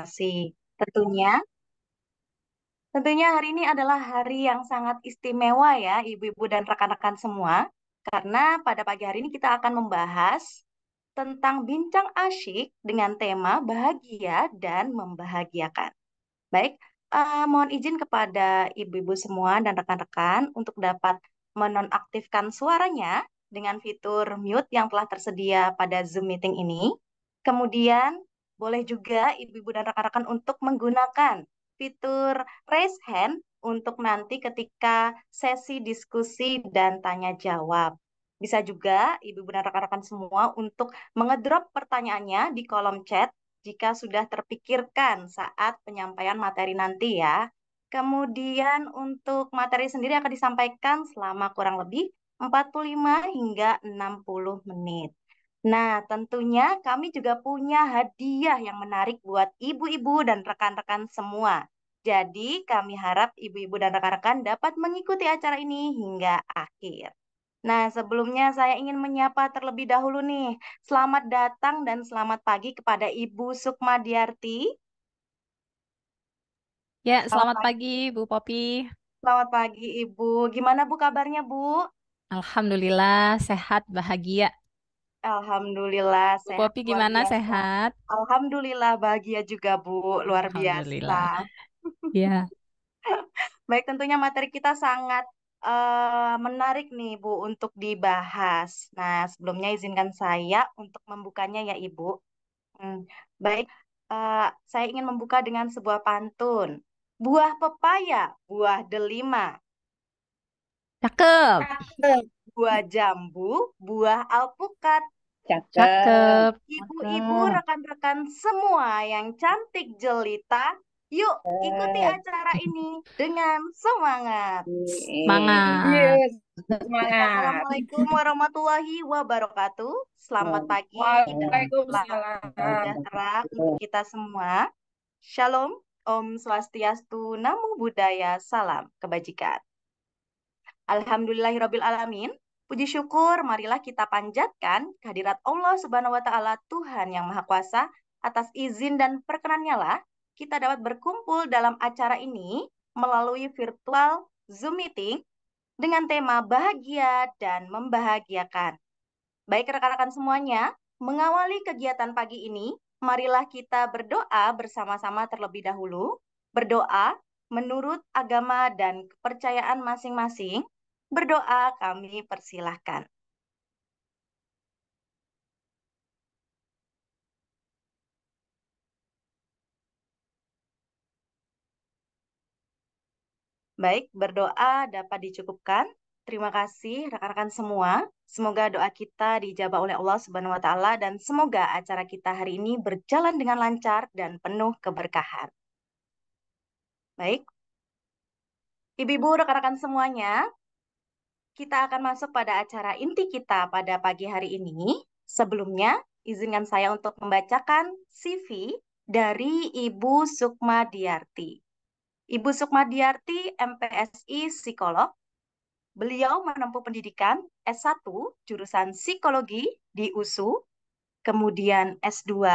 kasih. Tentunya, tentunya hari ini adalah hari yang sangat istimewa ya, ibu-ibu dan rekan-rekan semua. Karena pada pagi hari ini kita akan membahas tentang bincang asyik dengan tema bahagia dan membahagiakan. Baik, mohon izin kepada ibu-ibu semua dan rekan-rekan untuk dapat menonaktifkan suaranya dengan fitur mute yang telah tersedia pada Zoom meeting ini. Kemudian, boleh juga ibu-ibu dan rekan-rekan untuk menggunakan fitur raise hand untuk nanti ketika sesi diskusi dan tanya jawab. Bisa juga ibu-ibu dan rekan-rekan semua untuk mengedrop pertanyaannya di kolom chat jika sudah terpikirkan saat penyampaian materi nanti ya. Kemudian untuk materi sendiri akan disampaikan selama kurang lebih 45 hingga 60 menit. Nah, tentunya kami juga punya hadiah yang menarik buat ibu-ibu dan rekan-rekan semua. Jadi, kami harap ibu-ibu dan rekan-rekan dapat mengikuti acara ini hingga akhir. Nah, sebelumnya saya ingin menyapa terlebih dahulu nih. Selamat datang dan selamat pagi kepada Ibu Sukmadiarti. Ya, Selamat selamat pagi, pagi, Bu Popi. selamat pagi Ibu. Gimana Bu kabarnya Bu? Alhamdulillah, sehat, bahagia. Alhamdulillah Bu sehat Popi luar gimana, biasa. sehat? Alhamdulillah bahagia juga Bu, luar biasa. Alhamdulillah. Ya, Baik, tentunya materi kita sangat menarik nih Bu untuk dibahas. Nah, sebelumnya izinkan saya untuk membukanya ya Ibu. Hmm, Baik, saya ingin membuka dengan sebuah pantun. Buah pepaya, buah delima, cakep, buah jambu, buah alpukat. Cakep, cakep. Ibu-ibu, cakep. rekan-rekan semua yang cantik jelita, yuk ikuti Cakep. acara ini dengan semangat. Semangat. Yes, semangat. Assalamualaikum warahmatullahi wabarakatuh. Selamat pagi dan salam Waalaikumsalam. sejahtera untuk kita semua. Shalom, Om Swastiastu, Namo Buddhaya, Salam Kebajikan. Alhamdulillahirrabbilalamin. Puji syukur, marilah kita panjatkan kehadirat Allah Subhanahu wa Ta'ala, Tuhan yang Maha Kuasa, atas izin dan perkenannya lah kita dapat berkumpul dalam acara ini melalui virtual Zoom meeting dengan tema bahagia dan membahagiakan. Baik rekan-rekan semuanya, mengawali kegiatan pagi ini, marilah kita berdoa bersama-sama terlebih dahulu. Berdoa menurut agama dan kepercayaan masing-masing. Berdoa kami persilahkan. Baik, berdoa dapat dicukupkan. Terima kasih rekan-rekan semua. Semoga doa kita dijabah oleh Allah Subhanahu wa Ta'ala dan semoga acara kita hari ini berjalan dengan lancar dan penuh keberkahan. Baik, ibu-ibu, rekan-rekan semuanya, kita akan masuk pada acara inti kita pada pagi hari ini. Sebelumnya, izinkan saya untuk membacakan CV dari Ibu Sukmadiarti. Ibu Sukmadiarti, MPSI Psikolog. Beliau menempuh pendidikan S1 jurusan Psikologi di USU, kemudian S2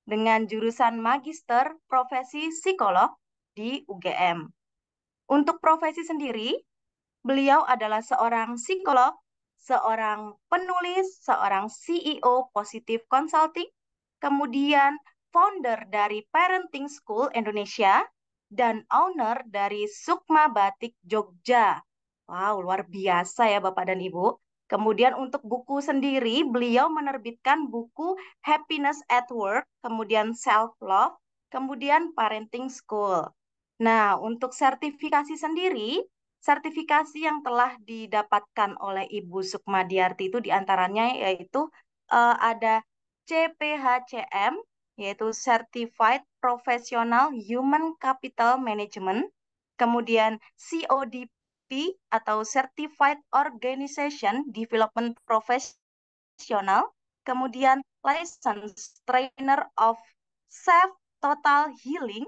dengan jurusan Magister Profesi Psikolog di UGM. Untuk profesi sendiri, beliau adalah seorang psikolog, seorang penulis, seorang CEO Positive Consulting, kemudian founder dari Parenting School Indonesia, dan owner dari Sukma Batik Jogja. Wow, luar biasa ya Bapak dan Ibu. Kemudian untuk buku sendiri, beliau menerbitkan buku Happiness at Work, kemudian Self Love, kemudian Parenting School. Nah, untuk sertifikasi sendiri, sertifikasi yang telah didapatkan oleh Ibu Sukmadiarti itu diantaranya yaitu ada CPHCM, yaitu Certified Professional Human Capital Management, kemudian CODP atau Certified Organization Development Professional, kemudian License Trainer of Self Total Healing,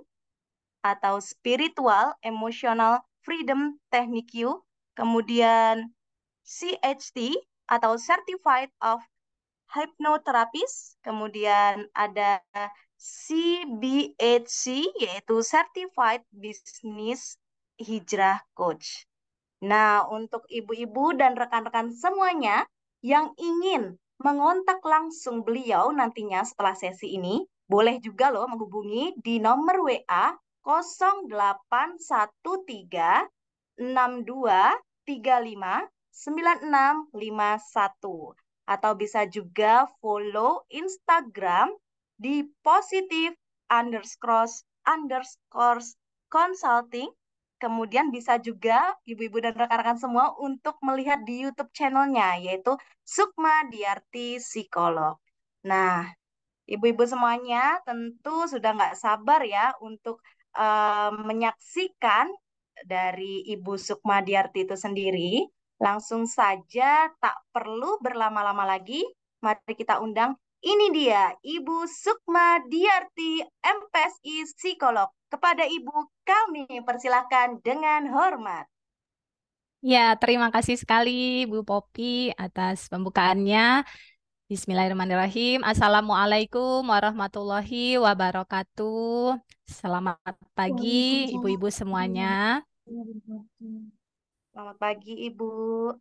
atau Spiritual Emotional Freedom Technique U, kemudian CHT atau Certified of Hypnotherapist, kemudian ada CBHC, yaitu Certified Business Hijrah Coach. Nah, untuk ibu-ibu dan rekan-rekan semuanya yang ingin mengontak langsung beliau nantinya setelah sesi ini, boleh juga loh menghubungi di nomor WA 0813-6235-9651. Atau bisa juga follow Instagram di positif underscore consulting. Kemudian bisa juga ibu-ibu dan rekan-rekan semua untuk melihat di YouTube channelnya, yaitu Sukma Diarti Psikolog. Nah, ibu-ibu semuanya tentu sudah nggak sabar ya untuk menyaksikan dari Ibu Sukma Diarti itu sendiri. Langsung saja, tak perlu berlama-lama lagi, mari kita undang. Ini dia Ibu Sukma Diarti, MPSI Psikolog. Kepada Ibu kami persilahkan dengan hormat. Ya, terima kasih sekali Bu Popi atas pembukaannya. Bismillahirrahmanirrahim. Assalamualaikum warahmatullahi wabarakatuh. Selamat pagi, ibu-ibu semuanya. Selamat pagi, Ibu.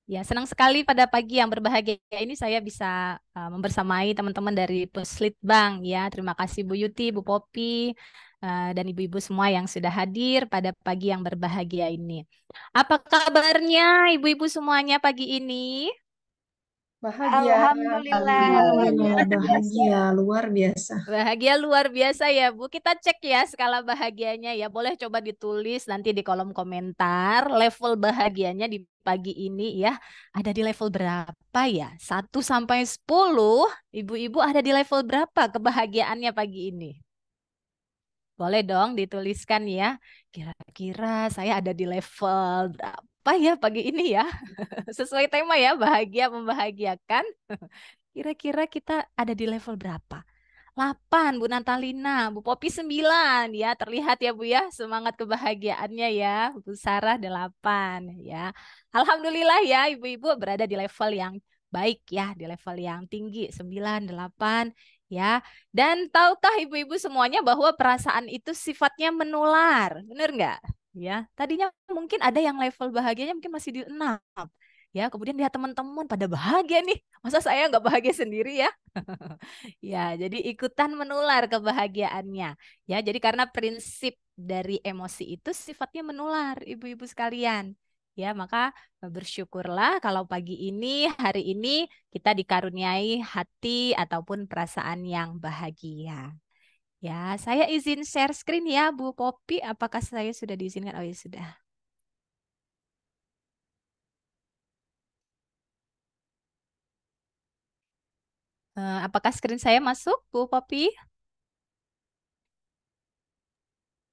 Ya, senang sekali pada pagi yang berbahagia ini saya bisa membersamai teman-teman dari Puslitbang. Ya, terima kasih Bu Yuti, Bu Popi, dan ibu-ibu semua yang sudah hadir pada pagi yang berbahagia ini. Apa kabarnya ibu-ibu semuanya pagi ini? Bahagia. Alhamdulillah, luar Alhamdulillah, biasa. bahagia, luar biasa. Bahagia luar biasa ya Bu. Kita cek ya skala bahagianya ya. Boleh coba ditulis nanti di kolom komentar. Level bahagianya di pagi ini ya. Ada di level berapa ya? 1 sampai 10. Ibu-ibu ada di level berapa kebahagiaannya pagi ini? Boleh dong dituliskan ya. Kira-kira saya ada di level berapa ya pagi ini ya? Sesuai tema ya, bahagia membahagiakan. Kira-kira kita ada di level berapa? 8, Bu Natalina, Bu Popi 9 ya, terlihat ya Bu ya, semangat kebahagiaannya ya. Bu Sarah 8 ya. Alhamdulillah ya, ibu-ibu berada di level yang baik ya, di level yang tinggi 9, 8 ya. Dan tahukah ibu-ibu semuanya bahwa perasaan itu sifatnya menular, benar nggak? Ya, tadinya mungkin ada yang level bahagianya mungkin masih di 6. Ya, kemudian lihat teman-teman pada bahagia nih. Masa saya nggak bahagia sendiri ya? Ya, jadi ikutan menular kebahagiaannya. Ya, jadi karena prinsip dari emosi itu sifatnya menular, ibu-ibu sekalian. Ya, maka bersyukurlah kalau pagi ini, hari ini kita dikaruniai hati ataupun perasaan yang bahagia. Ya, saya izin share screen ya, Bu Popi. Apakah saya sudah diizinkan? Oh ya sudah. Apakah screen saya masuk, Bu Popi?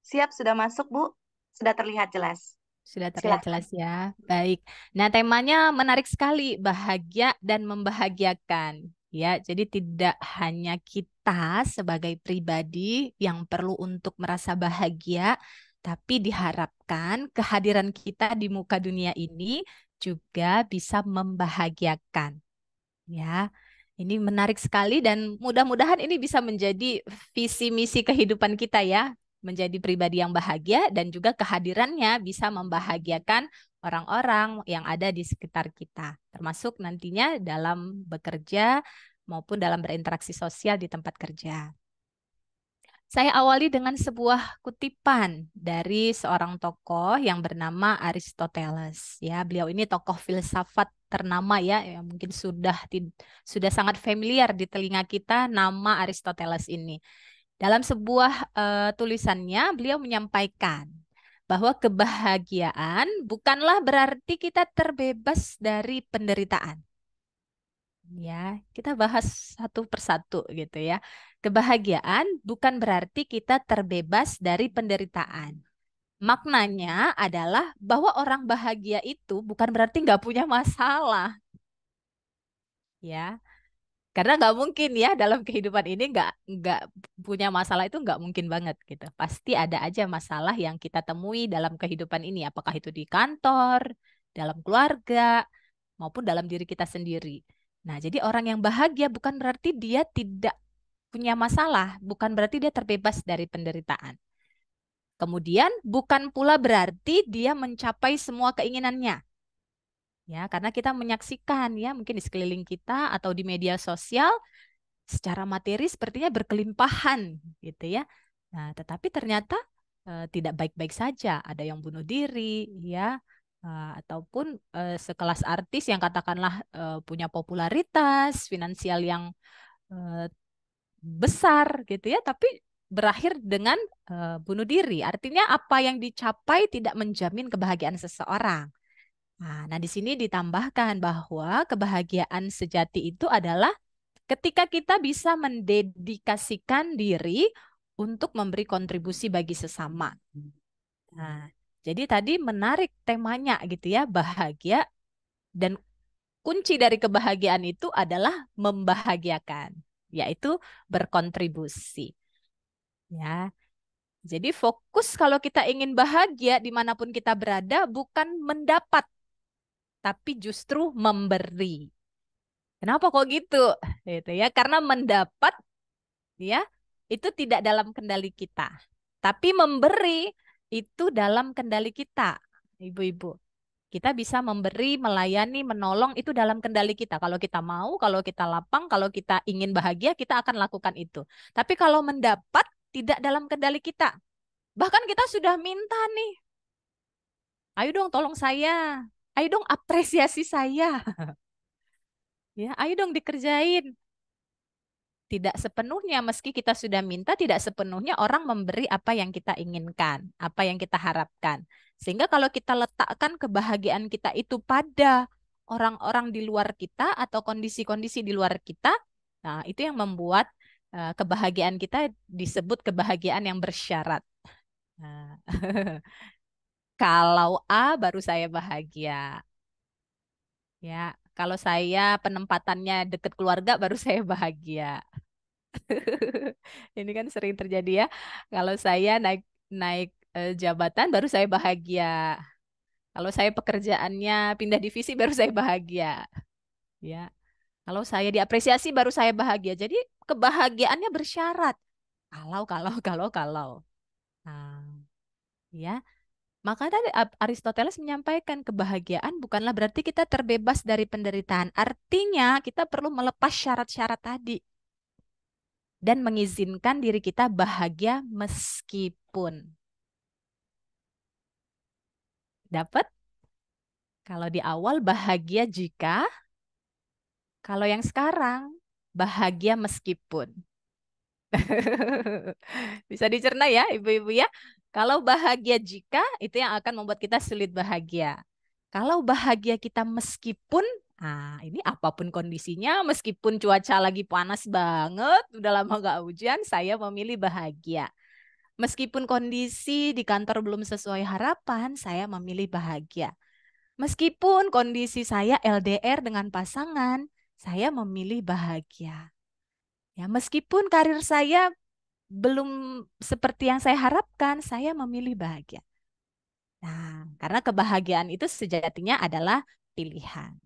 Siap, sudah masuk, Bu. Sudah terlihat jelas. Sudah terlihat Silakan. jelas ya. Baik. Nah, temanya menarik sekali, bahagia dan membahagiakan. Ya, jadi tidak hanya kita sebagai pribadi yang perlu untuk merasa bahagia, tapi diharapkan kehadiran kita di muka dunia ini juga bisa membahagiakan. Ya, ini menarik sekali dan mudah-mudahan ini bisa menjadi visi misi kehidupan kita ya, menjadi pribadi yang bahagia dan juga kehadirannya bisa membahagiakan orang-orang yang ada di sekitar kita, termasuk nantinya dalam bekerja maupun dalam berinteraksi sosial di tempat kerja. Saya awali dengan sebuah kutipan dari seorang tokoh yang bernama Aristoteles. Ya, beliau ini tokoh filsafat ternama ya, yang mungkin sudah sangat familiar di telinga kita nama Aristoteles ini. Dalam sebuah tulisannya, beliau menyampaikan bahwa kebahagiaan bukanlah berarti kita terbebas dari penderitaan. Ya, kita bahas satu persatu gitu ya. Kebahagiaan bukan berarti kita terbebas dari penderitaan. Maknanya adalah bahwa orang bahagia itu bukan berarti nggak punya masalah. Ya, karena nggak mungkin ya dalam kehidupan ini nggak punya masalah itu nggak mungkin banget gitu. Pasti ada aja masalah yang kita temui dalam kehidupan ini, apakah itu di kantor, dalam keluarga, maupun dalam diri kita sendiri. Nah, jadi orang yang bahagia bukan berarti dia tidak punya masalah, bukan berarti dia terbebas dari penderitaan. Kemudian bukan pula berarti dia mencapai semua keinginannya. Ya, karena kita menyaksikan ya mungkin di sekeliling kita atau di media sosial secara materi sepertinya berkelimpahan gitu ya. Nah, tetapi ternyata tidak baik-baik saja. Ada yang bunuh diri ya, ataupun sekelas artis yang katakanlah punya popularitas finansial yang eh, besar gitu ya, tapi berakhir dengan bunuh diri. Artinya apa yang dicapai tidak menjamin kebahagiaan seseorang. Nah, di sini ditambahkan bahwa kebahagiaan sejati itu adalah ketika kita bisa mendedikasikan diri untuk memberi kontribusi bagi sesama. Nah, jadi tadi menarik temanya gitu ya, bahagia dan kunci dari kebahagiaan itu adalah membahagiakan, yaitu berkontribusi. Ya, jadi fokus kalau kita ingin bahagia dimanapun kita berada bukan mendapat, tapi justru memberi. Kenapa kok gitu? Gitu ya, karena mendapat ya itu tidak dalam kendali kita. Tapi memberi itu dalam kendali kita, ibu-ibu. Kita bisa memberi, melayani, menolong itu dalam kendali kita. Kalau kita mau, kalau kita lapang, kalau kita ingin bahagia, kita akan lakukan itu. Tapi kalau mendapat tidak dalam kendali kita. Bahkan kita sudah minta nih, ayo dong tolong saya. Ayo dong apresiasi saya. Ya, ayo dong dikerjain. Tidak sepenuhnya, meski kita sudah minta, tidak sepenuhnya orang memberi apa yang kita inginkan, apa yang kita harapkan. Sehingga kalau kita letakkan kebahagiaan kita itu pada orang-orang di luar kita atau kondisi-kondisi di luar kita, nah itu yang membuat kebahagiaan kita disebut kebahagiaan yang bersyarat. Nah, kalau A baru saya bahagia. Ya, kalau saya penempatannya dekat keluarga baru saya bahagia. Ini kan sering terjadi ya. Kalau saya naik naik jabatan baru saya bahagia. Kalau saya pekerjaannya pindah divisi baru saya bahagia. Ya. Kalau saya diapresiasi baru saya bahagia. Jadi kebahagiaannya bersyarat. Kalau. Nah, ya. Maka tadi Aristoteles menyampaikan kebahagiaan bukanlah berarti kita terbebas dari penderitaan. Artinya kita perlu melepas syarat-syarat tadi dan mengizinkan diri kita bahagia meskipun. Dapat? Kalau di awal bahagia jika, kalau yang sekarang bahagia meskipun. Bisa dicerna ya ibu-ibu ya. Kalau bahagia jika, itu yang akan membuat kita sulit bahagia. Kalau bahagia kita meskipun, nah ini apapun kondisinya, meskipun cuaca lagi panas banget, udah lama gak hujan, saya memilih bahagia. Meskipun kondisi di kantor belum sesuai harapan, saya memilih bahagia. Meskipun kondisi saya LDR dengan pasangan, saya memilih bahagia. Ya, meskipun karir saya belum seperti yang saya harapkan, saya memilih bahagia. Nah, karena kebahagiaan itu sejatinya adalah pilihan.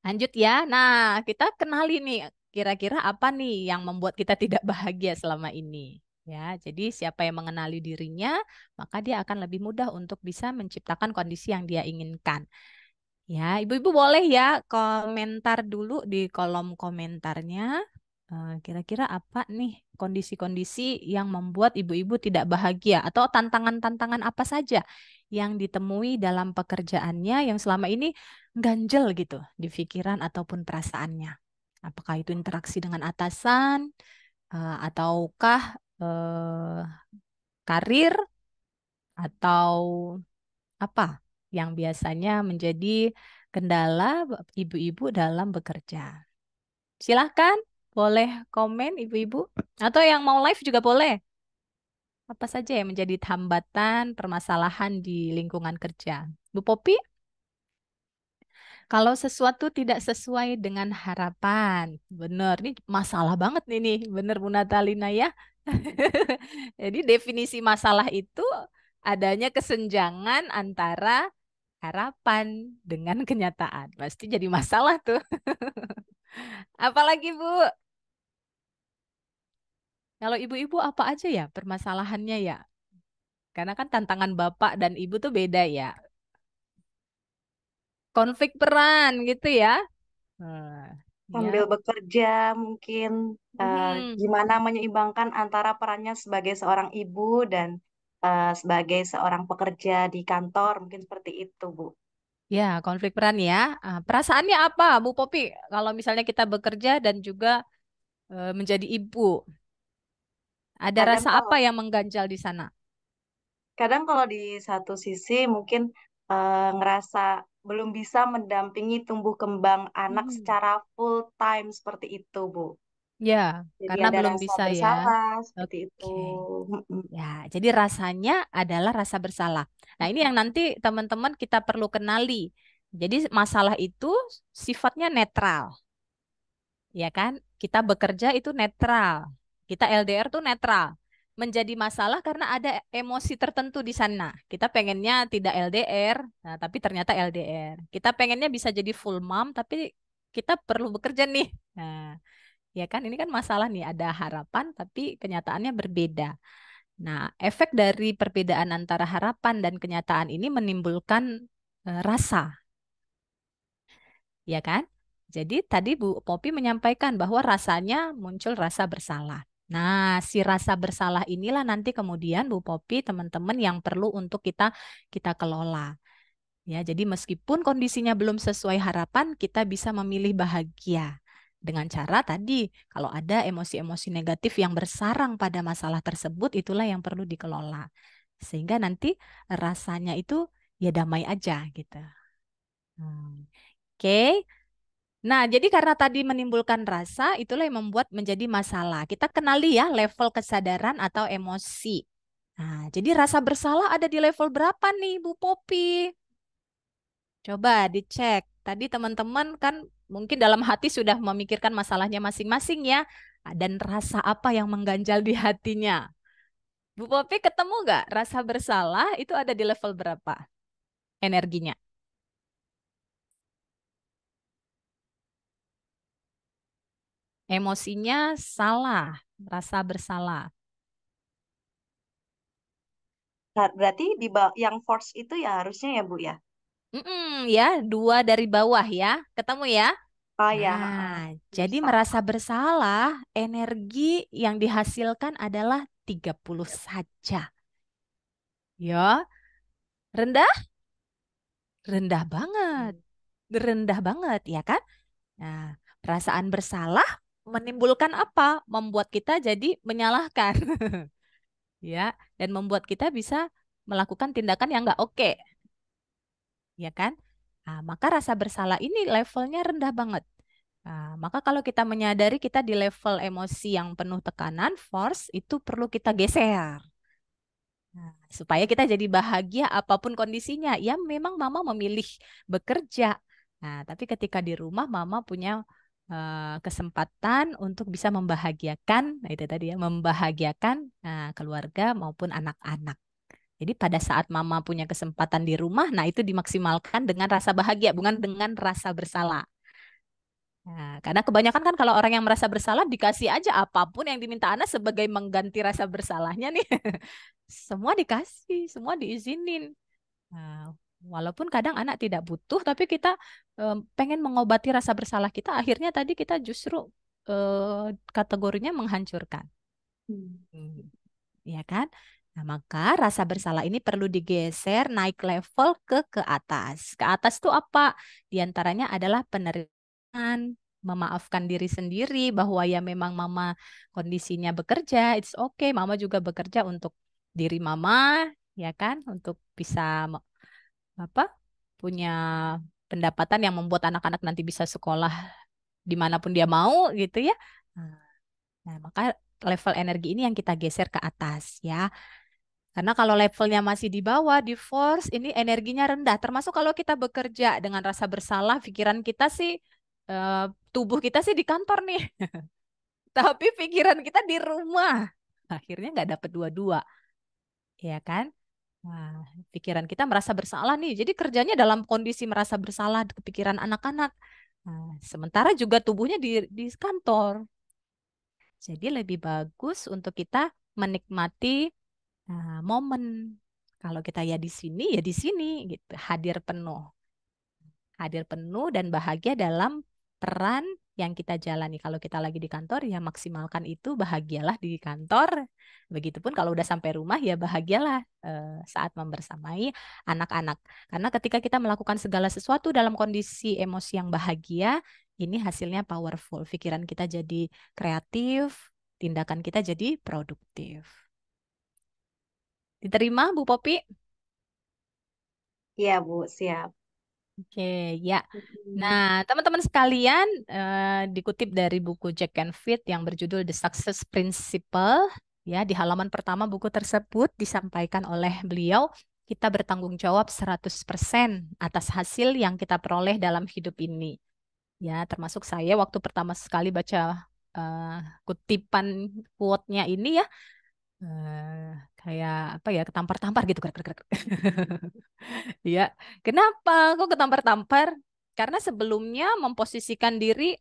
Lanjut ya. Nah, kita kenali nih kira-kira apa nih yang membuat kita tidak bahagia selama ini. Ya, jadi siapa yang mengenali dirinya, maka dia akan lebih mudah untuk bisa menciptakan kondisi yang dia inginkan. Ya, ibu-ibu boleh ya komentar dulu di kolom komentarnya. Kira-kira apa nih kondisi-kondisi yang membuat ibu-ibu tidak bahagia atau tantangan-tantangan apa saja yang ditemui dalam pekerjaannya yang selama ini ganjel gitu di pikiran ataupun perasaannya. Apakah itu interaksi dengan atasan, ataukah karir, atau apa yang biasanya menjadi kendala ibu-ibu dalam bekerja. Silahkan, boleh komen ibu-ibu. Atau yang mau live juga boleh. Apa saja yang menjadi hambatan, permasalahan di lingkungan kerja. Bu Popi, kalau sesuatu tidak sesuai dengan harapan. Benar, ini masalah banget nih, benar Bu Natalina ya. Jadi definisi masalah itu adanya kesenjangan antara harapan dengan kenyataan. Pasti jadi masalah tuh. Apalagi Bu? Kalau ibu-ibu apa aja ya permasalahannya ya? Karena kan tantangan bapak dan ibu tuh beda ya. Konflik peran gitu ya. Hmm, ya. Sambil bekerja mungkin Mhm. gimana menyeimbangkan antara perannya sebagai seorang ibu dan sebagai seorang pekerja di kantor, mungkin seperti itu, Bu. Ya, konflik peran ya. Perasaannya apa, Bu Popi? Kalau misalnya kita bekerja dan juga menjadi ibu, ada Kadang rasa apa kalau yang mengganjal di sana? kadang kalau di satu sisi mungkin ngerasa belum bisa mendampingi tumbuh kembang anak Mhm. secara full time seperti itu, Bu. Ya, Jadi karena ada belum rasa bisa ya. bersalah seperti itu. Oke. Mm-mm. Ya, jadi rasanya adalah rasa bersalah. Nah, ini yang nanti teman-teman kita perlu kenali. Jadi masalah itu sifatnya netral, ya kan? Kita bekerja itu netral. Kita LDR tuh netral. Menjadi masalah karena ada emosi tertentu di sana. Kita pengennya tidak LDR, nah, tapi ternyata LDR. Kita pengennya bisa jadi full mom, tapi kita perlu bekerja nih. Nah, ya kan ini kan masalah nih, ada harapan tapi kenyataannya berbeda. Nah, efek dari perbedaan antara harapan dan kenyataan ini menimbulkan rasa, ya kan? Jadi tadi Bu Popi menyampaikan bahwa rasanya muncul rasa bersalah. Nah, si rasa bersalah inilah nanti kemudian Bu Popi teman-teman yang perlu untuk kita kita kelola. Ya, jadi meskipun kondisinya belum sesuai harapan, kita bisa memilih bahagia. Dengan cara tadi, kalau ada emosi-emosi negatif yang bersarang pada masalah tersebut, itulah yang perlu dikelola. Sehingga nanti rasanya itu ya damai aja gitu. Oke. Nah, jadi karena tadi menimbulkan rasa, itulah yang membuat menjadi masalah. Kita kenali ya level kesadaran atau emosi. Nah, jadi rasa bersalah ada di level berapa nih, Bu Popi? Coba dicek. Tadi teman-teman kan mungkin dalam hati sudah memikirkan masalahnya masing-masing ya. Dan rasa apa yang mengganjal di hatinya? Bu Popi ketemu nggak rasa bersalah itu ada di level berapa energinya? Emosinya salah, rasa bersalah. Nah, berarti yang force itu ya harusnya ya, Bu ya. Ya, dua dari bawah ya. Ketemu ya? Oh ya, heeh. Nah, jadi Bersalah. merasa bersalah, energi yang dihasilkan adalah 30 saja. Ya, rendah? Rendah banget. Hmm. Rendah banget, ya kan? Nah, perasaan bersalah menimbulkan apa? Membuat kita jadi menyalahkan, ya, dan membuat kita bisa melakukan tindakan yang nggak oke, ya kan? Nah, maka rasa bersalah ini levelnya rendah banget. Nah, maka kalau kita menyadari kita di level emosi yang penuh tekanan, force, itu perlu kita geser. Nah, supaya kita jadi bahagia apapun kondisinya. Ya memang mama memilih bekerja. Nah, tapi ketika di rumah mama punya kesempatan untuk bisa membahagiakan, nah itu tadi ya, membahagiakan keluarga maupun anak-anak. Jadi pada saat mama punya kesempatan di rumah, nah itu dimaksimalkan dengan rasa bahagia, bukan dengan rasa bersalah. Nah, karena kebanyakan kan kalau orang yang merasa bersalah dikasih aja apapun yang diminta anak sebagai mengganti rasa bersalahnya nih. Semua dikasih, semua diizinin. Nah, walaupun kadang anak tidak butuh, tapi kita pengen mengobati rasa bersalah kita, akhirnya tadi kita justru kategorinya menghancurkan. Hmm. Hmm. Ya kan? Nah, maka rasa bersalah ini perlu digeser naik level ke atas. Ke atas itu apa? Di antaranya adalah penerimaan, memaafkan diri sendiri bahwa ya memang mama kondisinya bekerja, it's okay, mama juga bekerja untuk diri mama, ya kan? Untuk bisa apa? Punya pendapatan yang membuat anak-anak nanti bisa sekolah dimanapun dia mau gitu ya. Nah, maka level energi ini yang kita geser ke atas ya. Karena kalau levelnya masih di bawah, di force, ini energinya rendah. Termasuk kalau kita bekerja dengan rasa bersalah, pikiran kita sih, eh, tubuh kita sih di kantor nih. Tapi pikiran kita di rumah. Akhirnya nggak dapet dua-dua, ya kan? Nah, pikiran kita merasa bersalah nih. Jadi kerjanya dalam kondisi merasa bersalah, kepikiran anak-anak. Nah, sementara juga tubuhnya di kantor. Jadi lebih bagus untuk kita menikmati momen. Kalau kita ya di sini gitu, hadir penuh. Hadir penuh dan bahagia dalam peran yang kita jalani. Kalau kita lagi di kantor ya maksimalkan itu, bahagialah di kantor. Begitupun kalau udah sampai rumah ya bahagialah saat membersamai anak-anak. Karena ketika kita melakukan segala sesuatu dalam kondisi emosi yang bahagia, ini hasilnya powerful. Pikiran kita jadi kreatif, tindakan kita jadi produktif. Diterima Bu Popi? Iya, Bu, siap. Oke, ya. Nah, teman-teman sekalian, dikutip dari buku Jack Canfield yang berjudul The Success Principle, ya, di halaman pertama buku tersebut disampaikan oleh beliau, kita bertanggung jawab 100% atas hasil yang kita peroleh dalam hidup ini. Ya, termasuk saya waktu pertama sekali baca kutipan quote-nya ini ya, kayak apa ya, ketampar-tampar gitu. Ya, kenapa kok ketampar-tampar? Karena sebelumnya memposisikan diri,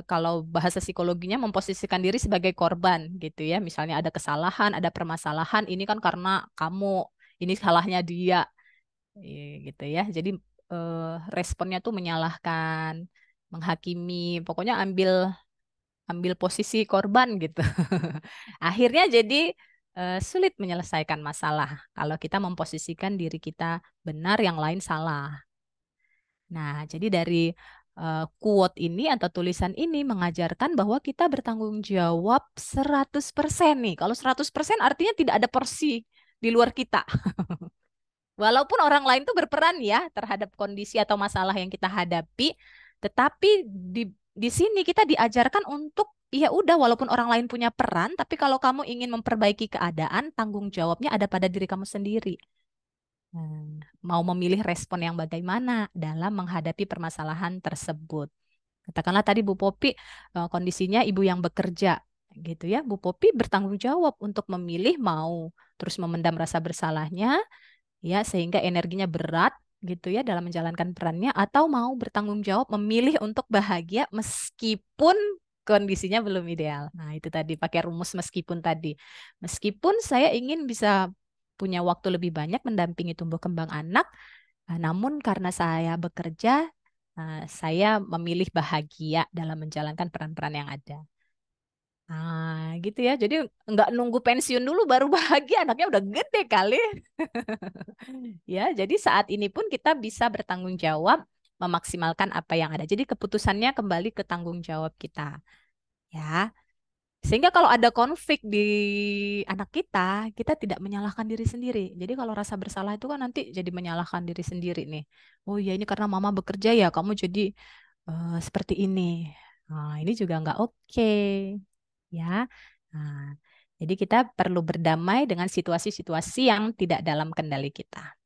kalau bahasa psikologinya memposisikan diri sebagai korban gitu ya. Misalnya ada kesalahan, ada permasalahan, ini kan karena kamu, ini salahnya dia, gitu ya. Jadi responnya tuh menyalahkan, menghakimi, pokoknya ambil ambil posisi korban gitu. Akhirnya jadi sulit menyelesaikan masalah kalau kita memposisikan diri kita benar, yang lain salah. Nah, jadi dari quote ini atau tulisan ini mengajarkan bahwa kita bertanggung jawab 100% nih. Kalau 100% artinya tidak ada porsi di luar kita. Walaupun orang lain tuh berperan ya terhadap kondisi atau masalah yang kita hadapi, tetapi di sini kita diajarkan untuk ya udah, walaupun orang lain punya peran, tapi kalau kamu ingin memperbaiki keadaan, tanggung jawabnya ada pada diri kamu sendiri. Mau memilih respon yang bagaimana dalam menghadapi permasalahan tersebut. Katakanlah tadi Bu Popi kondisinya ibu yang bekerja gitu ya. Bu Popi bertanggung jawab untuk memilih mau terus memendam rasa bersalahnya ya sehingga energinya berat gitu ya dalam menjalankan perannya, atau mau bertanggung jawab memilih untuk bahagia meskipun kondisinya belum ideal. Nah, itu tadi pakai rumus meskipun tadi. Meskipun saya ingin bisa punya waktu lebih banyak mendampingi tumbuh kembang anak, namun karena saya bekerja, saya memilih bahagia dalam menjalankan peran-peran yang ada. Nah, gitu ya. Jadi nggak nunggu pensiun dulu baru bahagia, anaknya udah gede kali. Ya, jadi saat ini pun kita bisa bertanggung jawab memaksimalkan apa yang ada. Jadi keputusannya kembali ke tanggung jawab kita. Ya. Sehingga kalau ada konflik di anak kita tidak menyalahkan diri sendiri. Jadi kalau rasa bersalah itu kan nanti jadi menyalahkan diri sendiri nih. Oh ya, ini karena mama bekerja ya kamu jadi seperti ini. Nah, ini juga nggak oke. Ya. Nah, jadi kita perlu berdamai dengan situasi-situasi yang tidak dalam kendali kita.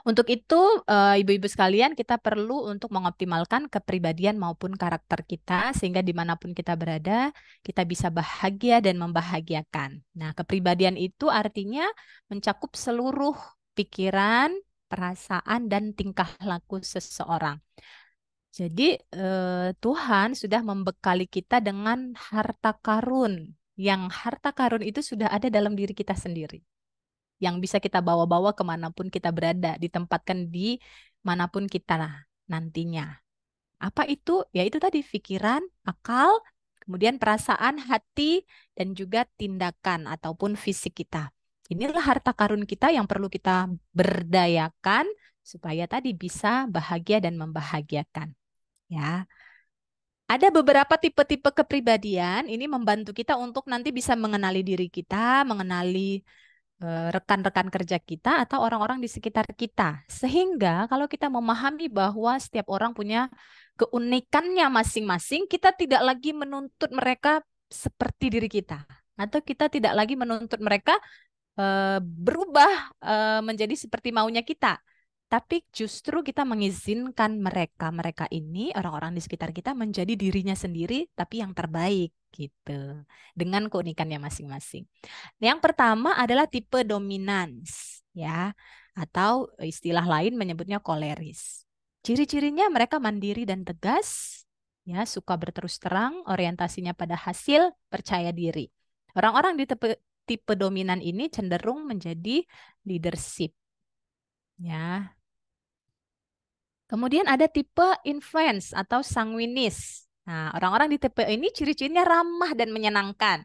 Untuk itu, ibu-ibu sekalian, kita perlu untuk mengoptimalkan kepribadian maupun karakter kita, sehingga dimanapun kita berada, kita bisa bahagia dan membahagiakan. Nah, kepribadian itu artinya mencakup seluruh pikiran, perasaan, dan tingkah laku seseorang. Jadi, Tuhan sudah membekali kita dengan harta karun, yang harta karun itu sudah ada dalam diri kita sendiri, yang bisa kita bawa-bawa kemanapun kita berada, ditempatkan di manapun kita nantinya. Apa itu? Ya itu tadi, pikiran, akal, kemudian perasaan, hati, dan juga tindakan ataupun fisik kita. Inilah harta karun kita yang perlu kita berdayakan supaya tadi bisa bahagia dan membahagiakan. Ya. Ada beberapa tipe-tipe kepribadian, ini membantu kita untuk nanti bisa mengenali diri kita, mengenali rekan-rekan kerja kita atau orang-orang di sekitar kita. Sehingga kalau kita memahami bahwa setiap orang punya keunikannya masing-masing, kita tidak lagi menuntut mereka seperti diri kita. Atau kita tidak lagi menuntut mereka berubah menjadi seperti maunya kita. Tapi justru kita mengizinkan mereka ini, orang-orang di sekitar kita, menjadi dirinya sendiri, tapi yang terbaik gitu, dengan keunikannya masing-masing. Yang pertama adalah tipe dominans, ya, atau istilah lain menyebutnya koleris. Ciri-cirinya mereka mandiri dan tegas, Ya, suka berterus terang, orientasinya pada hasil, percaya diri. Orang-orang di tipe dominan ini cenderung menjadi leadership. Ya. Kemudian ada tipe influence atau sanguinis. Nah, orang-orang di tipe ini ciri-cirinya ramah dan menyenangkan.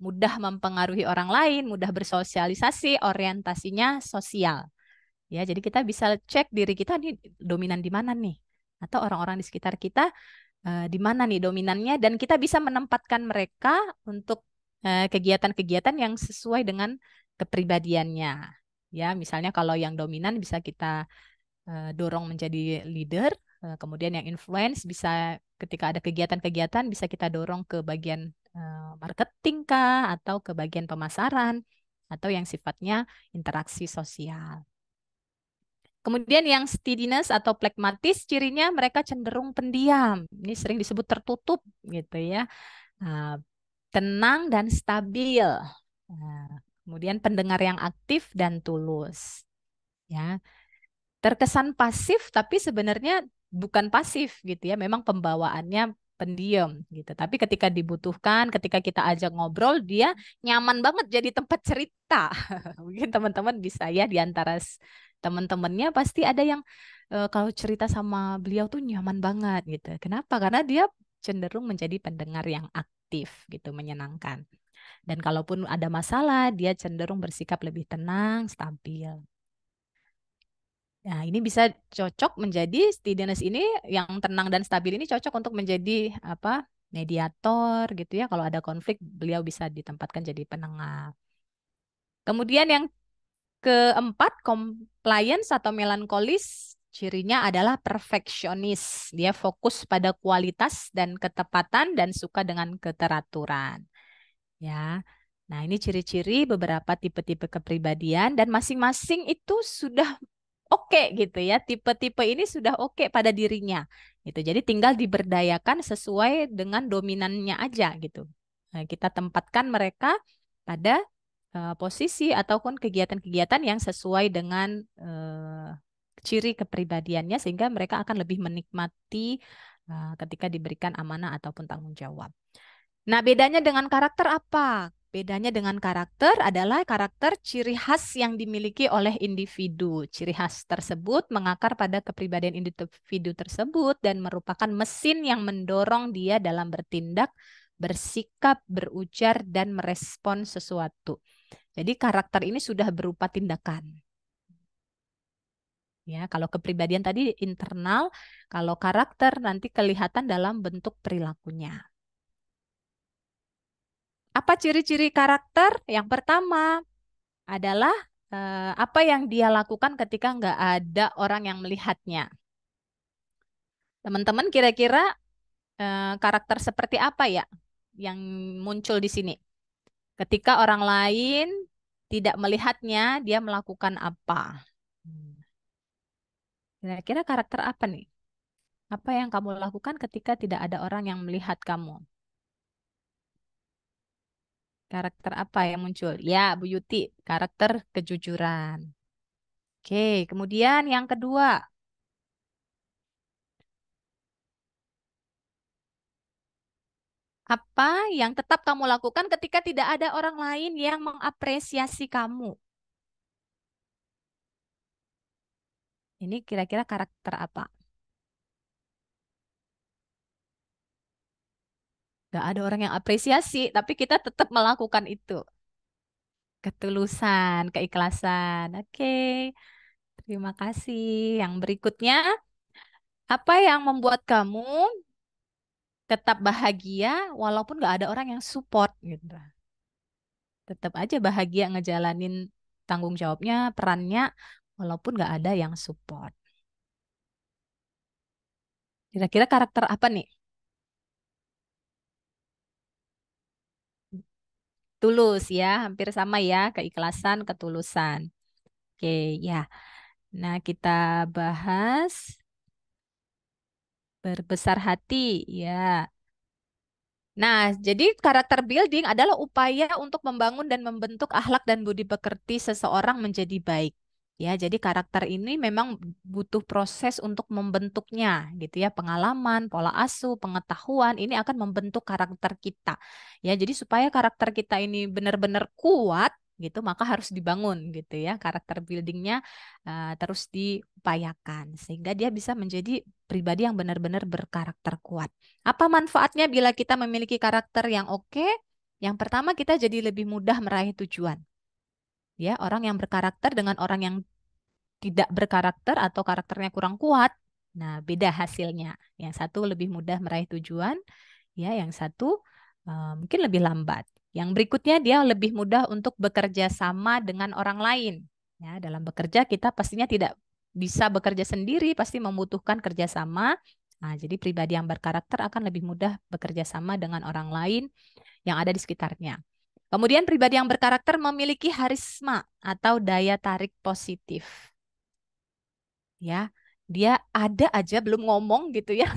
Mudah mempengaruhi orang lain, mudah bersosialisasi, orientasinya sosial. Ya, jadi kita bisa cek diri kita nih dominan di mana nih, atau orang-orang di sekitar kita di mana nih dominannya, dan kita bisa menempatkan mereka untuk kegiatan-kegiatan yang sesuai dengan kepribadiannya. Ya, misalnya kalau yang dominan bisa kita dorong menjadi leader, kemudian yang influence bisa ketika ada kegiatan-kegiatan bisa kita dorong ke bagian marketing kah, atau ke bagian pemasaran, atau yang sifatnya interaksi sosial. Kemudian yang steadiness atau phlegmatis, cirinya mereka cenderung pendiam. Ini sering disebut tertutup gitu ya. Tenang dan stabil. Kemudian pendengar yang aktif dan tulus. Ya. Terkesan pasif tapi sebenarnya bukan pasif gitu ya. Memang pembawaannya pendiam gitu. Tapi ketika dibutuhkan, ketika kita ajak ngobrol, dia nyaman banget jadi tempat cerita. Mungkin teman-teman bisa ya di antara teman-temannya pasti ada yang kalau cerita sama beliau tuh nyaman banget gitu. Kenapa? Karena dia cenderung menjadi pendengar yang aktif gitu, menyenangkan. Dan kalaupun ada masalah, dia cenderung bersikap lebih tenang, stabil. Nah, ini bisa cocok menjadi steadiness ini, yang tenang dan stabil ini cocok untuk menjadi apa? Mediator gitu ya. Kalau ada konflik, beliau bisa ditempatkan jadi penengah. Kemudian yang keempat, compliance atau melankolis, cirinya adalah perfeksionis. Dia fokus pada kualitas dan ketepatan dan suka dengan keteraturan. Ya. Nah, ini ciri-ciri beberapa tipe-tipe kepribadian dan masing-masing itu sudah oke gitu ya. Tipe-tipe ini sudah oke pada dirinya. Gitu. Jadi tinggal diberdayakan sesuai dengan dominannya aja gitu. Nah, kita tempatkan mereka pada posisi ataupun kegiatan-kegiatan yang sesuai dengan ciri kepribadiannya sehingga mereka akan lebih menikmati ketika diberikan amanah ataupun tanggung jawab. Nah, bedanya dengan karakter apa? Bedanya dengan karakter adalah karakter ciri khas yang dimiliki oleh individu. Ciri khas tersebut mengakar pada kepribadian individu tersebut dan merupakan mesin yang mendorong dia dalam bertindak, bersikap, berujar, dan merespon sesuatu. Jadi karakter ini sudah berupa tindakan. Ya, kalau kepribadian tadi internal, kalau karakter nanti kelihatan dalam bentuk perilakunya. Apa ciri-ciri karakter? Yang pertama adalah apa yang dia lakukan ketika nggak ada orang yang melihatnya. Teman-teman kira-kira karakter seperti apa ya yang muncul di sini? Ketika orang lain tidak melihatnya, dia melakukan apa? Kira-kira karakter apa nih? Apa yang kamu lakukan ketika tidak ada orang yang melihat kamu? Karakter apa yang muncul? Ya, Bu Yuti, karakter kejujuran. Oke, kemudian yang kedua, apa yang tetap kamu lakukan ketika tidak ada orang lain yang mengapresiasi kamu? Ini kira-kira karakter apa? Gak ada orang yang apresiasi, tapi kita tetap melakukan itu. Ketulusan, keikhlasan. Oke, terima kasih. Yang berikutnya, apa yang membuat kamu tetap bahagia walaupun gak ada orang yang support gitu? Tetap aja bahagia ngejalanin tanggung jawabnya, perannya, walaupun gak ada yang support. Kira-kira karakter apa nih? Tulus ya, hampir sama ya, keikhlasan, ketulusan. Oke, ya. Nah, kita bahas berbesar hati, ya. Nah, jadi karakter building adalah upaya untuk membangun dan membentuk akhlak dan budi pekerti seseorang menjadi baik. Ya, jadi karakter ini memang butuh proses untuk membentuknya, gitu ya. Pengalaman, pola asuh, pengetahuan ini akan membentuk karakter kita. Ya, jadi supaya karakter kita ini benar-benar kuat, gitu, maka harus dibangun, gitu ya. Karakter buildingnya terus diupayakan sehingga dia bisa menjadi pribadi yang benar-benar berkarakter kuat. Apa manfaatnya bila kita memiliki karakter yang oke? Yang pertama, kita jadi lebih mudah meraih tujuan. Ya, orang yang berkarakter dengan orang yang tidak berkarakter atau karakternya kurang kuat, nah beda hasilnya. Yang satu lebih mudah meraih tujuan, ya, yang satu mungkin lebih lambat. Yang berikutnya dia lebih mudah untuk bekerja sama dengan orang lain. Ya, dalam bekerja kita pastinya tidak bisa bekerja sendiri, pasti membutuhkan kerjasama. Nah, jadi pribadi yang berkarakter akan lebih mudah bekerja sama dengan orang lain yang ada di sekitarnya. Kemudian pribadi yang berkarakter memiliki harisma atau daya tarik positif. Ya, dia ada aja belum ngomong gitu ya.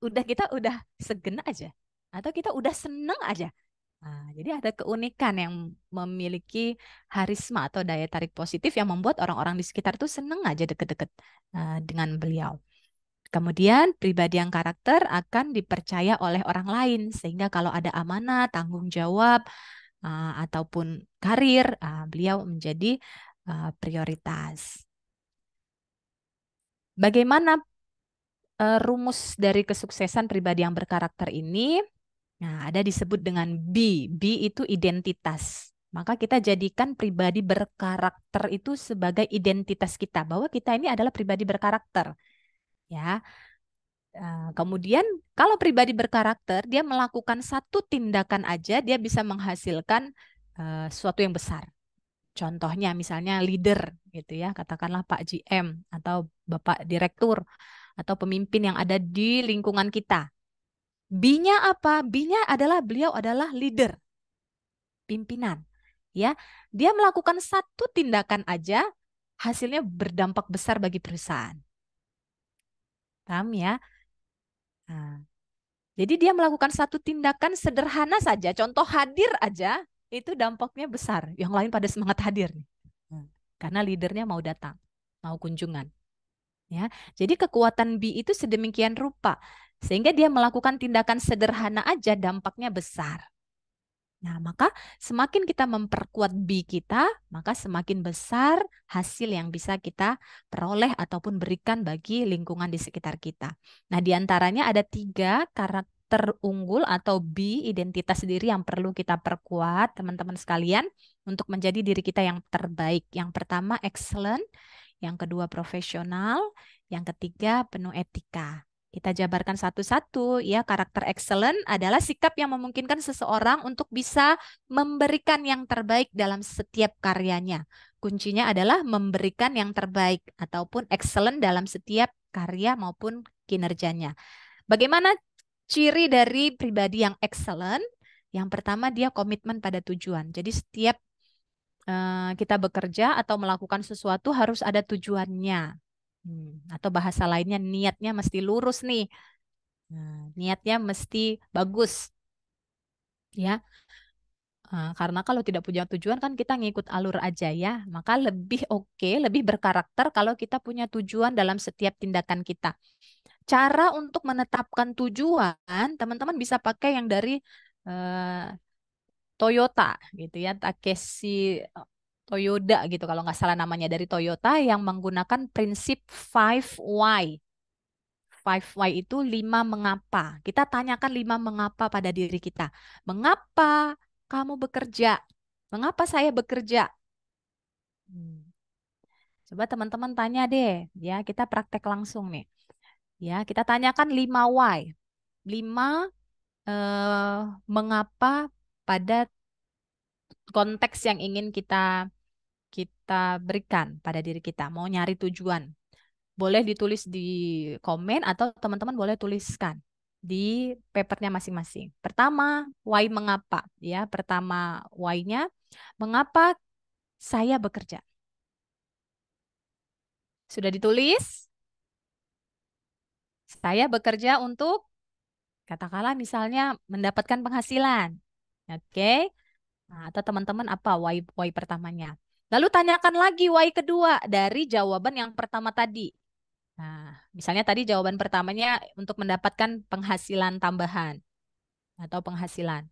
Kita udah segen aja atau kita udah seneng aja. Nah, jadi ada keunikan yang memiliki harisma atau daya tarik positif yang membuat orang-orang di sekitar tuh seneng aja deket-deket dengan beliau. Kemudian pribadi yang karakter akan dipercaya oleh orang lain sehingga kalau ada amanah, tanggung jawab ataupun karir, beliau menjadi prioritas. Bagaimana rumus dari kesuksesan pribadi yang berkarakter ini? Nah, ada disebut dengan B. B itu identitas. Maka kita jadikan pribadi berkarakter itu sebagai identitas kita, bahwa kita ini adalah pribadi berkarakter. Ya. Kemudian kalau pribadi berkarakter, dia melakukan satu tindakan aja, dia bisa menghasilkan sesuatu yang besar. Contohnya misalnya leader gitu ya, katakanlah Pak GM atau Bapak Direktur atau pemimpin yang ada di lingkungan kita. B-nya apa? B-nya adalah beliau adalah leader, pimpinan. Ya, dia melakukan satu tindakan aja, hasilnya berdampak besar bagi perusahaan. Paham ya? Nah, jadi dia melakukan satu tindakan sederhana saja, contoh hadir aja, itu dampaknya besar. Yang lain pada semangat hadir nih. Karena leadernya mau datang, mau kunjungan. Ya, jadi kekuatan B itu sedemikian rupa sehingga dia melakukan tindakan sederhana aja dampaknya besar. Nah, maka semakin kita memperkuat B kita, maka semakin besar hasil yang bisa kita peroleh ataupun berikan bagi lingkungan di sekitar kita. Nah, diantaranya ada 3 karakter unggul atau B, identitas diri yang perlu kita perkuat, teman-teman sekalian, untuk menjadi diri kita yang terbaik. Yang pertama, excellent. Yang kedua, profesional. Yang ketiga, penuh etika. Kita jabarkan satu-satu ya. Karakter excellent adalah sikap yang memungkinkan seseorang untuk bisa memberikan yang terbaik dalam setiap karyanya. Kuncinya adalah memberikan yang terbaik ataupun excellent dalam setiap karya maupun kinerjanya. Bagaimana ciri dari pribadi yang excellent? Yang pertama, dia komitmen pada tujuan. Jadi setiap kita bekerja atau melakukan sesuatu harus ada tujuannya. Atau bahasa lainnya niatnya mesti lurus nih. Nah, niatnya mesti bagus. Ya, karena kalau tidak punya tujuan kan kita ngikut alur aja ya. Maka lebih oke, lebih berkarakter kalau kita punya tujuan dalam setiap tindakan kita. Cara untuk menetapkan tujuan, teman-teman bisa pakai yang dari Toyota gitu ya, Takeshi Toyoda gitu kalau nggak salah namanya, dari Toyota yang menggunakan prinsip 5 why. 5 why itu 5 mengapa. Kita tanyakan 5 mengapa pada diri kita. Mengapa kamu bekerja? Mengapa saya bekerja? Coba teman-teman tanya deh, ya kita praktek langsung nih. Ya, kita tanyakan 5 why. 5 mengapa pada konteks yang ingin kita berikan pada diri kita. Mau nyari tujuan. Boleh ditulis di komen atau teman-teman boleh tuliskan di papernya masing-masing. Pertama, why mengapa? Ya, pertama why-nya mengapa saya bekerja. Sudah ditulis? Saya bekerja untuk katakanlah misalnya mendapatkan penghasilan. Oke. Nah, atau teman-teman apa why pertamanya? Lalu tanyakan lagi why kedua dari jawaban yang pertama tadi. Nah, misalnya tadi jawaban pertamanya untuk mendapatkan penghasilan tambahan atau penghasilan.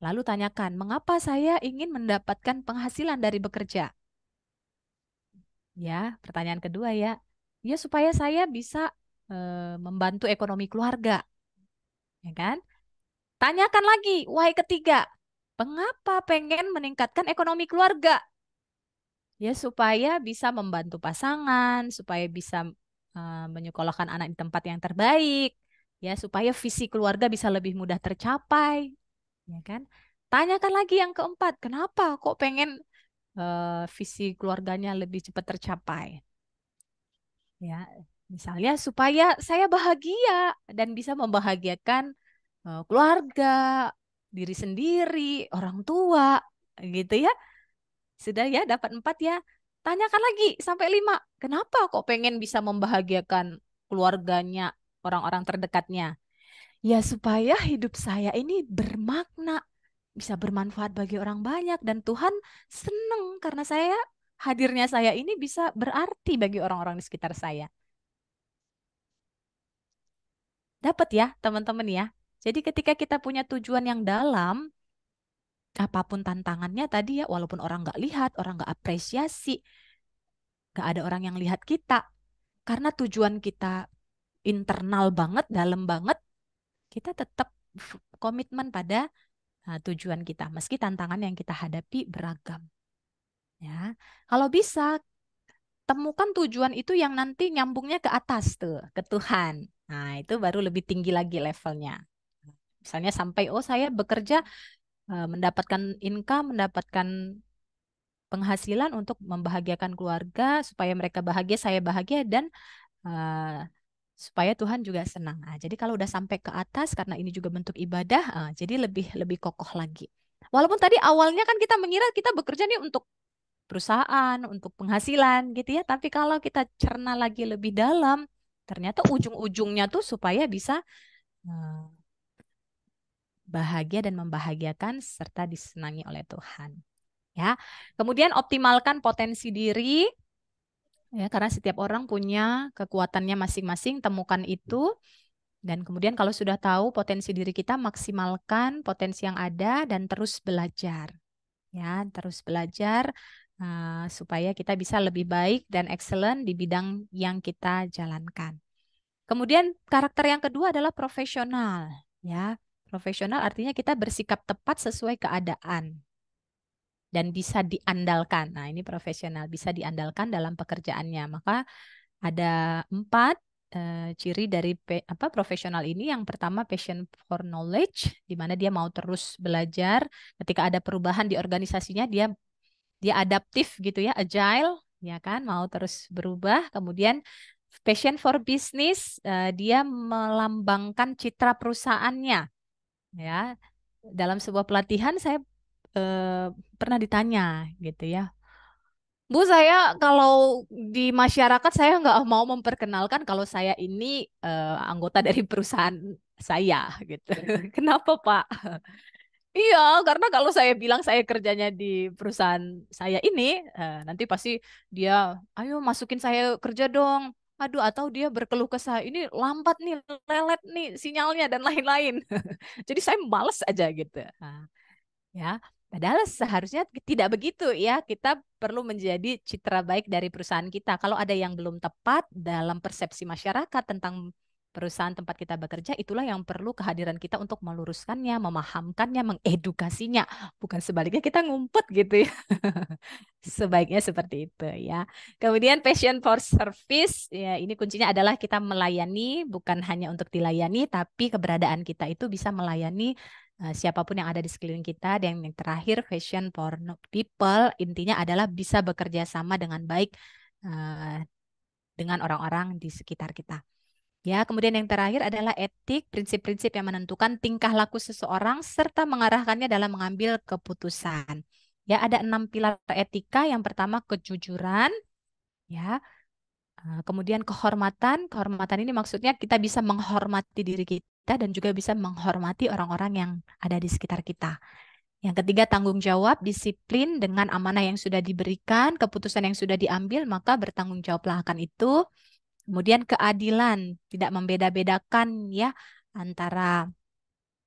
Lalu tanyakan, mengapa saya ingin mendapatkan penghasilan dari bekerja? Ya, pertanyaan kedua ya. Ya supaya saya bisa membantu ekonomi keluarga, ya kan? Tanyakan lagi, why ketiga. Mengapa pengen meningkatkan ekonomi keluarga? Ya supaya bisa membantu pasangan, supaya bisa menyekolahkan anak di tempat yang terbaik, ya supaya visi keluarga bisa lebih mudah tercapai, ya kan? Tanyakan lagi yang keempat, kenapa kok pengen visi keluarganya lebih cepat tercapai? Ya, misalnya supaya saya bahagia dan bisa membahagiakan keluarga, diri sendiri, orang tua, gitu ya. Sudah ya, dapat 4 ya. Tanyakan lagi sampai 5. Kenapa kok pengen bisa membahagiakan keluarganya, orang-orang terdekatnya? Ya supaya hidup saya ini bermakna, bisa bermanfaat bagi orang banyak dan Tuhan seneng karena hadirnya saya ini bisa berarti bagi orang-orang di sekitar saya. Dapat ya, teman-teman ya. Jadi ketika kita punya tujuan yang dalam, apapun tantangannya tadi ya, walaupun orang nggak lihat, orang nggak apresiasi, nggak ada orang yang lihat kita, karena tujuan kita internal banget, dalam banget, kita tetap komitmen pada tujuan kita, meski tantangan yang kita hadapi beragam. Ya, kalau bisa temukan tujuan itu yang nanti nyambungnya ke atas tuh, ke Tuhan. Nah, itu baru lebih tinggi lagi levelnya. Misalnya sampai, oh saya bekerja mendapatkan income, mendapatkan penghasilan untuk membahagiakan keluarga, supaya mereka bahagia, saya bahagia, dan supaya Tuhan juga senang. Nah, jadi kalau udah sampai ke atas, karena ini juga bentuk ibadah, jadi lebih lebih kokoh lagi. Walaupun tadi awalnya kan kita mengira kita bekerja nih untuk perusahaan, untuk penghasilan gitu ya, tapi kalau kita cerna lagi lebih dalam, ternyata ujung-ujungnya tuh supaya bisa eh, bahagia dan membahagiakan serta disenangi oleh Tuhan. Ya, kemudian optimalkan potensi diri, ya, karena setiap orang punya kekuatannya masing-masing, temukan itu. Dan kemudian kalau sudah tahu potensi diri kita, maksimalkan potensi yang ada dan terus belajar. Ya, terus belajar supaya kita bisa lebih baik dan excellent di bidang yang kita jalankan. Kemudian karakter yang kedua adalah profesional. Ya, profesional artinya kita bersikap tepat sesuai keadaan dan bisa diandalkan. Nah, ini profesional, bisa diandalkan dalam pekerjaannya. Maka ada 4 ciri dari profesional ini. Yang pertama, passion for knowledge, di mana dia mau terus belajar. Ketika ada perubahan di organisasinya, dia adaptif gitu ya, agile, ya kan, mau terus berubah. Kemudian passion for business, dia melambangkan citra perusahaannya. Ya, dalam sebuah pelatihan saya pernah ditanya gitu ya, Bu, saya kalau di masyarakat saya nggak mau memperkenalkan kalau saya ini anggota dari perusahaan saya gitu. Kenapa, Pak? Iya, karena kalau saya bilang saya kerjanya di perusahaan saya ini, nanti pasti dia, ayo masukin saya kerja dong. Aduh, atau dia berkeluh kesah, ini lambat nih, lelet nih sinyalnya dan lain-lain. Jadi saya males aja gitu. Nah, ya, padahal seharusnya tidak begitu ya. Kita perlu menjadi citra baik dari perusahaan kita. Kalau ada yang belum tepat dalam persepsi masyarakat tentang perusahaan tempat kita bekerja, itulah yang perlu kehadiran kita untuk meluruskannya, memahamkannya, mengedukasinya. Bukan sebaliknya kita ngumpet gitu ya. Sebaiknya seperti itu ya. Kemudian passion for service, ya ini kuncinya adalah kita melayani, bukan hanya untuk dilayani, tapi keberadaan kita itu bisa melayani siapapun yang ada di sekeliling kita. Dan yang terakhir, passion for people, intinya adalah bisa bekerja sama dengan baik dengan orang-orang di sekitar kita. Ya, kemudian yang terakhir adalah etik, prinsip-prinsip yang menentukan tingkah laku seseorang serta mengarahkannya dalam mengambil keputusan. Ya, ada 6 pilar etika. Yang pertama kejujuran, ya. Kemudian kehormatan. Kehormatan ini maksudnya kita bisa menghormati diri kita dan juga bisa menghormati orang-orang yang ada di sekitar kita. Yang ketiga, tanggung jawab, disiplin dengan amanah yang sudah diberikan, keputusan yang sudah diambil, maka bertanggung jawablah akan itu. Kemudian keadilan, tidak membeda-bedakan ya antara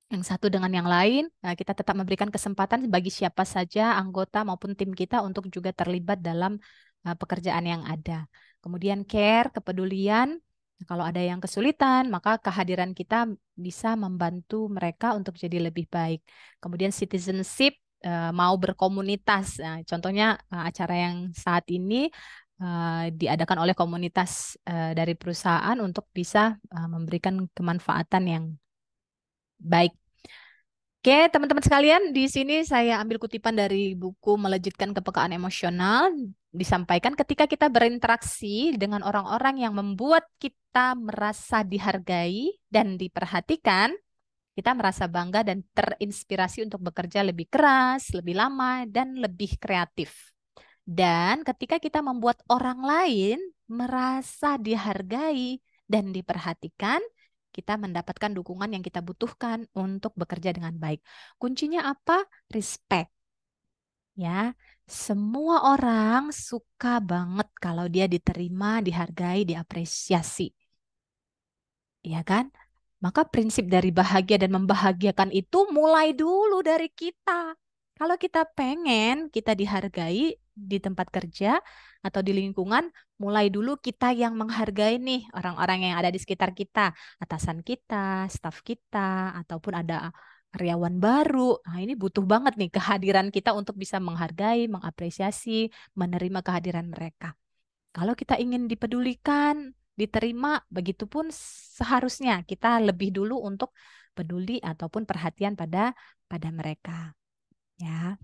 yang satu dengan yang lain. Nah, kita tetap memberikan kesempatan bagi siapa saja anggota maupun tim kita untuk juga terlibat dalam pekerjaan yang ada. Kemudian care, kepedulian. Kalau ada yang kesulitan, maka kehadiran kita bisa membantu mereka untuk jadi lebih baik. Kemudian citizenship, mau berkomunitas. Nah, contohnya acara yang saat ini diadakan oleh komunitas dari perusahaan untuk bisa memberikan kemanfaatan yang baik. Oke, teman-teman sekalian, di sini saya ambil kutipan dari buku Melejitkan Kepekaan Emosional. Disampaikan ketika kita berinteraksi dengan orang-orang yang membuat kita merasa dihargai dan diperhatikan, kita merasa bangga dan terinspirasi untuk bekerja lebih keras, lebih lama, dan lebih kreatif. Dan ketika kita membuat orang lain merasa dihargai dan diperhatikan, kita mendapatkan dukungan yang kita butuhkan untuk bekerja dengan baik. Kuncinya apa? Respect. Ya, semua orang suka banget kalau dia diterima, dihargai, diapresiasi. Ya kan? Maka prinsip dari bahagia dan membahagiakan itu mulai dulu dari kita. Kalau kita pengen kita dihargai di tempat kerja atau di lingkungan, mulai dulu kita yang menghargai nih orang-orang yang ada di sekitar kita, atasan kita, staf kita, ataupun ada karyawan baru. Nah, ini butuh banget nih kehadiran kita untuk bisa menghargai, mengapresiasi, menerima kehadiran mereka. Kalau kita ingin dipedulikan, diterima, begitupun seharusnya kita lebih dulu untuk peduli ataupun perhatian pada mereka. Ya.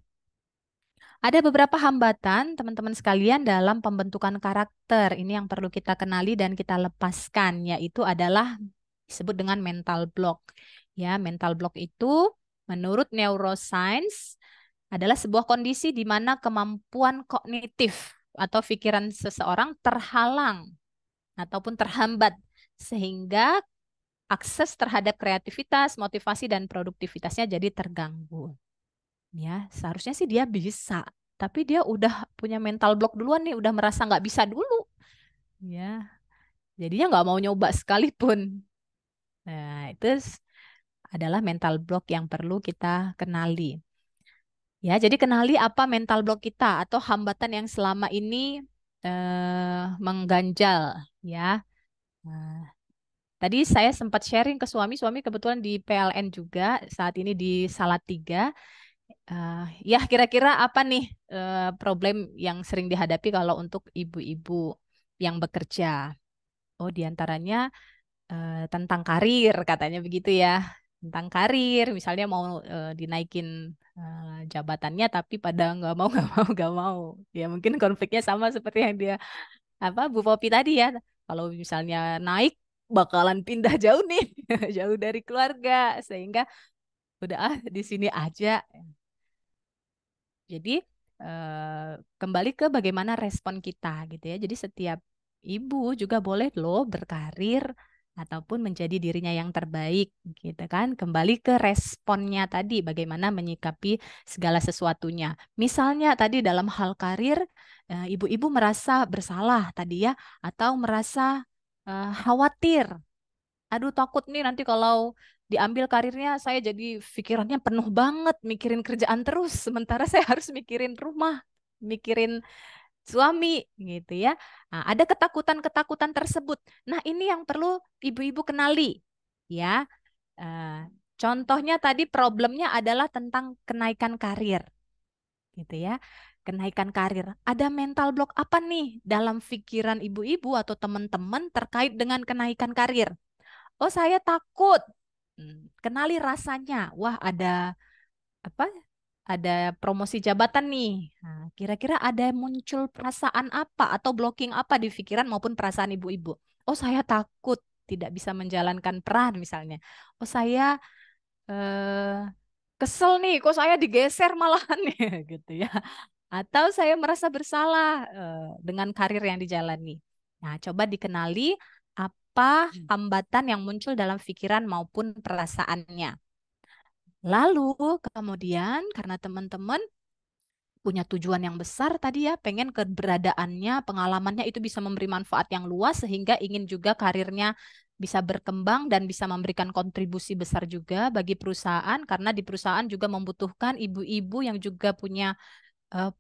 Ada beberapa hambatan teman-teman sekalian dalam pembentukan karakter. Ini yang perlu kita kenali dan kita lepaskan, yaitu adalah disebut dengan mental block. Ya, mental block itu menurut neuroscience adalah sebuah kondisi di mana kemampuan kognitif atau pikiran seseorang terhalang ataupun terhambat sehingga akses terhadap kreativitas, motivasi, dan produktivitasnya jadi terganggu. Ya, seharusnya sih dia bisa, tapi dia udah punya mental block duluan nih, udah merasa nggak bisa dulu. Ya, jadinya nggak mau nyoba sekalipun. Nah, itu adalah mental block yang perlu kita kenali. Ya, jadi kenali apa mental block kita atau hambatan yang selama ini mengganjal. Ya, nah, tadi saya sempat sharing ke suami kebetulan di PLN juga, saat ini di Salatiga. Ya, kira-kira apa nih problem yang sering dihadapi kalau untuk ibu-ibu yang bekerja? Oh, diantaranya tentang karir, katanya begitu ya. Tentang karir, misalnya mau dinaikin jabatannya, tapi pada nggak mau, nggak mau, nggak mau. Ya mungkin konfliknya sama seperti yang dia Bu Popi tadi ya. Kalau misalnya naik, bakalan pindah jauh nih, jauh dari keluarga, sehingga udah di sini aja. Jadi kembali ke bagaimana respon kita gitu ya. Jadi setiap ibu juga boleh loh berkarir ataupun menjadi dirinya yang terbaik gitu kan. Kembali ke responnya tadi, bagaimana menyikapi segala sesuatunya. Misalnya tadi dalam hal karir, ibu-ibu merasa bersalah tadi ya, atau merasa khawatir. Aduh, takut nih nanti kalau diambil karirnya saya jadi pikirannya penuh banget mikirin kerjaan terus sementara saya harus mikirin rumah, mikirin suami gitu ya. Nah, ada ketakutan-ketakutan tersebut. Nah, ini yang perlu ibu-ibu kenali ya. Contohnya tadi problemnya adalah tentang kenaikan karir gitu ya. Kenaikan karir. Ada mental block apa nih dalam pikiran ibu-ibu atau teman-teman terkait dengan kenaikan karir? Oh, saya takut. Kenali rasanya. Wah, ada apa? Ada promosi jabatan nih. Nah, kira-kira ada muncul perasaan apa atau blocking apa di pikiran maupun perasaan ibu-ibu? Oh, saya takut tidak bisa menjalankan peran misalnya. Oh, saya eh, kesel nih, kok saya digeser malahan ya gitu ya. Atau saya merasa bersalah dengan karir yang dijalani. Nah, coba dikenali apa hambatan yang muncul dalam pikiran maupun perasaannya. Lalu kemudian karena teman-teman punya tujuan yang besar tadi ya, pengen keberadaannya, pengalamannya itu bisa memberi manfaat yang luas sehingga ingin juga karirnya bisa berkembang dan bisa memberikan kontribusi besar juga bagi perusahaan karena di perusahaan juga membutuhkan ibu-ibu yang juga punya eh,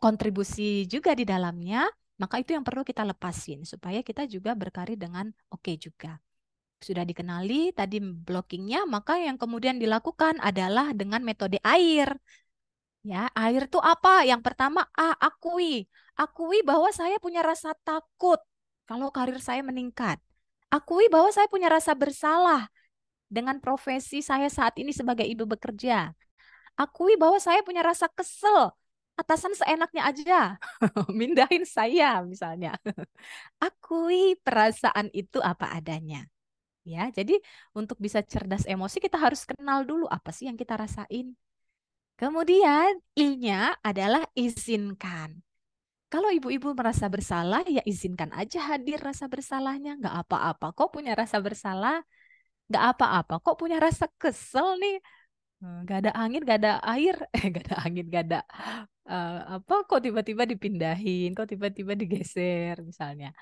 kontribusi juga di dalamnya, maka itu yang perlu kita lepasin supaya kita juga berkarir dengan oke juga. Sudah dikenali tadi blockingnya, maka yang kemudian dilakukan adalah dengan metode air. Ya, air itu apa? Yang pertama, akui. Akui bahwa saya punya rasa takut kalau karir saya meningkat. Akui bahwa saya punya rasa bersalah dengan profesi saya saat ini sebagai ibu bekerja. Akui bahwa saya punya rasa kesel. Atasan seenaknya aja mindahin saya misalnya. Akui perasaan itu apa adanya. Ya, jadi untuk bisa cerdas emosi kita harus kenal dulu apa sih yang kita rasain. Kemudian I-nya adalah izinkan. Kalau ibu-ibu merasa bersalah, ya izinkan aja hadir rasa bersalahnya. Nggak apa-apa kok punya rasa bersalah. Nggak apa-apa kok punya rasa kesel nih. Nggak ada angin, nggak ada air. Nggak ada angin, nggak ada apa kok tiba-tiba dipindahin, kok tiba-tiba digeser misalnya.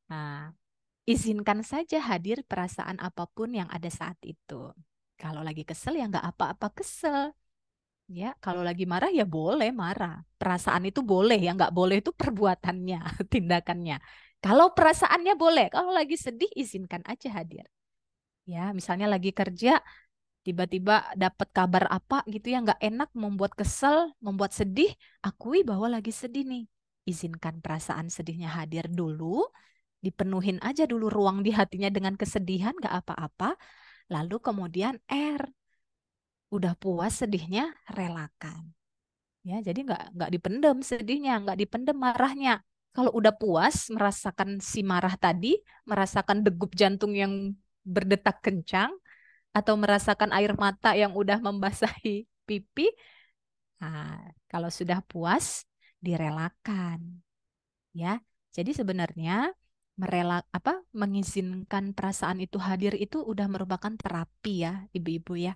Nah, izinkan saja hadir perasaan apapun yang ada saat itu. Kalau lagi kesel ya nggak apa-apa kesel. Ya, kalau lagi marah ya boleh marah. Perasaan itu boleh, yang nggak boleh itu perbuatannya, tindakannya. Kalau perasaannya boleh, kalau lagi sedih izinkan aja hadir. Ya, misalnya lagi kerja, tiba-tiba dapat kabar apa gitu yang nggak enak, membuat kesel, membuat sedih, akui bahwa lagi sedih nih. Izinkan perasaan sedihnya hadir dulu, dipenuhin aja dulu ruang di hatinya dengan kesedihan, nggak apa-apa. Lalu kemudian udah puas sedihnya, relakan. Ya, jadi nggak dipendem sedihnya, nggak dipendem marahnya. Kalau udah puas merasakan si marah tadi, merasakan degup jantung yang berdetak kencang, atau merasakan air mata yang udah membasahi pipi, nah, kalau sudah puas, direlakan. Ya, jadi sebenarnya mengizinkan perasaan itu hadir itu udah merupakan terapi ya, ibu-ibu ya.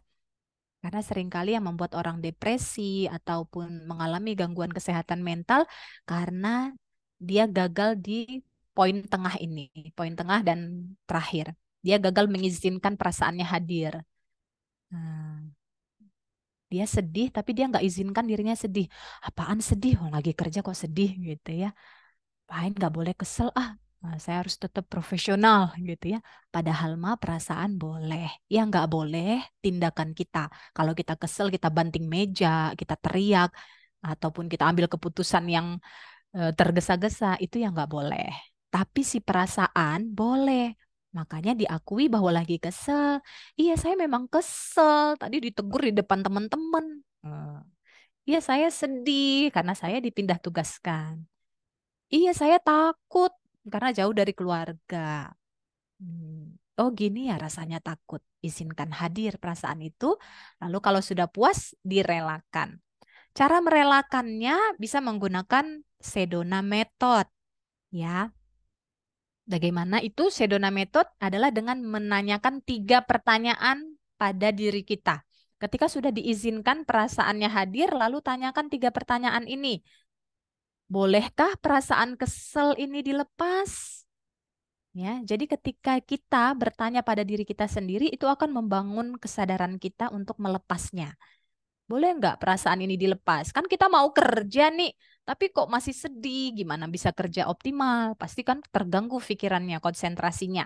Karena seringkali yang membuat orang depresi ataupun mengalami gangguan kesehatan mental karena dia gagal di poin tengah ini, poin tengah dan terakhir. Dia gagal mengizinkan perasaannya hadir. Nah, dia sedih tapi dia nggak izinkan dirinya sedih. Apaan sedih? Oh, lagi kerja kok sedih gitu ya. Lain nggak boleh kesel Nah, saya harus tetap profesional gitu ya. Padahal mah perasaan boleh. Ya nggak boleh tindakan kita. Kalau kita kesel kita banting meja, kita teriak, ataupun kita ambil keputusan yang tergesa-gesa itu ya nggak boleh. Tapi si perasaan boleh. Makanya diakui bahwa lagi kesel. Iya saya memang kesel. Tadi ditegur di depan teman-teman. Iya saya sedih karena saya dipindah tugaskan. Iya, saya takut karena jauh dari keluarga. Oh, gini ya rasanya takut. Izinkan hadir perasaan itu. Lalu kalau sudah puas, direlakan. Cara merelakannya bisa menggunakan Sedona Method. Ya, bagaimana itu Sedona Method adalah dengan menanyakan 3 pertanyaan pada diri kita. Ketika sudah diizinkan perasaannya hadir, lalu tanyakan 3 pertanyaan ini. Bolehkah perasaan kesel ini dilepas? Ya, jadi ketika kita bertanya pada diri kita sendiri, itu akan membangun kesadaran kita untuk melepasnya. Boleh nggak perasaan ini dilepas? Kan kita mau kerja nih, tapi kok masih sedih, gimana bisa kerja optimal? Pasti kan terganggu pikirannya, konsentrasinya.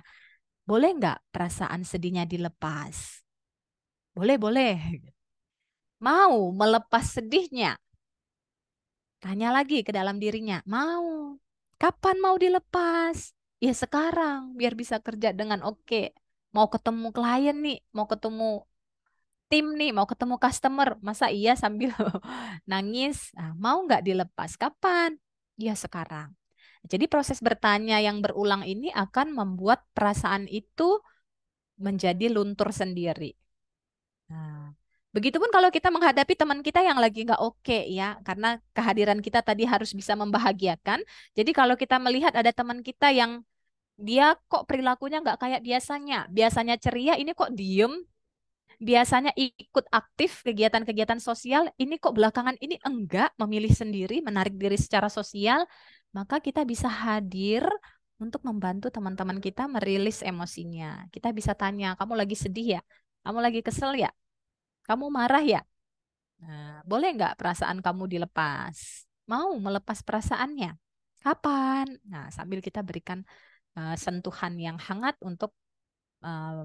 Boleh nggak perasaan sedihnya dilepas? Boleh, boleh. Mau melepas sedihnya? Tanya lagi ke dalam dirinya, mau. Kapan mau dilepas? Ya sekarang, biar bisa kerja dengan oke. Mau ketemu klien nih, mau ketemu tim nih, mau ketemu customer. Masa iya sambil nangis? Nah, mau nggak dilepas? Kapan? Ya sekarang. Jadi proses bertanya yang berulang ini akan membuat perasaan itu menjadi luntur sendiri. Nah, begitupun kalau kita menghadapi teman kita yang lagi nggak oke ya, karena kehadiran kita tadi harus bisa membahagiakan. Jadi kalau kita melihat ada teman kita yang dia kok perilakunya nggak kayak biasanya, biasanya ceria, ini kok diem, biasanya ikut aktif kegiatan-kegiatan sosial, ini kok belakangan ini enggak memilih sendiri, menarik diri secara sosial, maka kita bisa hadir untuk membantu teman-teman kita merilis emosinya. Kita bisa tanya, kamu lagi sedih ya? Kamu lagi kesel ya? Kamu marah ya? Nah, boleh nggak perasaan kamu dilepas? Mau melepas perasaannya? Kapan? Nah, sambil kita berikan sentuhan yang hangat untuk eh,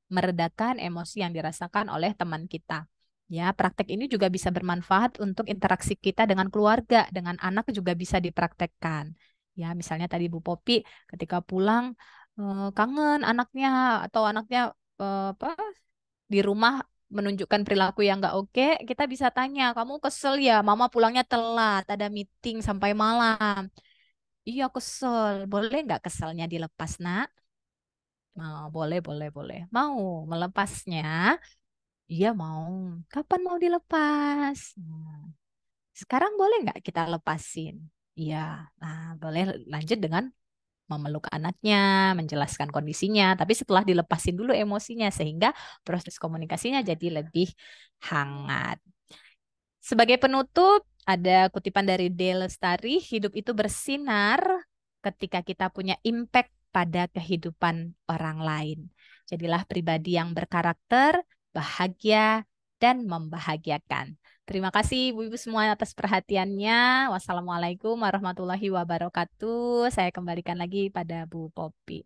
meredakan emosi yang dirasakan oleh teman kita. Ya, praktek ini juga bisa bermanfaat untuk interaksi kita dengan keluarga, dengan anak juga bisa dipraktekkan. Ya, misalnya tadi Bu Popi ketika pulang kangen anaknya atau anaknya apa di rumah menunjukkan perilaku yang nggak oke, kita bisa tanya, kamu kesel ya, mama pulangnya telat, ada meeting sampai malam. Iya kesel, boleh nggak keselnya dilepas, nak? Boleh, boleh, boleh. Mau melepasnya? Iya mau. Kapan mau dilepas? Sekarang boleh nggak kita lepasin? Iya. Nah, boleh lanjut dengan memeluk anaknya, menjelaskan kondisinya. Tapi setelah dilepasin dulu emosinya sehingga proses komunikasinya jadi lebih hangat. Sebagai penutup, ada kutipan dari D. Lestari, hidup itu bersinar ketika kita punya impact pada kehidupan orang lain. Jadilah pribadi yang berkarakter, bahagia, dan membahagiakan. Terima kasih Ibu-Ibu semua atas perhatiannya. Wassalamualaikum warahmatullahi wabarakatuh. Saya kembalikan lagi pada Bu Popi.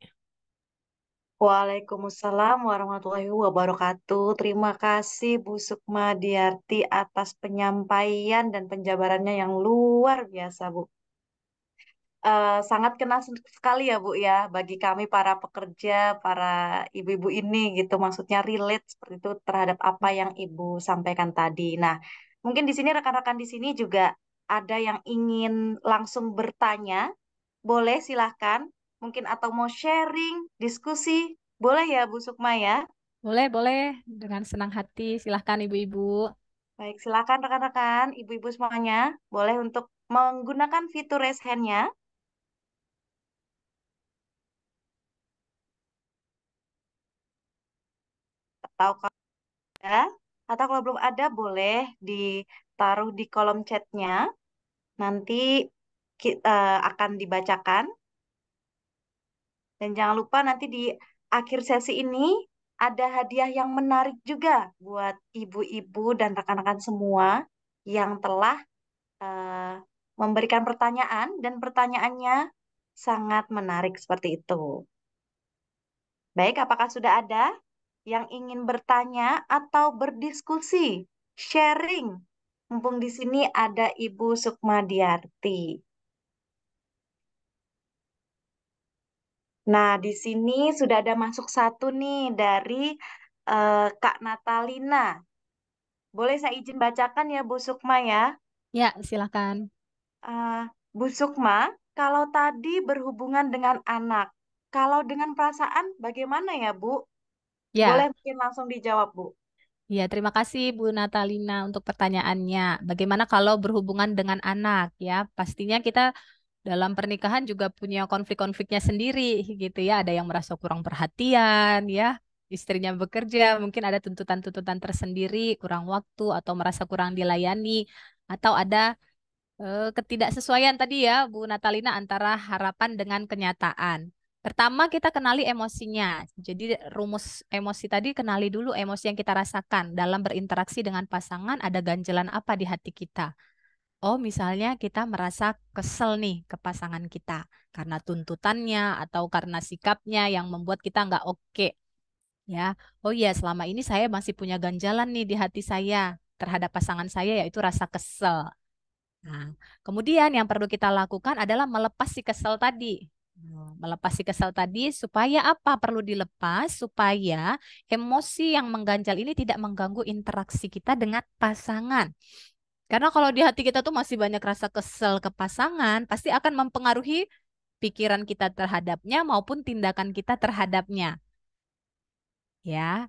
Waalaikumsalam warahmatullahi wabarakatuh. Terima kasih Bu Sukma Diarti atas penyampaian dan penjabarannya yang luar biasa, Bu. Sangat kena sekali ya Bu ya bagi kami para pekerja, para ibu-ibu ini gitu. Maksudnya relate seperti itu terhadap apa yang Ibu sampaikan tadi. Nah, mungkin di sini rekan-rekan di sini juga ada yang ingin langsung bertanya. Boleh silahkan. Mungkin atau mau sharing, diskusi. Boleh ya Bu Sukma ya? Boleh, boleh. Dengan senang hati. Silahkan Ibu-Ibu. Baik, silakan rekan-rekan, ibu-ibu semuanya. Boleh untuk menggunakan fitur raise hand-nya. Atau kalau ada, atau kalau belum ada, boleh ditaruh di kolom chatnya. Nanti kita akan dibacakan. Dan jangan lupa nanti di akhir sesi ini ada hadiah yang menarik juga buat ibu-ibu dan rekan-rekan semua yang telah eh, memberikan pertanyaan dan pertanyaannya sangat menarik seperti itu. Baik, apakah sudah ada yang ingin bertanya atau berdiskusi, sharing? Mumpung di sini ada Ibu Sukmadiarti. Nah, di sini sudah ada masuk satu nih dari Kak Natalina. Boleh saya izin bacakan ya Bu Sukma ya? Ya, silakan. Eh, Bu Sukma, kalau tadi berhubungan dengan anak, kalau dengan perasaan bagaimana ya Bu? Boleh Ya, mungkin langsung dijawab Bu. ya, terima kasih Bu Natalina untuk pertanyaannya. Bagaimana kalau berhubungan dengan anak ya? Pastinya kita dalam pernikahan juga punya konflik-konfliknya sendiri gitu ya. Ada yang merasa kurang perhatian ya. Istrinya bekerja, mungkin ada tuntutan-tuntutan tersendiri, kurang waktu atau merasa kurang dilayani atau ada ketidaksesuaian tadi ya Bu Natalina antara harapan dengan kenyataan. Pertama kita kenali emosinya. Jadi rumus emosi tadi kenali dulu emosi yang kita rasakan dalam berinteraksi dengan pasangan ada ganjalan apa di hati kita. Oh, misalnya kita merasa kesel nih ke pasangan kita karena tuntutannya atau karena sikapnya yang membuat kita nggak oke. Ya, oh iya selama ini saya masih punya ganjalan nih di hati saya terhadap pasangan saya yaitu rasa kesel. Nah, kemudian yang perlu kita lakukan adalah melepas si kesel tadi. Melepas si kesel tadi supaya apa? Perlu dilepas supaya emosi yang mengganjal ini tidak mengganggu interaksi kita dengan pasangan. Karena kalau di hati kita tuh masih banyak rasa kesel ke pasangan, pasti akan mempengaruhi pikiran kita terhadapnya maupun tindakan kita terhadapnya. Ya,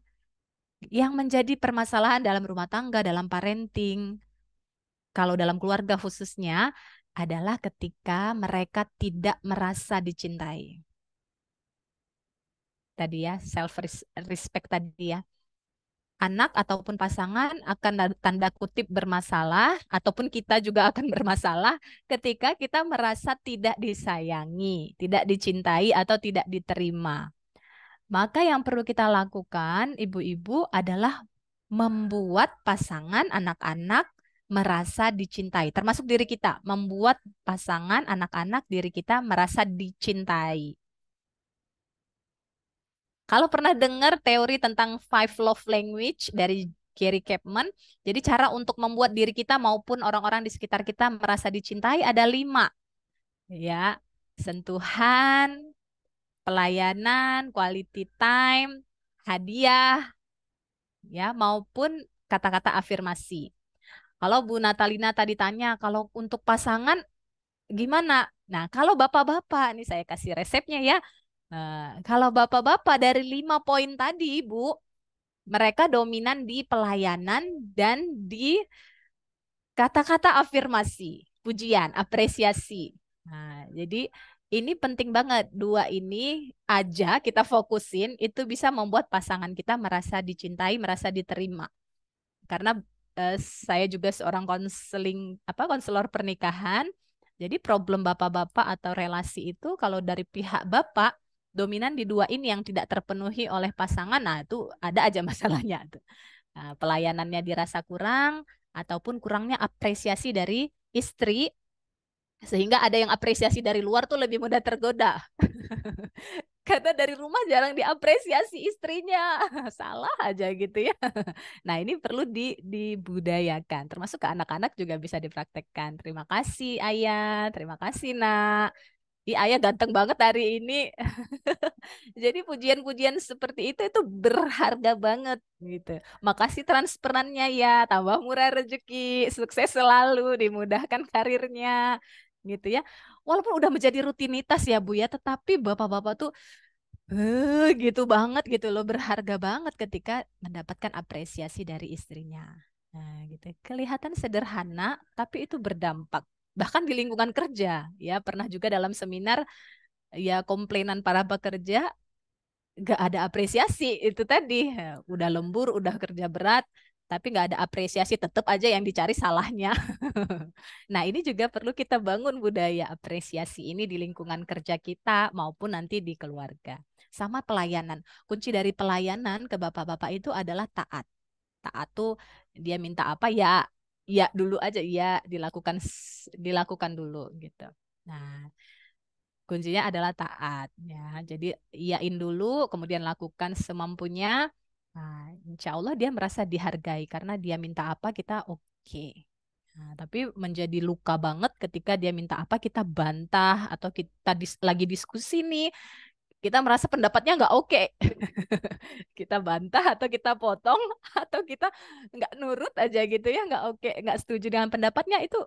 yang menjadi permasalahan dalam rumah tangga, dalam parenting, kalau dalam keluarga khususnya adalah ketika mereka tidak merasa dicintai. Tadi ya, self respect tadi ya. anak ataupun pasangan akan tanda kutip bermasalah ataupun kita juga akan bermasalah ketika kita merasa tidak disayangi, tidak dicintai atau tidak diterima. Maka yang perlu kita lakukan, ibu-ibu, adalah membuat pasangan anak-anak merasa dicintai, termasuk diri kita, membuat pasangan anak-anak diri kita merasa dicintai. Kalau pernah dengar teori tentang Five Love Language dari Gary Chapman, jadi cara untuk membuat diri kita maupun orang-orang di sekitar kita merasa dicintai ada 5. Ya, sentuhan, pelayanan, quality time, hadiah, ya, maupun kata-kata afirmasi. Kalau Bu Natalina tadi tanya, kalau untuk pasangan gimana? Nah, kalau bapak-bapak, nih saya kasih resepnya ya. Kalau bapak-bapak dari 5 poin tadi, Ibu, mereka dominan di pelayanan dan di kata-kata afirmasi, pujian, apresiasi. Nah, jadi ini penting banget. 2 ini aja kita fokusin, itu bisa membuat pasangan kita merasa dicintai, merasa diterima. Karena saya juga seorang konselor pernikahan. Jadi problem bapak-bapak atau relasi itu kalau dari pihak bapak dominan di 2 ini yang tidak terpenuhi oleh pasangan, nah itu ada aja masalahnya tuh. Nah, pelayanannya dirasa kurang ataupun kurangnya apresiasi dari istri, sehingga ada yang apresiasi dari luar tuh lebih mudah tergoda. Karena dari rumah jarang diapresiasi istrinya. Salah aja gitu ya. Nah, ini perlu dibudayakan. Termasuk ke anak-anak juga bisa dipraktekkan. Terima kasih Ayah, terima kasih Nak. Ih, Ayah ganteng banget hari ini. Jadi pujian-pujian seperti itu berharga banget gitu. Makasih transferannya ya, tambah murah rezeki, sukses selalu, dimudahkan karirnya gitu ya. Walaupun udah menjadi rutinitas ya Bu ya, tetapi bapak-bapak tuh gitu banget gitu loh, berharga banget ketika mendapatkan apresiasi dari istrinya. Nah, gitu. Kelihatan sederhana, tapi itu berdampak. Bahkan di lingkungan kerja, ya pernah juga dalam seminar, ya komplainan para pekerja, gak ada apresiasi itu tadi. Udah lembur, udah kerja berat, tapi gak ada apresiasi, tetap aja yang dicari salahnya. Nah, ini juga perlu kita bangun budaya apresiasi ini di lingkungan kerja kita maupun nanti di keluarga. Sama pelayanan. Kunci dari pelayanan ke bapak-bapak itu adalah taat. Taat tuh dia minta apa ya, ya dulu aja, ya dilakukan dulu gitu. Nah, kuncinya adalah taat ya. Jadi iyain dulu, kemudian lakukan semampunya. Nah, insya Allah dia merasa dihargai karena dia minta apa kita oke. Nah, tapi menjadi luka banget ketika dia minta apa kita bantah atau kita lagi diskusi nih, kita merasa pendapatnya nggak oke. Kita bantah atau kita potong atau kita nggak nurut aja gitu ya, nggak oke, nggak setuju dengan pendapatnya, itu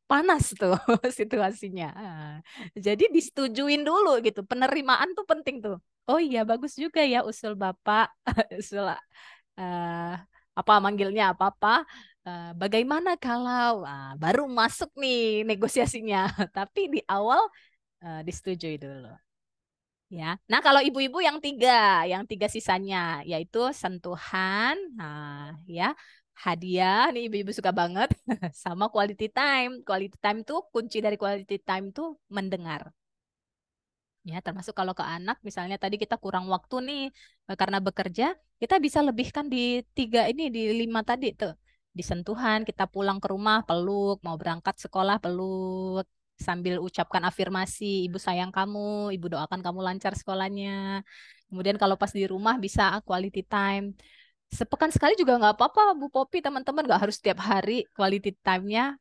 panas tuh situasinya. Nah, jadi disetujuin dulu gitu. Penerimaan tuh penting tuh. Oh iya bagus juga ya usul Bapak, usul eh, apa manggilnya apa-apa. Bagaimana kalau baru masuk nih negosiasinya, tapi di awal disetujui dulu. Ya, nah kalau ibu-ibu yang tiga sisanya yaitu sentuhan, nah ya, hadiah, nih ibu-ibu suka banget, sama quality time. Quality time tuh kunci dari quality time tuh mendengar. Ya, termasuk kalau ke anak, misalnya tadi kita kurang waktu nih karena bekerja, kita bisa lebihkan di 3 ini, di 5 tadi tuh. Di sentuhan, kita pulang ke rumah peluk, mau berangkat sekolah peluk, sambil ucapkan afirmasi, ibu sayang kamu, ibu doakan kamu lancar sekolahnya. Kemudian kalau pas di rumah bisa quality time. Sepekan sekali juga nggak apa-apa, Bu Popi, teman-teman nggak harus setiap hari quality time-nya.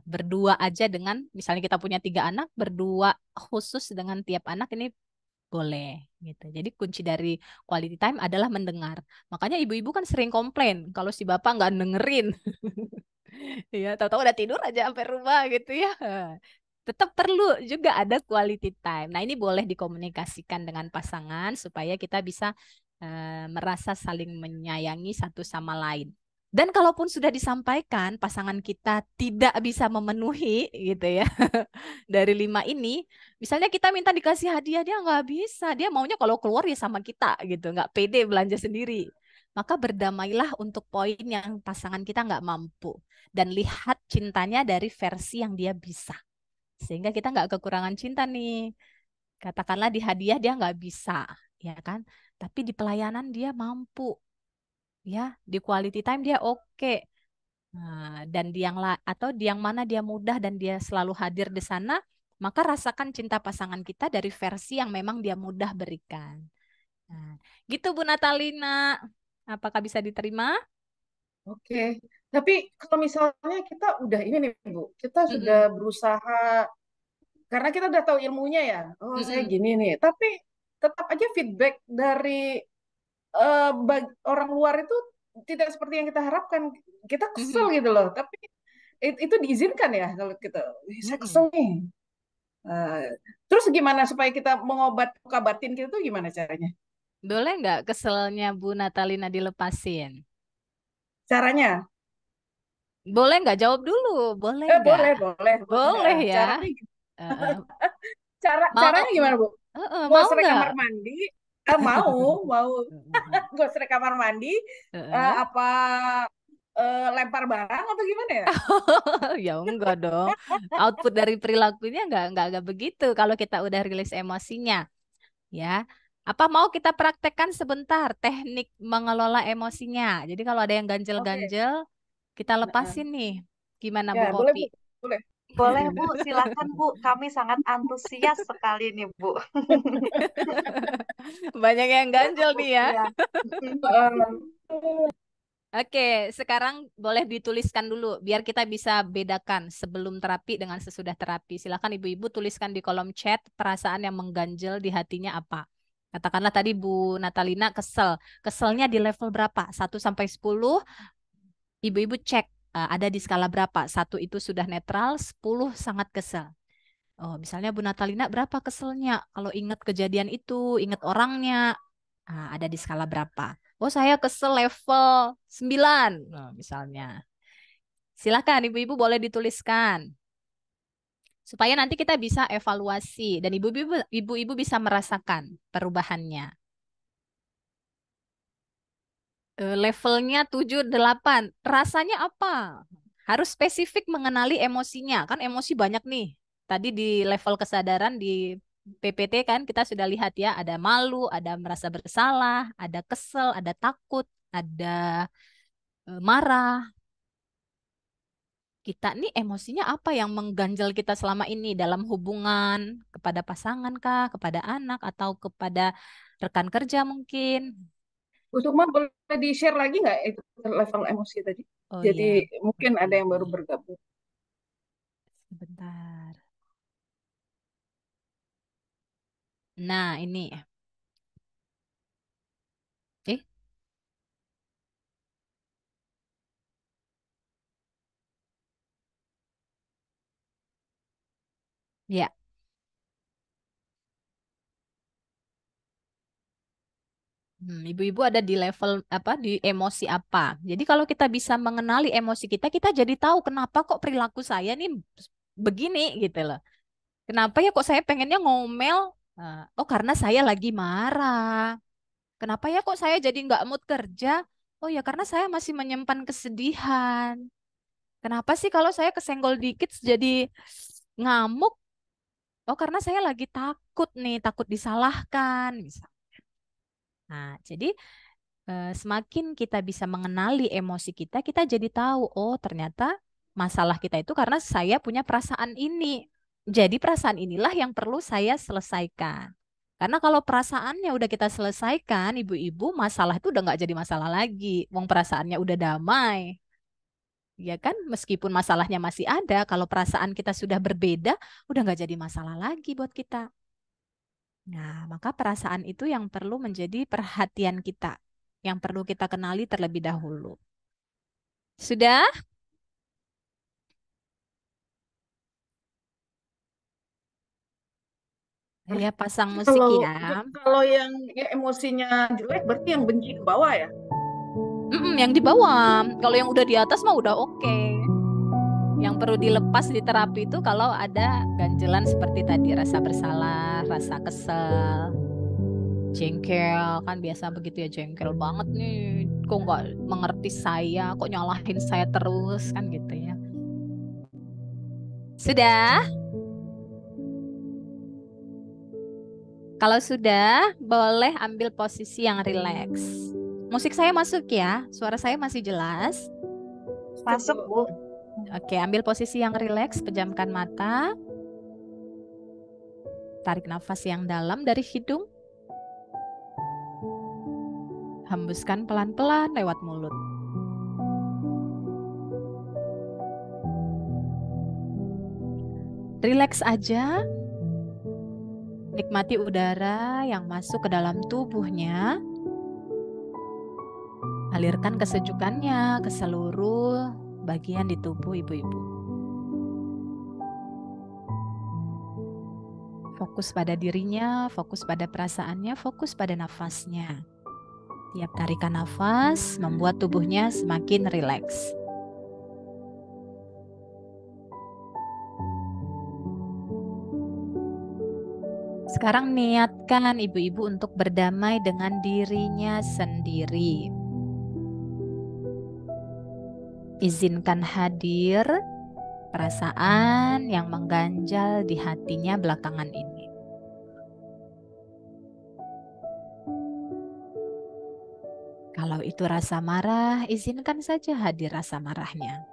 Berdua aja dengan, misalnya kita punya 3 anak, berdua khusus dengan tiap anak ini boleh gitu. Jadi kunci dari quality time adalah mendengar. Makanya ibu-ibu kan sering komplain kalau si bapak nggak dengerin. Ya, tahu-tahu udah tidur aja sampai rumah gitu ya. Tetap perlu juga ada quality time. Nah, ini boleh dikomunikasikan dengan pasangan supaya kita bisa merasa saling menyayangi satu sama lain. Dan kalaupun sudah disampaikan, pasangan kita tidak bisa memenuhi gitu ya. Dari 5 ini, misalnya kita minta dikasih hadiah, dia nggak bisa. Dia maunya kalau keluar ya sama kita gitu, nggak pede belanja sendiri. maka berdamailah untuk poin yang pasangan kita nggak mampu. Dan lihat cintanya dari versi yang dia bisa. Sehingga kita nggak kekurangan cinta nih. Katakanlah di hadiah dia nggak bisa, ya kan? Tapi di pelayanan dia mampu, ya. Di quality time dia oke. Nah, dan atau di yang mana dia mudah dan dia selalu hadir di sana, maka rasakan cinta pasangan kita dari versi yang memang dia mudah berikan. Nah, gitu Bu Natalina. Apakah bisa diterima? Oke. Tapi kalau misalnya kita udah ini nih Bu, kita sudah Mm-mm. berusaha karena kita udah tahu ilmunya ya. Oh, saya Mm-mm. gini nih. Tapi tetap aja feedback dari orang luar itu tidak seperti yang kita harapkan. Kita kesel Mhm. gitu loh. Tapi itu diizinkan ya kalau kita, saya kesel Mm-mm. nih. Eh, terus gimana supaya kita mengobat luka batin kita tuh gimana caranya? Boleh nggak keselnya Bu Natalina dilepasin? Caranya? Boleh nggak? Jawab dulu. Boleh nggak? Boleh, boleh, boleh. Boleh ya. Caranya Eh, eh. caranya Mau, gimana, Bu? mau Gosrek nggak? kamar mandi? Mau. Gosrek kamar mandi, apa lempar barang atau gimana ya? Ya enggak dong. Output dari perilakunya enggak begitu kalau kita udah rilis emosinya, ya. Apa mau kita praktekkan sebentar teknik mengelola emosinya. Jadi kalau ada yang Oke. ganjel-ganjel, kita Heeh. lepasin nih. Gimana Ya, Bu boleh, Popi? Bu. Boleh. Boleh Bu, silakan Bu. Kami sangat antusias sekali nih Bu. Banyak yang Boleh tuh ganjel Bu. nih ya. Iya. Oke, sekarang boleh dituliskan dulu biar kita bisa bedakan sebelum terapi dengan sesudah terapi. Silakan ibu-ibu tuliskan di kolom chat perasaan yang mengganjel di hatinya apa. Katakanlah tadi Bu Natalina kesel. Keselnya di level berapa? 1 sampai 10. Ibu-ibu cek ada di skala berapa. 1 itu sudah netral, 10 sangat kesel. Oh, misalnya Bu Natalina berapa keselnya? Kalau ingat kejadian itu, ingat orangnya, ada di skala berapa? Oh, saya kesel level 9, nah, misalnya. Silakan ibu-ibu boleh dituliskan. Supaya nanti kita bisa evaluasi dan ibu-ibu bisa merasakan perubahannya. Levelnya 7, 8. Rasanya apa? Harus spesifik mengenali emosinya. Kan emosi banyak nih. Tadi di level kesadaran di PPT kan kita sudah lihat ya, ada malu, ada merasa bersalah, ada kesel, ada takut, ada marah. Kita nih emosinya apa yang mengganjal kita selama ini dalam hubungan kepada pasangan kah, kepada anak atau kepada rekan kerja mungkin. Bu Sukma boleh di-share lagi nggak itu level emosi tadi? Oh Jadi ya, mungkin ada yang baru Popi. bergabung. Sebentar. Nah, ini. Eh, ya. Ibu-ibu ada di level apa, di emosi apa. Jadi kalau kita bisa mengenali emosi kita jadi tahu kenapa kok perilaku saya nih begini gitu loh. Kenapa ya kok saya pengennya ngomel? Oh karena saya lagi marah. Kenapa ya kok saya jadi nggak mood kerja? Oh ya karena saya masih menyimpan kesedihan. Kenapa sih kalau saya kesenggol dikit jadi ngamuk? Oh karena saya lagi takut nih, takut disalahkan. Nah, jadi semakin kita bisa mengenali emosi kita, kita jadi tahu, oh ternyata masalah kita itu karena saya punya perasaan ini. Jadi perasaan inilah yang perlu saya selesaikan. Karena kalau perasaannya udah kita selesaikan, ibu-ibu, masalah itu udah nggak jadi masalah lagi. Wong perasaannya udah damai. Ya kan, meskipun masalahnya masih ada, kalau perasaan kita sudah berbeda, udah nggak jadi masalah lagi buat kita. Nah, maka perasaan itu yang perlu menjadi perhatian kita, yang perlu kita kenali terlebih dahulu. Sudah? Ya, pasang musik Kalau ya. kalau yang emosinya jelek berarti yang benci ke bawah ya? Yang di bawah. Kalau yang udah di atas mah udah oke. Yang perlu dilepas di terapi itu kalau ada ganjelan seperti tadi, rasa bersalah, rasa kesel. Jengkel kan biasa begitu ya, jengkel banget nih. Kok nggak mengerti saya, kok nyalahin saya terus kan gitu ya. Sudah? Kalau sudah, boleh ambil posisi yang rileks. Musik saya masuk ya? Suara saya masih jelas? Masuk, Bu. Oke, ambil posisi yang rileks, pejamkan mata. Tarik nafas yang dalam dari hidung. Hembuskan pelan-pelan lewat mulut. Rileks aja. Nikmati udara yang masuk ke dalam tubuhnya. Alirkan kesejukannya ke seluruh bagian di tubuh ibu-ibu. Fokus pada dirinya, fokus pada perasaannya, fokus pada nafasnya. Tiap tarikan nafas membuat tubuhnya semakin rileks. Sekarang niatkan ibu-ibu untuk berdamai dengan dirinya sendiri. Izinkan hadir perasaan yang mengganjal di hatinya belakangan ini. Kalau itu rasa marah, izinkan saja hadir rasa marahnya.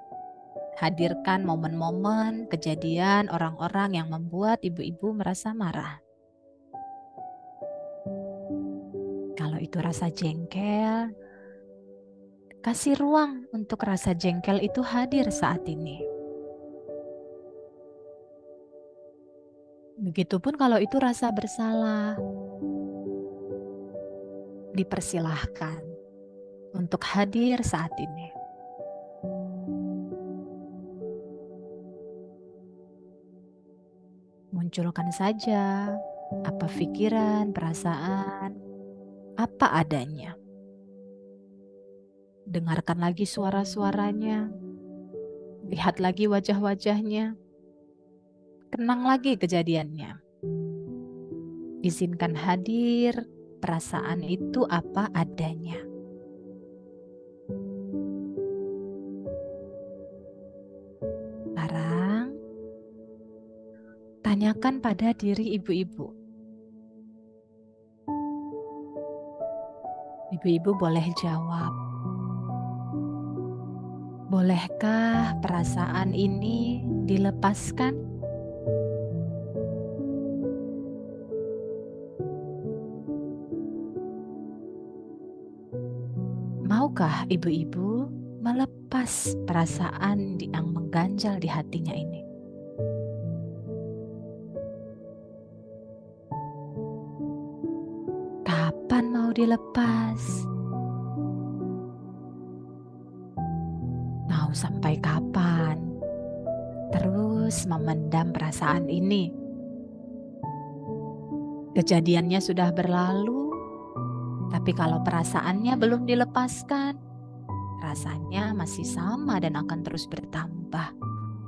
Hadirkan momen-momen, kejadian, orang-orang yang membuat ibu-ibu merasa marah. Kalau itu rasa jengkel, kasih ruang untuk rasa jengkel itu hadir saat ini. Begitupun kalau itu rasa bersalah, dipersilahkan untuk hadir saat ini. Munculkan saja apa pikiran, perasaan, apa adanya. Dengarkan lagi suara-suaranya, lihat lagi wajah-wajahnya, kenang lagi kejadiannya. Izinkan hadir perasaan itu apa adanya. Sekarang, tanyakan pada diri ibu-ibu. Ibu-ibu boleh jawab. Bolehkah perasaan ini dilepaskan? Maukah ibu-ibu melepas perasaan yang mengganjal di hatinya ini? Kapan mau dilepas? Mau sampai kapan? Terus memendam perasaan ini. Kejadiannya sudah berlalu, tapi kalau perasaannya belum dilepaskan, rasanya masih sama dan akan terus bertambah,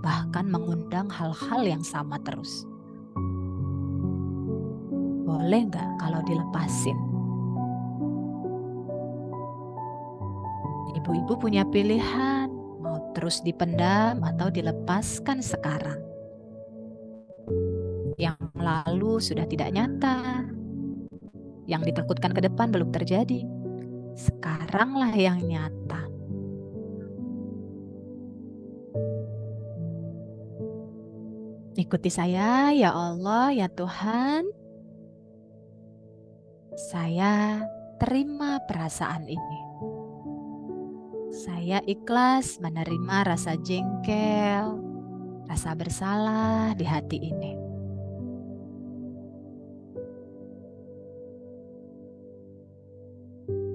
bahkan mengundang hal-hal yang sama terus. Boleh nggak kalau dilepasin? Ibu-ibu punya pilihan, mau terus dipendam atau dilepaskan sekarang. Yang lalu sudah tidak nyata, yang ditakutkan ke depan belum terjadi. Sekaranglah yang nyata. Ikuti saya, ya Allah, ya Tuhan. Saya terima perasaan ini. Saya ikhlas menerima rasa jengkel, rasa bersalah di hati ini.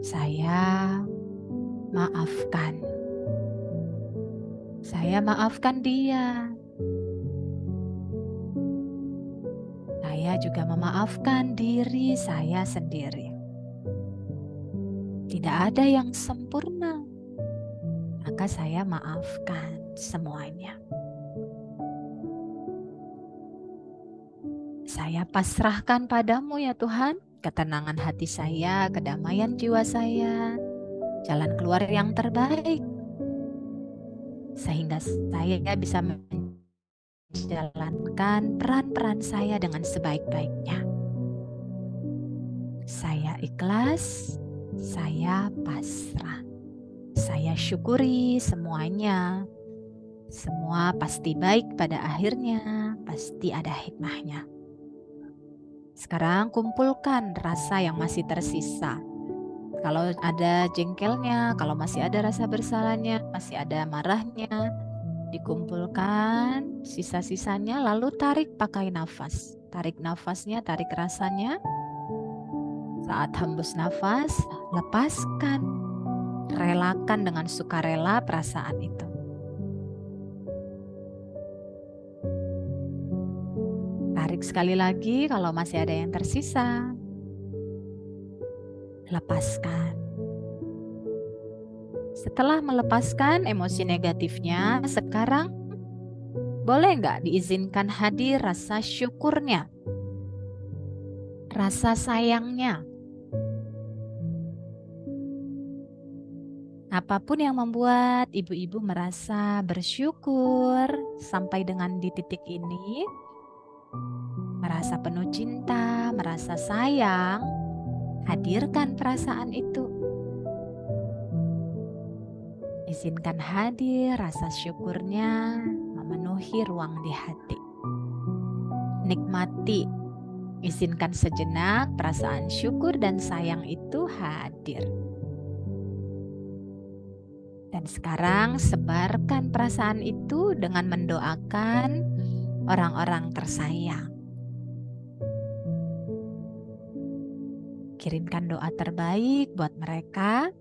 Saya maafkan. Saya maafkan dia. Saya juga memaafkan diri saya sendiri. Tidak ada yang sempurna, maka saya maafkan semuanya. Saya pasrahkan padamu ya Tuhan, ketenangan hati saya, kedamaian jiwa saya, jalan keluar yang terbaik, sehingga saya bisa menjalankan peran-peran saya dengan sebaik-baiknya. Saya ikhlas, saya pasrah, saya syukuri semuanya. Semua pasti baik pada akhirnya, pasti ada hikmahnya. Sekarang kumpulkan rasa yang masih tersisa. Kalau ada jengkelnya, kalau masih ada rasa bersalahnya, masih ada marahnya, dikumpulkan sisa-sisanya, lalu tarik pakai nafas. Tarik nafasnya, tarik rasanya. Saat hembus nafas, lepaskan. Relakan dengan sukarela perasaan itu. Tarik sekali lagi kalau masih ada yang tersisa. Lepaskan. Setelah melepaskan emosi negatifnya, sekarang boleh nggak diizinkan hadir rasa syukurnya, rasa sayangnya. Apapun yang membuat ibu-ibu merasa bersyukur sampai dengan di titik ini, merasa penuh cinta, merasa sayang, hadirkan perasaan itu. Izinkan hadir rasa syukurnya memenuhi ruang di hati. Nikmati, izinkan sejenak perasaan syukur dan sayang itu hadir. Dan sekarang sebarkan perasaan itu dengan mendoakan orang-orang tersayang. Kirimkan doa terbaik buat mereka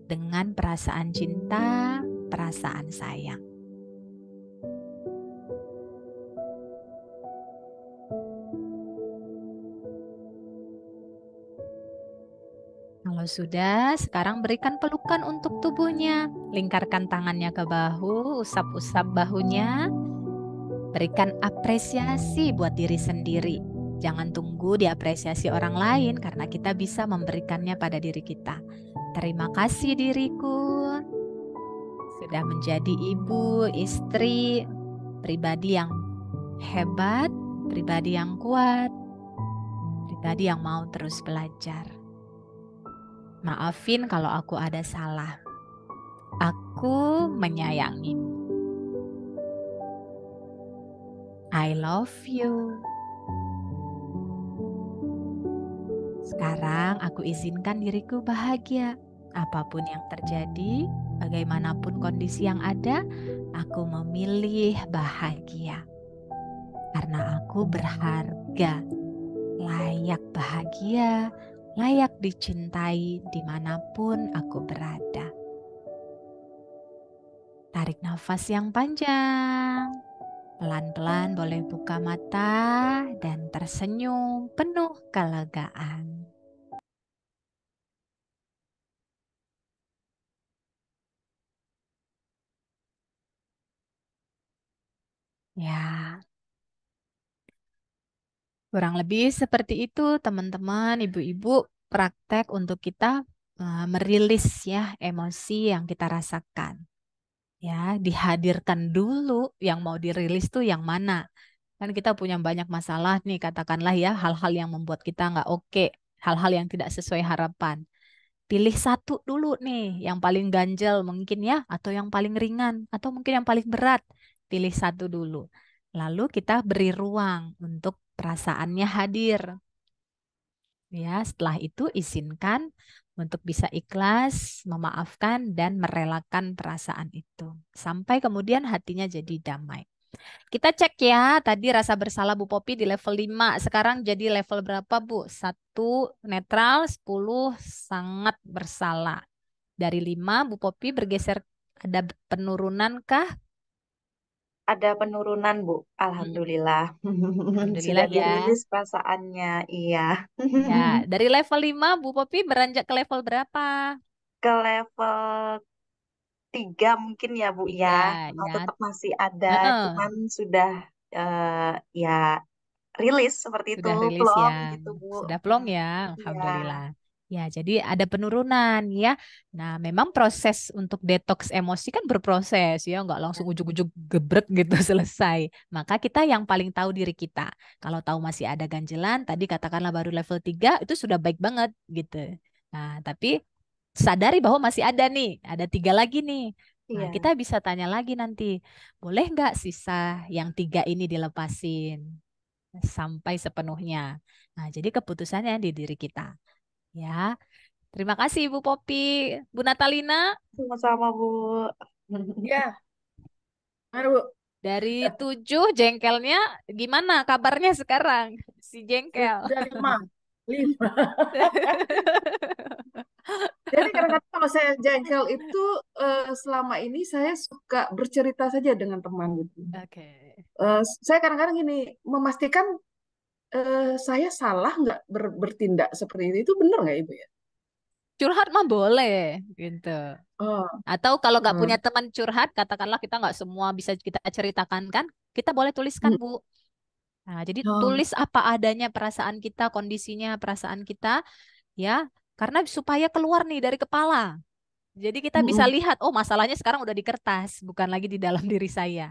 dengan perasaan cinta, perasaan sayang. Kalau sudah, sekarang berikan pelukan untuk tubuhnya. Lingkarkan tangannya ke bahu, usap-usap bahunya. Berikan apresiasi buat diri sendiri. Jangan tunggu diapresiasi orang lain karena kita bisa memberikannya pada diri kita. Terima kasih diriku. Sudah menjadi ibu, istri, pribadi yang hebat, pribadi yang kuat, pribadi yang mau terus belajar. Maafin kalau aku ada salah. Aku menyayangi. I love you. Sekarang aku izinkan diriku bahagia. Apapun yang terjadi, bagaimanapun kondisi yang ada, aku memilih bahagia. Karena aku berharga, layak bahagia, layak dicintai dimanapun aku berada. Tarik nafas yang panjang. Pelan-pelan boleh buka mata dan tersenyum penuh kelegaan. Ya, kurang lebih seperti itu teman-teman, ibu-ibu, praktek untuk kita merilis ya emosi yang kita rasakan. Ya, dihadirkan dulu yang mau dirilis tuh yang mana. Kan kita punya banyak masalah nih, katakanlah ya, hal-hal yang membuat kita nggak oke, hal-hal yang tidak sesuai harapan. Pilih satu dulu nih, yang paling ganjel mungkin ya, atau yang paling ringan, atau mungkin yang paling berat. Pilih satu dulu. Lalu kita beri ruang untuk perasaannya hadir. Ya, setelah itu izinkan untuk bisa ikhlas, memaafkan, dan merelakan perasaan itu. Sampai kemudian hatinya jadi damai. Kita cek ya, tadi rasa bersalah Bu Popi di level 5. Sekarang jadi level berapa Bu? 1 netral, 10 sangat bersalah. Dari 5 Bu Popi bergeser, ada penurunan kah? Ada penurunan, Bu. Alhamdulillah. Alhamdulillah Sudah ya. dirilis perasaannya, iya. Ya, dari level 5 Bu Popi beranjak ke level berapa? Ke level 3 mungkin ya, Bu, 3 ya. ya. Tetap masih ada, Heeh. cuman sudah ya rilis seperti itu, Sudah rilis plong ya, gitu, Bu. sudah plong ya, Iya. Alhamdulillah. Ya, jadi ada penurunan ya. Nah, memang proses untuk detox emosi kan berproses ya, nggak langsung ujuk-ujuk gebrek gitu selesai. Maka kita yang paling tahu diri kita. Kalau tahu masih ada ganjelan, tadi katakanlah baru level 3, itu sudah baik banget gitu. Nah, tapi sadari bahwa masih ada nih, ada 3 lagi nih. Nah, Iya. kita bisa tanya lagi nanti, boleh nggak sisa yang 3 ini dilepasin sampai sepenuhnya. Nah, jadi keputusannya di diri kita. Ya, terima kasih Ibu Popi. Bu Natalina, Sama-sama, Bu. Ya, aduh, dari 7 jengkelnya gimana kabarnya sekarang? Si jengkel. sudah 5. Jadi kadang-kadang kalau saya jengkel itu selama ini saya suka bercerita saja dengan teman gitu. Oke. Saya kadang-kadang gini memastikan saya salah nggak bertindak seperti itu benar nggak Ibu ya? Curhat mah boleh, gitu. Oh, Atau kalau nggak punya hmm, teman curhat, katakanlah kita nggak semua bisa kita ceritakan kan, kita boleh tuliskan, hmm, Bu. Nah, jadi oh, tulis apa adanya perasaan kita, kondisinya, perasaan kita, ya, karena supaya keluar nih dari kepala. Jadi kita bisa hmm, lihat, oh masalahnya sekarang udah di kertas, bukan lagi di dalam diri saya.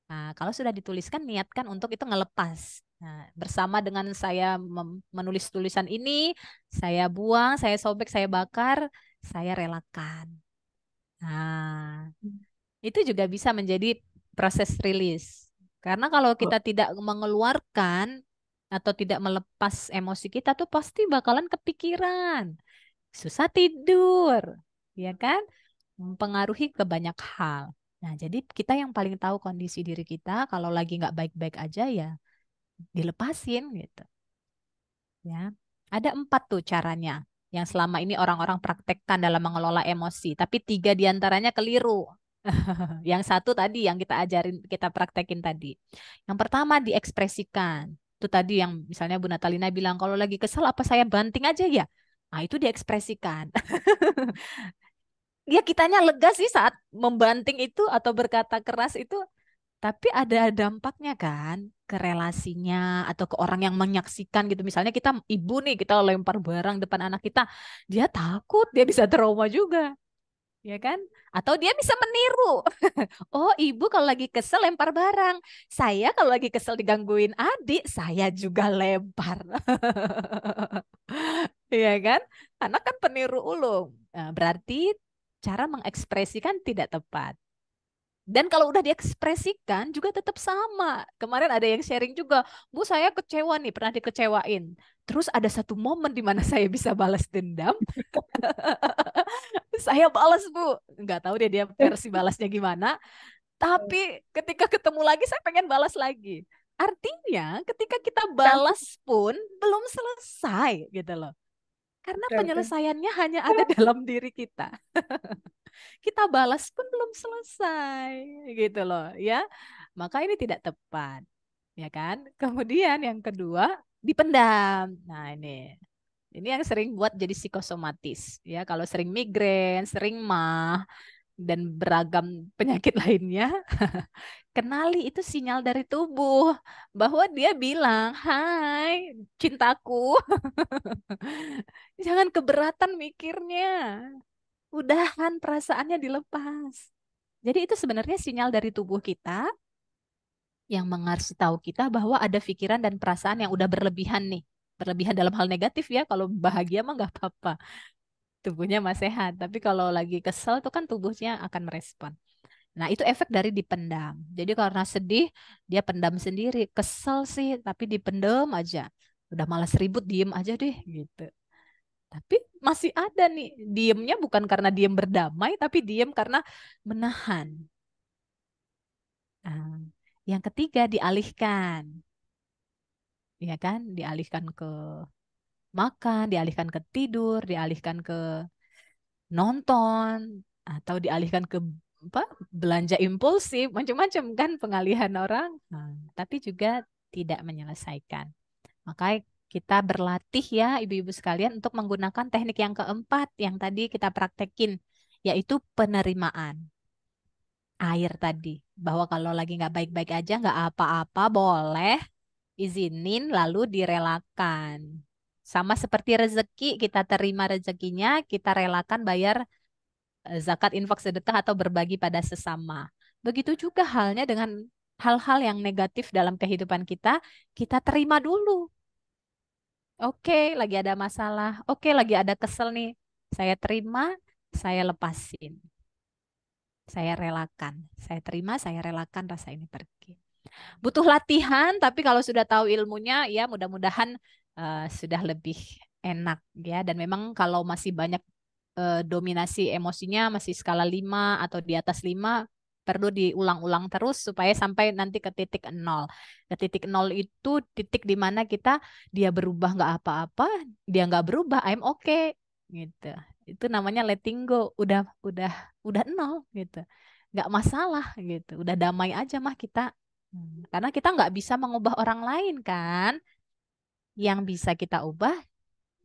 Nah, kalau sudah dituliskan, niatkan untuk itu ngelepas. Nah, bersama dengan saya menulis tulisan ini, saya buang, saya sobek, saya bakar, saya relakan. Nah, itu juga bisa menjadi proses rilis. Karena kalau oh, kita tidak mengeluarkan atau tidak melepas emosi kita tuh pasti bakalan kepikiran, susah tidur, ya kan? Mempengaruhi ke banyak hal. Nah, jadi kita yang paling tahu kondisi diri kita, kalau lagi nggak baik-baik aja ya dilepasin gitu. Ya, ada 4 tuh caranya yang selama ini orang-orang praktekkan dalam mengelola emosi, tapi 3 diantaranya keliru. Yang satu tadi yang kita ajarin, kita praktekin tadi. Yang pertama diekspresikan. Itu tadi yang misalnya Bu Natalina bilang, kalau lagi kesel apa saya banting aja ya? Nah, itu diekspresikan. Ya kitanya lega sih saat membanting itu atau berkata keras itu, tapi ada dampaknya kan ke relasinya atau ke orang yang menyaksikan gitu. Misalnya kita ibu nih, kita lempar barang depan anak kita, dia takut, dia bisa trauma juga, ya kan? Atau dia bisa meniru. Oh, ibu kalau lagi kesel lempar barang. Saya kalau lagi kesel digangguin adik, saya juga lempar. Iya kan? Anak kan peniru ulung. Nah, berarti cara mengekspresikan tidak tepat. Dan kalau udah diekspresikan juga tetap sama. Kemarin ada yang sharing juga, Bu saya kecewa nih, pernah dikecewain. Terus ada satu momen di mana saya bisa balas dendam. Saya balas Bu. Nggak tahu dia versi balasnya gimana. Tapi ketika ketemu lagi saya pengen balas lagi. Artinya ketika kita kan? balas pun belum selesai gitu loh. Karena Oke, oke. penyelesaiannya hanya ada dalam diri kita. Kita balas pun belum selesai gitu loh ya. Maka ini tidak tepat, ya kan? Kemudian yang kedua, dipendam. Nah, ini yang sering buat jadi psikosomatis ya. Kalau sering migrain, sering mah dan beragam penyakit lainnya, kenali itu sinyal dari tubuh bahwa dia bilang, "Hai, cintaku, jangan keberatan mikirnya. Udahan perasaannya dilepas." Jadi itu sebenarnya sinyal dari tubuh kita yang mengasih tahu kita bahwa ada pikiran dan perasaan yang udah berlebihan nih. Berlebihan dalam hal negatif ya, kalau bahagia mah nggak apa-apa. Tubuhnya mah sehat. Tapi kalau lagi kesel tuh kan tubuhnya akan merespon. Nah itu efek dari dipendam. Jadi karena sedih, dia pendam sendiri. Kesel sih, tapi dipendam aja. Udah malas ribut, diem aja deh gitu. Tapi masih ada nih, diemnya bukan karena diem berdamai, tapi diem karena menahan. Nah, yang ketiga dialihkan, ya kan? Dialihkan ke makan, dialihkan ke tidur, dialihkan ke nonton, atau dialihkan ke apa? Belanja impulsif, macam-macam kan pengalihan orang. Nah, tapi juga tidak menyelesaikan. Maka kita berlatih ya ibu-ibu sekalian untuk menggunakan teknik yang keempat yang tadi kita praktekin, yaitu penerimaan. Air tadi, bahwa kalau lagi nggak baik-baik aja nggak apa-apa, boleh izinin lalu direlakan. Sama seperti rezeki, kita terima rezekinya, kita relakan bayar zakat, infak, sedekah atau berbagi pada sesama. Begitu juga halnya dengan hal-hal yang negatif dalam kehidupan kita terima dulu. Oke, lagi ada masalah. Oke, lagi ada kesel nih. Saya terima, saya lepasin. Saya relakan. Saya terima, saya relakan rasa ini pergi. Butuh latihan, tapi kalau sudah tahu ilmunya, ya mudah-mudahan sudah lebih enak ya. Dan memang kalau masih banyak dominasi emosinya masih skala 5 atau di atas 5, perlu diulang-ulang terus supaya sampai nanti ke titik 0. Ke titik 0 itu titik di mana dia berubah nggak apa-apa, dia nggak berubah, I'm okay gitu. Itu namanya letting go, udah 0 gitu. Nggak masalah gitu, udah damai aja mah kita. Karena kita nggak bisa mengubah orang lain kan. Yang bisa kita ubah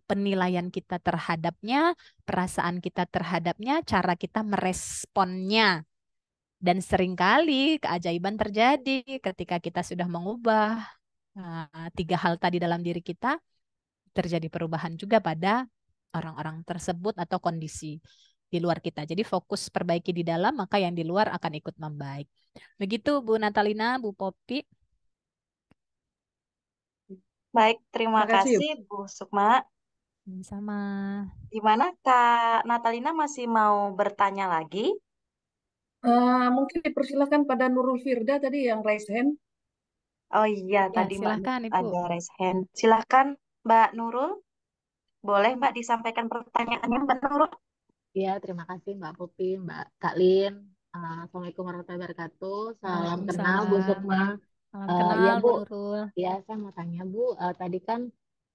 penilaian kita terhadapnya, perasaan kita terhadapnya, cara kita meresponnya. Dan seringkali keajaiban terjadi ketika kita sudah mengubah 3 hal tadi dalam diri kita, terjadi perubahan juga pada orang-orang tersebut atau kondisi di luar kita. Jadi fokus perbaiki di dalam, maka yang di luar akan ikut membaik. Begitu Bu Natalina, Bu Popi. Baik, terima Makasih. kasih Bu Sukma. Sama. Gimana Kak Natalina masih mau bertanya lagi? Mungkin dipersilakan pada Nurul Firda tadi yang raise hand. Oh iya, Ya, tadi Mbak silahkan Nurul Ibu. ada raise hand. Silahkan Mbak Nurul. Boleh Mbak disampaikan pertanyaannya Mbak Nurul? Ya, terima kasih Mbak Popi, Mbak Kak Lin. Assalamualaikum warahmatullahi wabarakatuh. Salam kenal Bu Waalaikumsalam. Sukma. Salam Ya kenal Bu, Bu Nurul. ya saya mau tanya Bu, tadi kan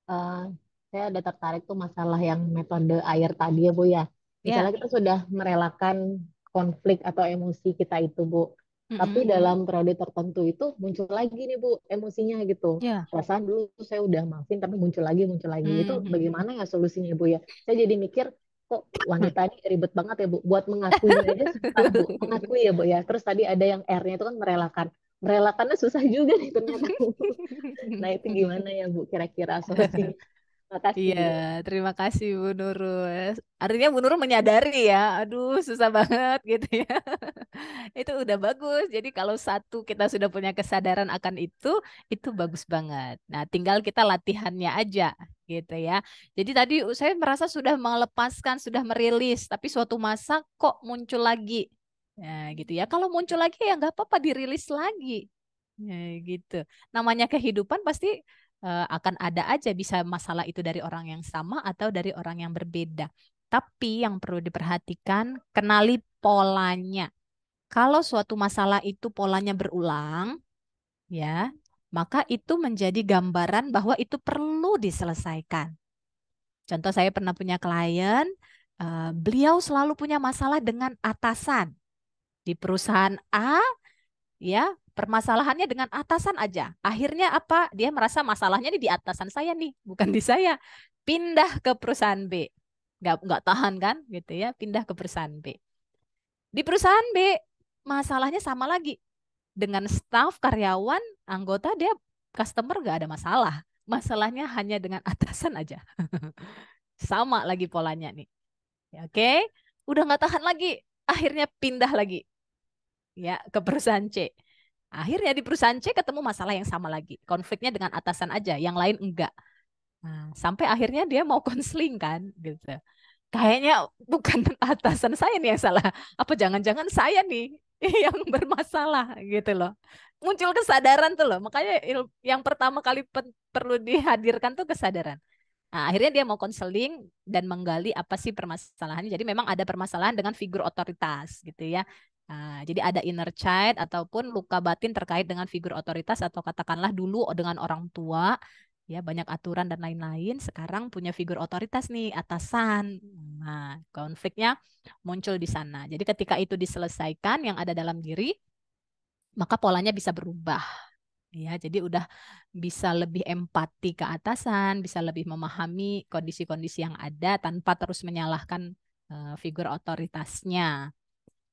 eh, saya ada tertarik tuh masalah yang metode air tadi ya Bu ya. Ya. Misalnya kita sudah merelakan konflik atau emosi kita itu Bu. Tapi Mm-mm. dalam periode tertentu itu muncul lagi nih Bu emosinya gitu. Ya. Perasaan dulu saya udah maafin tapi muncul lagi, muncul lagi. Itu Mhm. bagaimana ya solusinya Bu ya? Saya jadi mikir kok wanita ini ribet banget ya Bu. Buat mengakuinya aja susah Bu. Mengakui ya Bu ya. Terus tadi ada yang R-nya itu kan merelakan. Merelakannya susah juga nih ternyata. Nah itu gimana ya Bu kira-kira solusinya? Makasih Iya, Bu. terima kasih Bu Nurul. Artinya Bu Nurul menyadari ya, aduh susah banget gitu ya. Itu udah bagus. Jadi kalau satu kita sudah punya kesadaran akan itu bagus banget. Nah, tinggal kita latihannya aja gitu ya. Jadi tadi saya merasa sudah melepaskan, sudah merilis, tapi suatu masa kok muncul lagi. Nah, gitu ya. Kalau muncul lagi ya nggak apa-apa dirilis lagi. Ya, gitu. Namanya kehidupan pasti akan ada aja bisa masalah itu dari orang yang sama atau dari orang yang berbeda. Tapi yang perlu diperhatikan, kenali polanya. Kalau suatu masalah itu polanya berulang, ya, maka itu menjadi gambaran bahwa itu perlu diselesaikan. Contoh saya pernah punya klien, beliau selalu punya masalah dengan atasan di perusahaan A, ya, permasalahannya dengan atasan aja. Akhirnya apa? Dia merasa masalahnya nih di atasan saya nih, bukan di saya. Pindah ke perusahaan B. Nggak tahan kan gitu ya, pindah ke perusahaan B. Di perusahaan B, masalahnya sama lagi. Dengan staf, karyawan, anggota, dia customer nggak ada masalah. Masalahnya hanya dengan atasan aja. Sama lagi polanya nih. Ya, oke, udah nggak tahan lagi. Akhirnya pindah lagi ya ke perusahaan C. Akhirnya di perusahaan C ketemu masalah yang sama lagi. Konfliknya dengan atasan aja, yang lain enggak. Nah, sampai akhirnya dia mau konseling kan gitu. Kayaknya bukan atasan saya nih yang salah. Apa jangan-jangan saya nih yang bermasalah gitu loh. Muncul kesadaran tuh loh. Makanya yang pertama kali perlu dihadirkan tuh kesadaran. Nah, akhirnya dia mau konseling dan menggali apa sih permasalahannya. Jadi memang ada permasalahan dengan figur otoritas gitu ya. Nah, jadi ada inner child ataupun luka batin terkait dengan figur otoritas atau katakanlah dulu dengan orang tua, ya banyak aturan dan lain-lain. Sekarang punya figur otoritas nih, atasan. Nah, konfliknya muncul di sana. Jadi ketika itu diselesaikan yang ada dalam diri, maka polanya bisa berubah. Ya, jadi udah bisa lebih empati ke atasan, bisa lebih memahami kondisi-kondisi yang ada tanpa terus menyalahkan figur otoritasnya.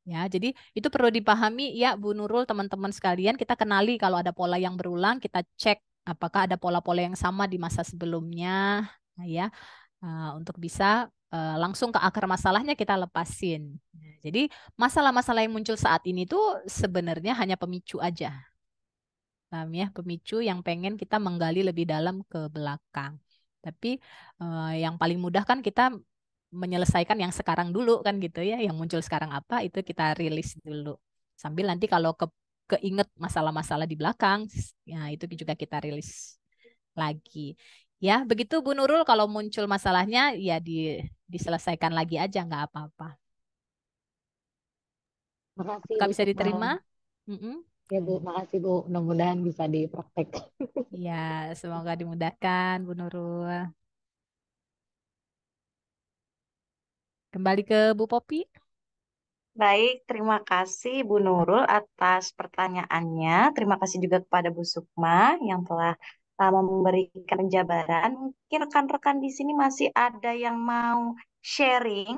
Ya, jadi itu perlu dipahami ya Bu Nurul, teman-teman sekalian, kita kenali kalau ada pola yang berulang, kita cek apakah ada pola-pola yang sama di masa sebelumnya, nah, ya, untuk bisa langsung ke akar masalahnya kita lepasin. Nah, jadi masalah-masalah yang muncul saat ini tuh sebenarnya hanya pemicu aja. Paham ya? Pemicu yang pengen kita menggali lebih dalam ke belakang. Tapi yang paling mudah kan kita menyelesaikan yang sekarang dulu kan gitu ya. Yang muncul sekarang apa itu kita rilis dulu. Sambil nanti kalau keinget masalah-masalah di belakang, ya itu juga kita rilis lagi. Ya, begitu Bu Nurul, kalau muncul masalahnya ya diselesaikan lagi aja, nggak apa-apa. Makasih Apakah Bu bisa Sukma. diterima? Mm-mm. Ya Bu, makasih Bu. Mudah-mudahan bisa dipraktek. Ya, semoga dimudahkan Bu Nurul. Kembali ke Bu Popi. Baik, terima kasih Bu Nurul atas pertanyaannya. Terima kasih juga kepada Bu Sukma yang telah memberikan penjabaran. Mungkin rekan-rekan di sini masih ada yang mau sharing,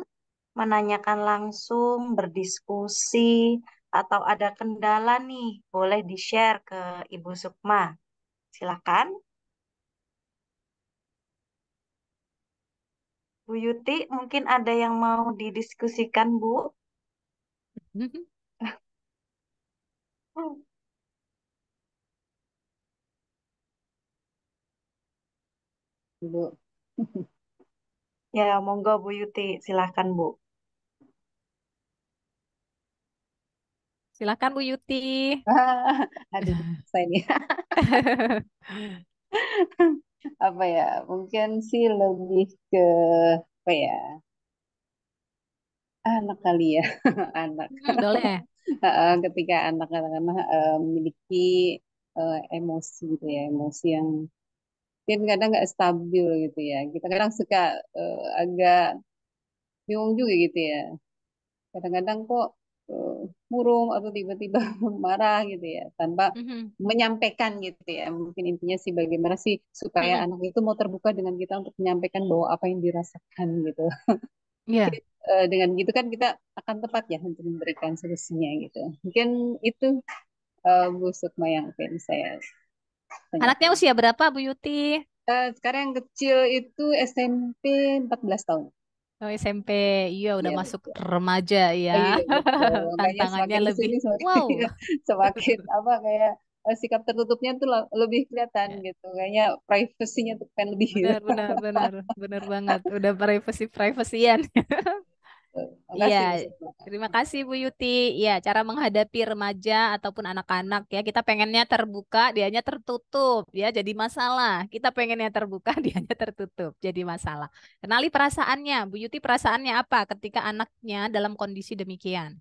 menanyakan langsung, berdiskusi, atau ada kendala nih, boleh di-share ke Ibu Sukma. Silakan. Bu Yuti, mungkin ada yang mau didiskusikan, Bu? Bu. Ya, monggo Bu Yuti, silakan Bu. Silakan Bu Yuti. Aduh, saya ini apa ya? Mungkin sih lebih ke apa ya? Anak kali ya, anak. Boleh. Ketika anak-anak memiliki emosi gitu ya, emosi yang mungkin kadang nggak stabil gitu ya. Kita kadang suka agak bingung juga gitu ya. Kadang-kadang kok eh, murung atau tiba-tiba marah gitu ya, tanpa Mhm. menyampaikan gitu ya. Mungkin intinya sih bagaimana sih supaya Mhm. anak itu mau terbuka dengan kita untuk menyampaikan bahwa apa yang dirasakan gitu. Iya. Dengan gitu kan kita akan tepat ya untuk memberikan solusinya gitu. Mungkin itu Bu Sukma yang pengen saya Anaknya tanyakan. usia berapa Bu Yuti? Sekarang yang kecil itu SMP 14 tahun. Oh, SMP. Iya, udah Iya masuk betul. remaja ya. Iya betul. Makanya Tantangannya semakin lebih kesini semakin wow. semakin apa kayak sikap tertutupnya tuh lebih kelihatan Ya, gitu. Kayaknya privasinya tuh pengen lebih gitu. benar, benar, benar, benar banget. Udah privasian. Iya, Makasih Bu Sukma. terima kasih Bu Yuti. Iya, cara menghadapi remaja ataupun anak-anak ya, kita pengennya terbuka, dianya tertutup ya, jadi masalah. Kita pengennya terbuka, dianya tertutup, jadi masalah. Kenali perasaannya, Bu Yuti, perasaannya apa ketika anaknya dalam kondisi demikian?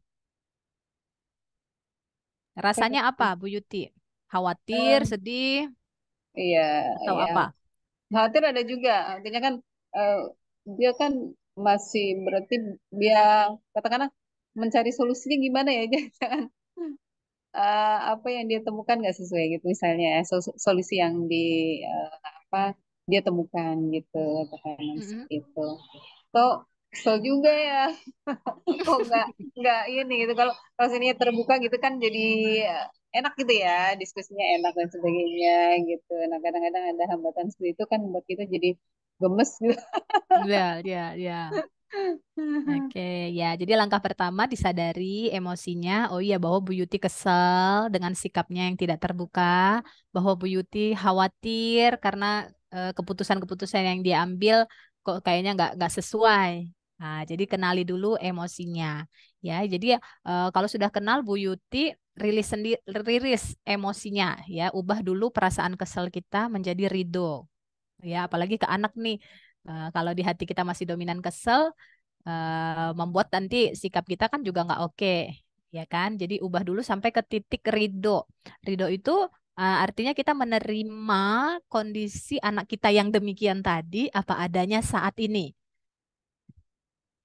Rasanya apa, Bu Yuti? Khawatir, Eh, sedih, iya, atau iya. apa? Khawatir ada juga. Artinya kan eh, dia kan masih berarti dia katakanlah mencari solusinya gimana ya, jangan apa yang dia temukan nggak sesuai gitu misalnya solusi yang apa dia temukan gitu katakanlah Mm-mm. seperti itu. Toh kesel juga ya. Kok nggak ini gitu kalau kalau sini terbuka gitu kan jadi enak gitu ya diskusinya enak dan sebagainya gitu. Nah kadang-kadang ada hambatan seperti itu kan membuat kita jadi gemes gitu. Ya, ya, ya. Oke, ya. Jadi langkah pertama disadari emosinya. Oh iya, bahwa Bu Yuti kesal dengan sikapnya yang tidak terbuka, bahwa Bu Yuti khawatir karena keputusan-keputusan yang dia ambil kok kayaknya nggak sesuai. Nah, jadi kenali dulu emosinya, ya. Jadi kalau sudah kenal Bu Yuti, rilis emosinya, ya. Ubah dulu perasaan kesel kita menjadi ridho, ya. Apalagi ke anak nih. Kalau di hati kita masih dominan kesel, membuat nanti sikap kita kan juga nggak oke, ya kan? Jadi ubah dulu sampai ke titik ridho. Ridho itu artinya kita menerima kondisi anak kita yang demikian tadi apa adanya saat ini.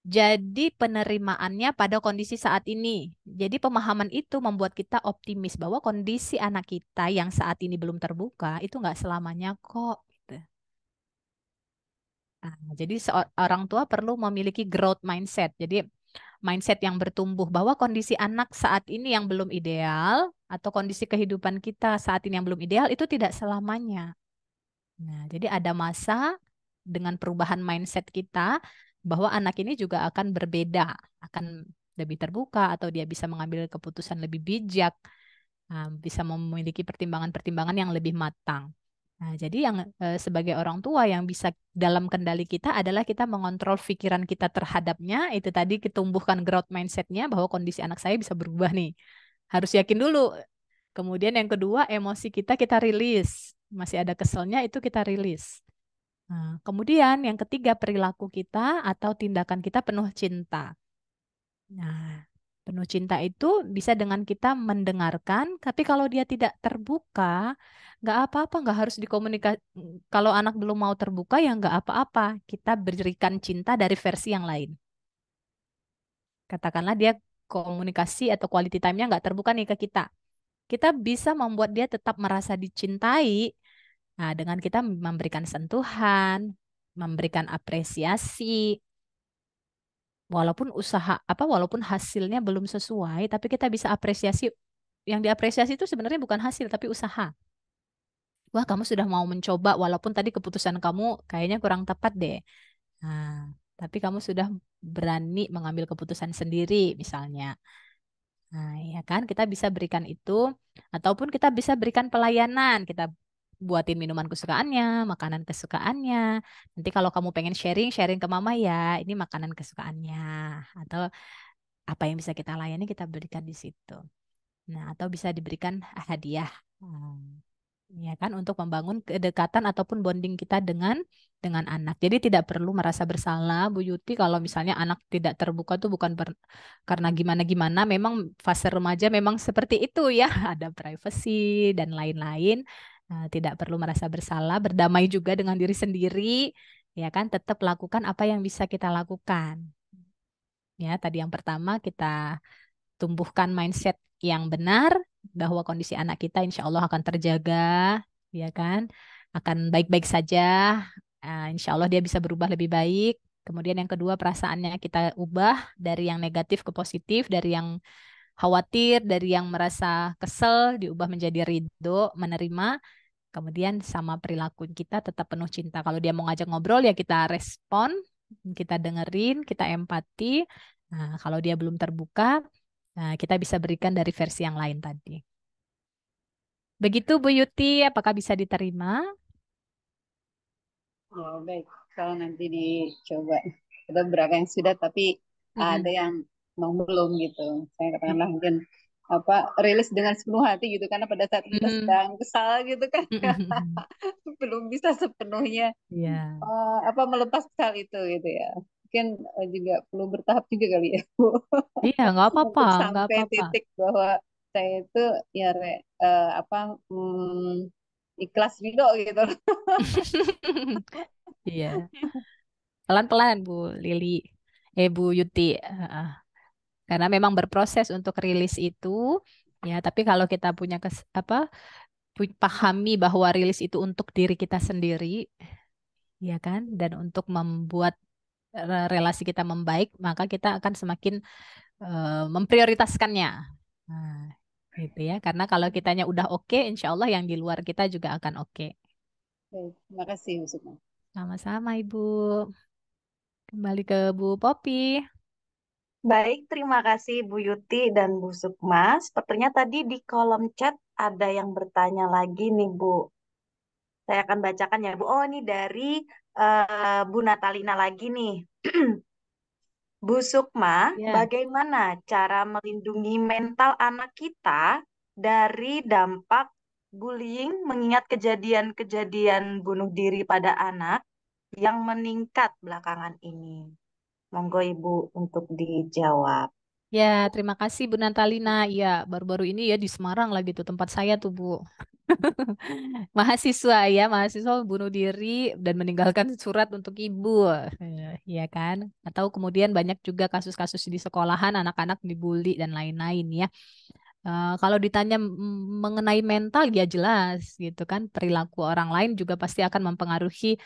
Jadi penerimaannya pada kondisi saat ini. Jadi pemahaman itu membuat kita optimis bahwa kondisi anak kita yang saat ini belum terbuka itu nggak selamanya kok. Gitu. Nah, jadi seorang tua perlu memiliki growth mindset. Jadi mindset yang bertumbuh bahwa kondisi anak saat ini yang belum ideal, atau kondisi kehidupan kita saat ini yang belum ideal itu tidak selamanya. Nah, jadi ada masa dengan perubahan mindset kita bahwa anak ini juga akan berbeda, akan lebih terbuka atau dia bisa mengambil keputusan lebih bijak, bisa memiliki pertimbangan-pertimbangan yang lebih matang. Nah, jadi yang sebagai orang tua yang bisa dalam kendali kita adalah kita mengontrol pikiran kita terhadapnya, itu tadi tumbuhkan growth mindset-nya bahwa kondisi anak saya bisa berubah nih. Harus yakin dulu. Kemudian yang kedua, emosi kita rilis. Masih ada keselnya itu kita rilis. Nah, kemudian yang ketiga, perilaku kita atau tindakan kita penuh cinta. Nah, penuh cinta itu bisa dengan kita mendengarkan, tapi kalau dia tidak terbuka, nggak apa-apa, nggak harus dikomunikasi. Kalau anak belum mau terbuka, ya nggak apa-apa. Kita berikan cinta dari versi yang lain. Katakanlah dia komunikasi atau quality time-nya nggak terbuka nih ke kita. Kita bisa membuat dia tetap merasa dicintai, nah, dengan kita memberikan sentuhan, memberikan apresiasi, walaupun walaupun hasilnya belum sesuai, tapi kita bisa apresiasi. Yang diapresiasi itu sebenarnya bukan hasil, tapi usaha. Wah, kamu sudah mau mencoba, walaupun tadi keputusan kamu kayaknya kurang tepat deh. Nah, tapi kamu sudah berani mengambil keputusan sendiri, misalnya. Nah, ya kan, kita bisa berikan itu, ataupun kita bisa berikan pelayanan. Kita buatin minuman kesukaannya, makanan kesukaannya. Nanti kalau kamu pengen sharing, sharing ke mama ya, ini makanan kesukaannya. Atau apa yang bisa kita layani, kita berikan di situ. Nah, atau bisa diberikan hadiah. Ya kan, untuk membangun kedekatan ataupun bonding kita dengan anak. Jadi tidak perlu merasa bersalah, Bu Yuti, kalau misalnya anak tidak terbuka tuh bukan karena gimana-gimana. Memang fase remaja memang seperti itu ya, ada privacy dan lain-lain. Nah, tidak perlu merasa bersalah, berdamai juga dengan diri sendiri, ya kan, tetap lakukan apa yang bisa kita lakukan. Ya, tadi yang pertama kita tumbuhkan mindset yang benar bahwa kondisi anak kita insya Allah akan terjaga, ya kan, akan baik-baik saja. Insya Allah dia bisa berubah lebih baik. Kemudian yang kedua, perasaannya kita ubah dari yang negatif ke positif, dari yang khawatir, dari yang merasa kesel diubah menjadi ridho, menerima. Kemudian sama perilaku kita tetap penuh cinta. Kalau dia mau ngajak ngobrol ya kita respon, kita dengerin, kita empati. Nah, kalau dia belum terbuka, nah, kita bisa berikan dari versi yang lain tadi. Begitu Bu Yuti, apakah bisa diterima? Oh, baik. Kalau nanti dicoba. Ada beberapa yang sudah, tapi ada yang belum gitu. Saya katakanlah mungkin rilis dengan sepenuh hati gitu, karena pada saat kita sedang kesal gitu kan belum bisa sepenuhnya Iya. melepas kesal itu gitu ya. Mungkin juga perlu bertahap juga kali ya, Bu. Iya, nggak apa-apa, Untuk nggak sampai apa-apa. titik bahwa saya itu ya ikhlas gitu gitu. Iya, pelan-pelan Bu Lili, Bu Yuti. Karena memang berproses untuk rilis itu, ya. Tapi kalau kita punya pahami bahwa rilis itu untuk diri kita sendiri, ya kan, dan untuk membuat relasi kita membaik, maka kita akan semakin memprioritaskannya. Nah, gitu ya. Karena kalau kitanya udah oke, insya Allah yang di luar kita juga akan oke. Baik, terima kasih Bu Sukma. Sama-sama Ibu. Kembali ke Bu Popi. Baik, terima kasih Bu Yuti dan Bu Sukma. Sepertinya tadi di kolom chat ada yang bertanya lagi nih Bu. Saya akan bacakan ya Bu. Oh, ini dari Bu Natalina lagi nih. Bu Sukma, Ya. bagaimana cara melindungi mental anak kita dari dampak bullying mengingat kejadian-kejadian bunuh diri pada anak yang meningkat belakangan ini? Monggo Ibu untuk dijawab. Ya, terima kasih Bu Natalina. Ya, baru-baru ini ya di Semarang lagi tuh tempat saya tuh Bu. Mahasiswa bunuh diri dan meninggalkan surat untuk ibu, ya kan? Atau kemudian banyak juga kasus-kasus di sekolahan anak-anak dibully dan lain-lain ya. Kalau ditanya mengenai mental ya jelas gitu kan, perilaku orang lain juga pasti akan mempengaruhi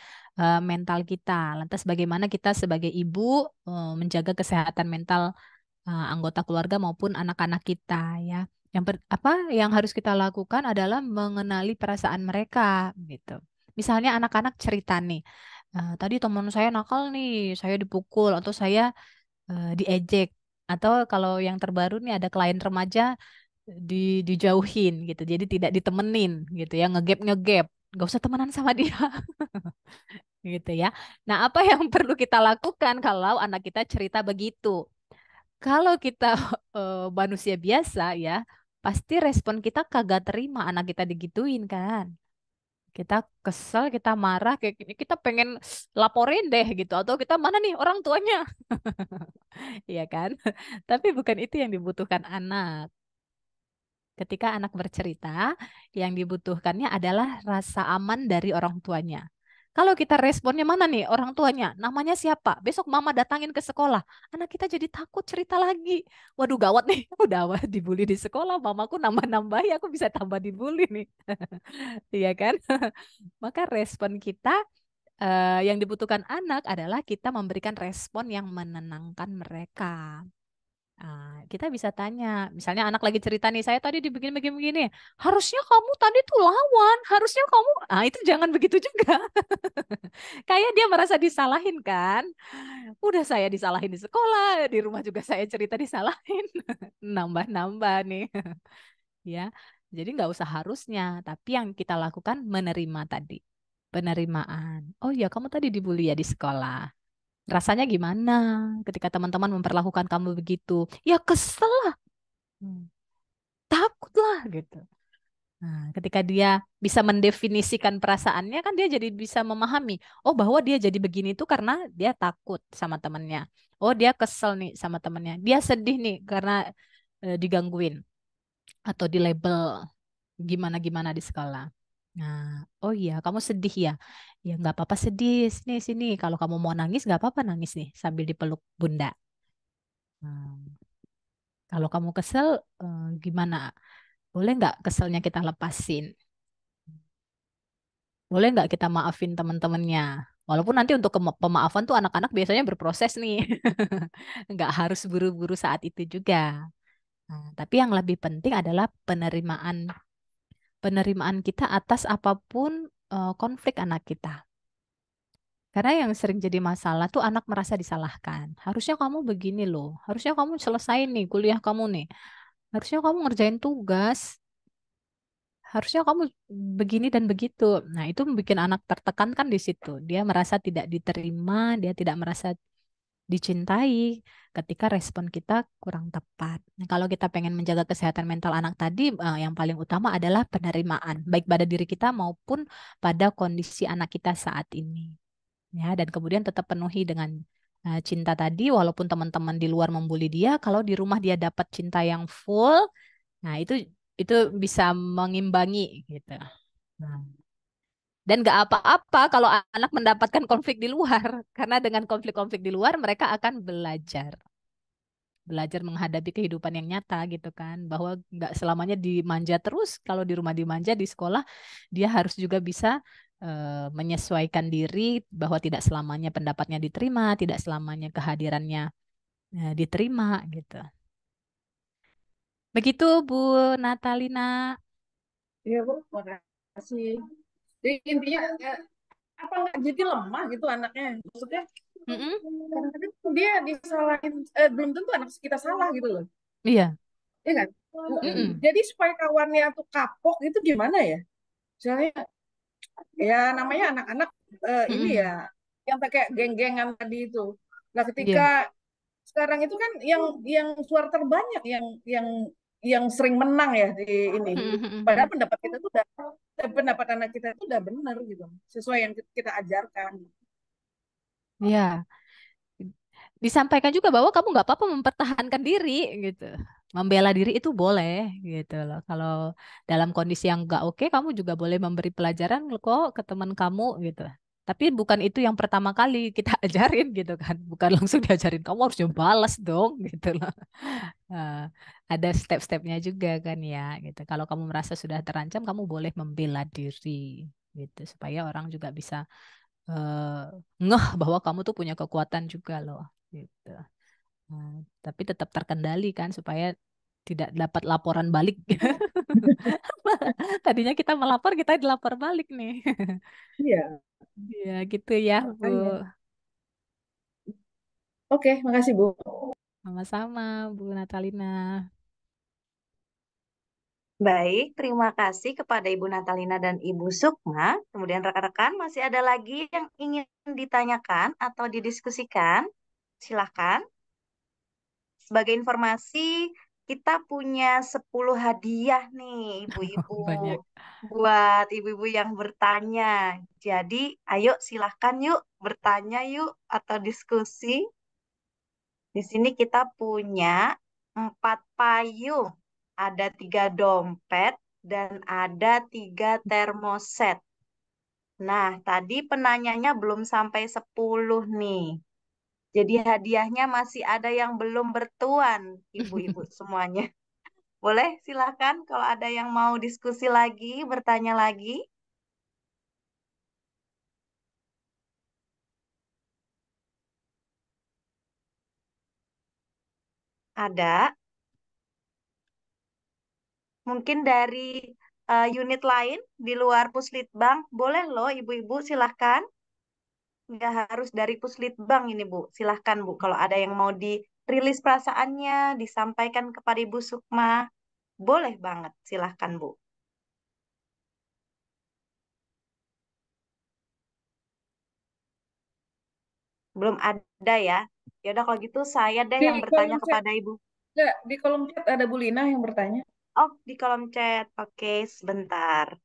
mental kita. Lantas bagaimana kita sebagai ibu menjaga kesehatan mental anggota keluarga maupun anak-anak kita ya. Yang harus kita lakukan adalah mengenali perasaan mereka gitu. Misalnya anak-anak cerita nih, tadi teman saya nakal nih, saya dipukul atau saya diejek. Atau kalau yang terbaru nih ada klien remaja dijauhin gitu. Jadi tidak ditemenin gitu ya, ngegap-ngegap. Gak usah temenan sama dia gitu ya. Nah, apa yang perlu kita lakukan kalau anak kita cerita begitu? Kalau kita manusia biasa ya, pasti respon kita kagak terima anak kita digituin kan. Kita kesel, kita marah, kayak gini, kita pengen laporin deh gitu. Atau kita mana nih orang tuanya, iya kan? Tapi bukan itu yang dibutuhkan anak. Ketika anak bercerita, yang dibutuhkannya adalah rasa aman dari orang tuanya. Kalau kita responnya mana nih orang tuanya, namanya siapa? Besok mama datangin ke sekolah. Anak kita jadi takut cerita lagi. Waduh gawat nih, udah dibully di sekolah, mamaku nambah-nambahi, aku bisa tambah dibully nih. Iya kan? Maka respon kita yang dibutuhkan anak adalah kita memberikan respon yang menenangkan mereka. Kita bisa tanya, misalnya anak lagi cerita nih, saya tadi dibikin begini-begini, harusnya kamu tadi tuh lawan, harusnya kamu, itu jangan begitu juga. Kayak dia merasa disalahin kan, udah saya disalahin di sekolah, di rumah juga saya cerita disalahin, nambah-nambah nih, ya. Jadi nggak usah harusnya, tapi yang kita lakukan menerima tadi, penerimaan. Oh ya, kamu tadi dibully ya di sekolah. Rasanya gimana ketika teman-teman memperlakukan kamu begitu? Ya kesel lah, takut lah gitu. Nah, ketika dia bisa mendefinisikan perasaannya kan dia jadi bisa memahami, oh bahwa dia jadi begini tuh karena dia takut sama temannya. Oh dia kesel nih sama temannya. Dia sedih nih karena digangguin atau di label gimana-gimana di sekolah. Nah, oh iya kamu sedih ya. Ya nggak apa-apa sedih sini sini. Kalau kamu mau nangis nggak apa-apa nangis nih sambil dipeluk bunda. Nah, kalau kamu kesel gimana? Boleh nggak keselnya kita lepasin? Boleh nggak kita maafin teman-temannya? Walaupun nanti untuk pemaafan tuh anak-anak biasanya berproses nih. Nggak harus buru-buru saat itu juga. Nah, tapi yang lebih penting adalah penerimaan. Penerimaan kita atas apapun konflik anak kita. Karena yang sering jadi masalah tuh anak merasa disalahkan. Harusnya kamu begini loh. Harusnya kamu selesain nih kuliah kamu nih. Harusnya kamu ngerjain tugas. Harusnya kamu begini dan begitu. Nah, itu bikin anak tertekan kan di situ. Dia merasa tidak diterima, dia tidak merasa dicintai ketika respon kita kurang tepat. Nah, kalau kita pengen menjaga kesehatan mental anak tadi, yang paling utama adalah penerimaan, baik pada diri kita maupun pada kondisi anak kita saat ini. Ya, dan kemudian tetap penuhi dengan cinta tadi, walaupun teman-teman di luar membuli dia, kalau di rumah dia dapat cinta yang full, nah itu bisa mengimbangi gitu. Nah, dan gak apa-apa kalau anak mendapatkan konflik di luar, karena dengan konflik-konflik di luar mereka akan belajar menghadapi kehidupan yang nyata gitu kan, bahwa nggak selamanya dimanja terus. Kalau di rumah dimanja, di sekolah dia harus juga bisa menyesuaikan diri bahwa tidak selamanya pendapatnya diterima, tidak selamanya kehadirannya diterima gitu. Begitu Bu Natalina. Iya, Bu, makasih. Jadi intinya apa nggak jadi lemah gitu anaknya? Maksudnya Mm-mm. kadang-kadang dia disalahin, belum tentu anak kita salah gitu loh. Iya. Iya kan? Mm-mm. Jadi supaya kawannya tuh kapok itu gimana ya? Misalnya ya namanya anak-anak ini Mm-mm. ya yang kayak geng-gengan tadi itu. Nah, ketika Iya. sekarang itu kan yang suara terbanyak yang sering menang ya di ini. Padahal Mm-mm. pendapat kita tuh udah pendapat anak kita itu udah benar gitu. Sesuai yang kita ajarkan. Iya. Disampaikan juga bahwa kamu nggak apa-apa mempertahankan diri gitu. Membela diri itu boleh gitu loh. Kalau dalam kondisi yang nggak oke, kamu juga boleh memberi pelajaran kok ke teman kamu gitu. Tapi bukan itu yang pertama kali kita ajarin gitu kan. Bukan langsung diajarin kamu harusnya balas dong gitu loh. Nah, ada step-stepnya juga kan ya gitu. Kalau kamu merasa sudah terancam, kamu boleh membela diri gitu supaya orang juga bisa ngeh bahwa kamu tuh punya kekuatan juga loh gitu. Nah, tapi tetap terkendali kan supaya tidak dapat laporan balik. Tadinya kita melapor, kita dilapor balik nih. Iya, Ya gitu ya, Bu. makanya. Oke, makasih Bu. Sama-sama, Bu Natalina. Baik, terima kasih kepada Ibu Natalina dan Ibu Sukma. Kemudian rekan-rekan masih ada lagi yang ingin ditanyakan atau didiskusikan? Silahkan. Sebagai informasi, kita punya 10 hadiah nih, ibu-ibu, Banyak. buat ibu-ibu yang bertanya. Jadi, ayo silahkan yuk bertanya yuk atau diskusi. Di sini kita punya 4 payung, ada 3 dompet, dan ada 3 termoset. Nah, tadi penanyanya belum sampai 10 nih. Jadi hadiahnya masih ada yang belum bertuan, ibu-ibu semuanya. Boleh silakan kalau ada yang mau diskusi lagi, bertanya lagi. Ada. Mungkin dari unit lain di luar Puslitbang. Boleh loh ibu-ibu silahkan. Nggak harus dari Puslitbang ini Bu. Silahkan Bu. Kalau ada yang mau dirilis perasaannya, disampaikan kepada Ibu Sukma. Boleh banget. Silahkan Bu. Belum ada ya. Ya udah kalau gitu saya deh Di yang bertanya kolom chat, kepada Ibu. enggak, di kolom chat ada Bu Lina yang bertanya. Oh, di kolom chat. Oke, sebentar.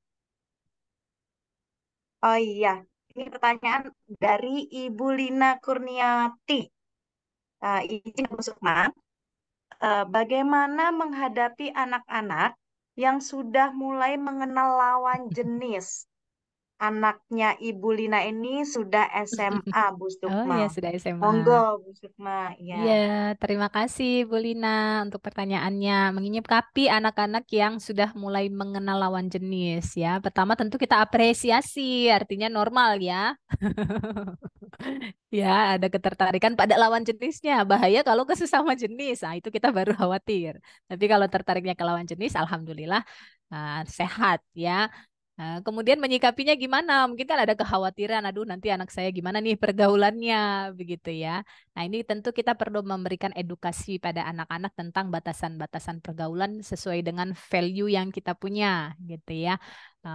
Oh iya, ini pertanyaan dari Ibu Lina Kurniati. Izin Bu Sukma, bagaimana menghadapi anak-anak yang sudah mulai mengenal lawan jenis? Anaknya Ibu Lina ini sudah SMA, Bu Oh Sukma. ya, sudah SMA. Monggo, Bu Sukma. Ya. Iya, terima kasih Bu Lina untuk pertanyaannya. Menyikapi anak-anak yang sudah mulai mengenal lawan jenis ya. Pertama tentu kita apresiasi, artinya normal ya. Ya, ada ketertarikan pada lawan jenisnya. Bahaya kalau ke sesama jenis. Nah, itu kita baru khawatir. Tapi kalau tertariknya ke lawan jenis, alhamdulillah sehat ya. Kemudian menyikapinya gimana? Mungkin kan ada kekhawatiran, aduh nanti anak saya gimana nih pergaulannya, begitu ya. Nah, ini tentu kita perlu memberikan edukasi pada anak-anak tentang batasan-batasan pergaulan sesuai dengan value yang kita punya, gitu ya.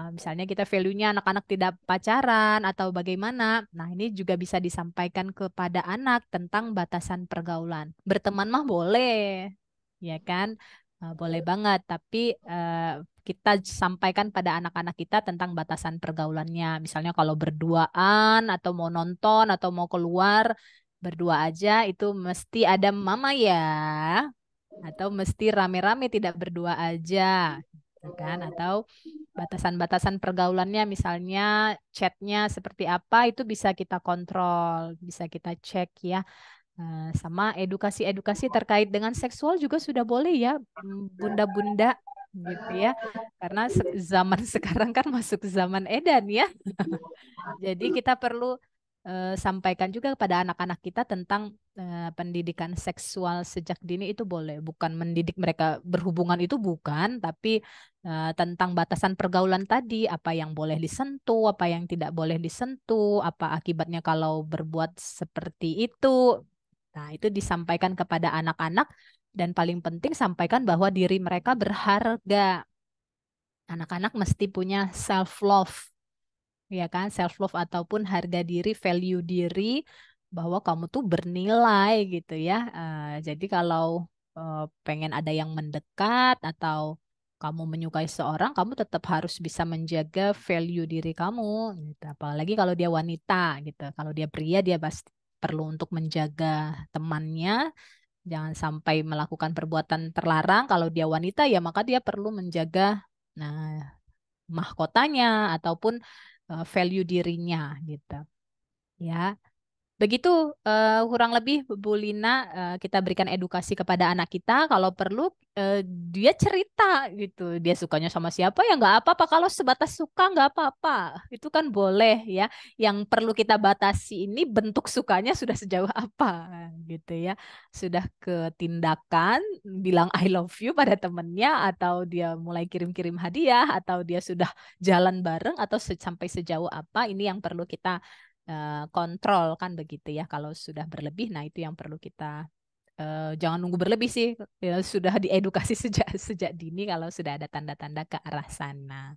Misalnya kita value-nya anak-anak tidak pacaran atau bagaimana. Nah, ini juga bisa disampaikan kepada anak tentang batasan pergaulan. Berteman mah boleh, ya kan? Boleh banget, tapi kita sampaikan pada anak-anak kita tentang batasan pergaulannya. Misalnya kalau berduaan atau mau nonton atau mau keluar berdua aja itu mesti ada mama ya, atau mesti rame-rame tidak berdua aja, gitu kan? Atau batasan-batasan pergaulannya misalnya chatnya seperti apa itu bisa kita kontrol, bisa kita cek ya. Sama edukasi-edukasi terkait dengan seksual juga sudah boleh ya, bunda-bunda gitu ya. Karena zaman sekarang kan masuk zaman edan ya. Jadi kita perlu sampaikan juga kepada anak-anak kita tentang pendidikan seksual sejak dini itu boleh. Bukan mendidik mereka berhubungan itu bukan, tapi tentang batasan pergaulan tadi, apa yang boleh disentuh, apa yang tidak boleh disentuh, apa akibatnya kalau berbuat seperti itu. Nah, itu disampaikan kepada anak-anak dan paling penting sampaikan bahwa diri mereka berharga. Anak-anak mesti punya self love, ya kan? Self love ataupun harga diri, value diri bahwa kamu tuh bernilai gitu ya. Jadi kalau pengen ada yang mendekat atau kamu menyukai seorang, kamu tetap harus bisa menjaga value diri kamu gitu. Apalagi kalau dia wanita gitu. Kalau dia pria dia pasti perlu untuk menjaga temannya, jangan sampai melakukan perbuatan terlarang. Kalau dia wanita ya maka dia perlu menjaga nah mahkotanya ataupun value dirinya gitu. Ya. Begitu kurang lebih Bu Lina, kita berikan edukasi kepada anak kita. Kalau perlu dia cerita gitu. Dia sukanya sama siapa ya nggak apa-apa. Kalau sebatas suka nggak apa-apa. Itu kan boleh ya. Yang perlu kita batasi ini bentuk sukanya sudah sejauh apa gitu ya. Sudah ke tindakan bilang I love you pada temennya, atau dia mulai kirim-kirim hadiah, atau dia sudah jalan bareng, atau sampai sejauh apa, ini yang perlu kita kontrol kan begitu ya. Kalau sudah berlebih, nah itu yang perlu kita jangan nunggu berlebih sih. Ya, sudah diedukasi sejak dini kalau sudah ada tanda-tanda ke arah sana.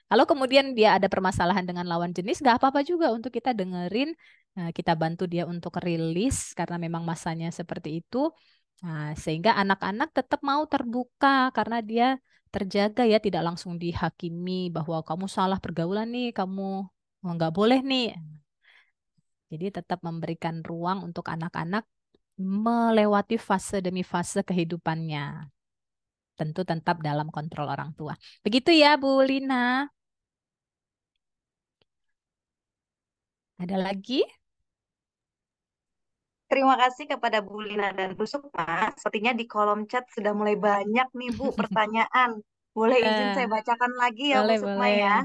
Kalau kemudian dia ada permasalahan dengan lawan jenis, nggak apa-apa juga untuk kita dengerin, kita bantu dia untuk rilis karena memang masanya seperti itu. Nah, sehingga anak-anak tetap mau terbuka karena dia terjaga ya, tidak langsung dihakimi bahwa kamu salah pergaulan nih, kamu nggak boleh nih. Jadi tetap memberikan ruang untuk anak-anak melewati fase demi fase kehidupannya. Tentu tetap dalam kontrol orang tua. Begitu ya Bu Lina. Ada lagi? Terima kasih kepada Bu Lina dan Bu Sukma. Sepertinya di kolom chat sudah mulai banyak nih Bu pertanyaan. Boleh izin saya Ya, bacakan lagi ya Bu boleh, Sukma boleh. ya.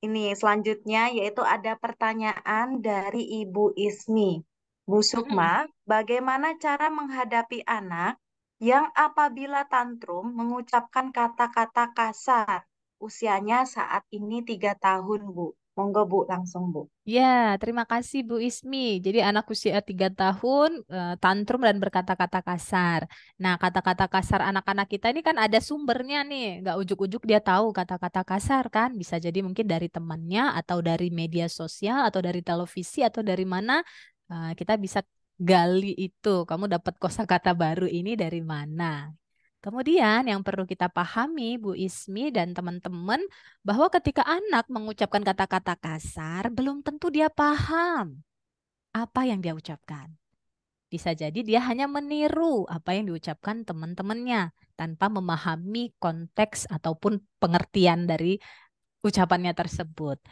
Ini selanjutnya yaitu ada pertanyaan dari Ibu Ismi. Bu Sukma, Mm-mm. bagaimana cara menghadapi anak yang apabila tantrum mengucapkan kata-kata kasar? Usianya saat ini 3 tahun, Bu. Monggo, Bu, langsung, Bu. Ya, terima kasih Bu Ismi. Jadi anak usia 3 tahun tantrum dan berkata-kata kasar. Nah, kata-kata kasar anak-anak kita ini kan ada sumbernya nih. Nggak ujuk-ujuk dia tahu kata-kata kasar kan. Bisa jadi mungkin dari temannya, atau dari media sosial, atau dari televisi, atau dari mana. Kita bisa gali itu. Kamu dapat kosakata baru ini dari mana? Kemudian yang perlu kita pahami, Bu Ismi dan teman-teman, bahwa ketika anak mengucapkan kata-kata kasar, belum tentu dia paham apa yang dia ucapkan. Bisa jadi dia hanya meniru apa yang diucapkan teman-temannya tanpa memahami konteks ataupun pengertian dari ucapannya tersebut.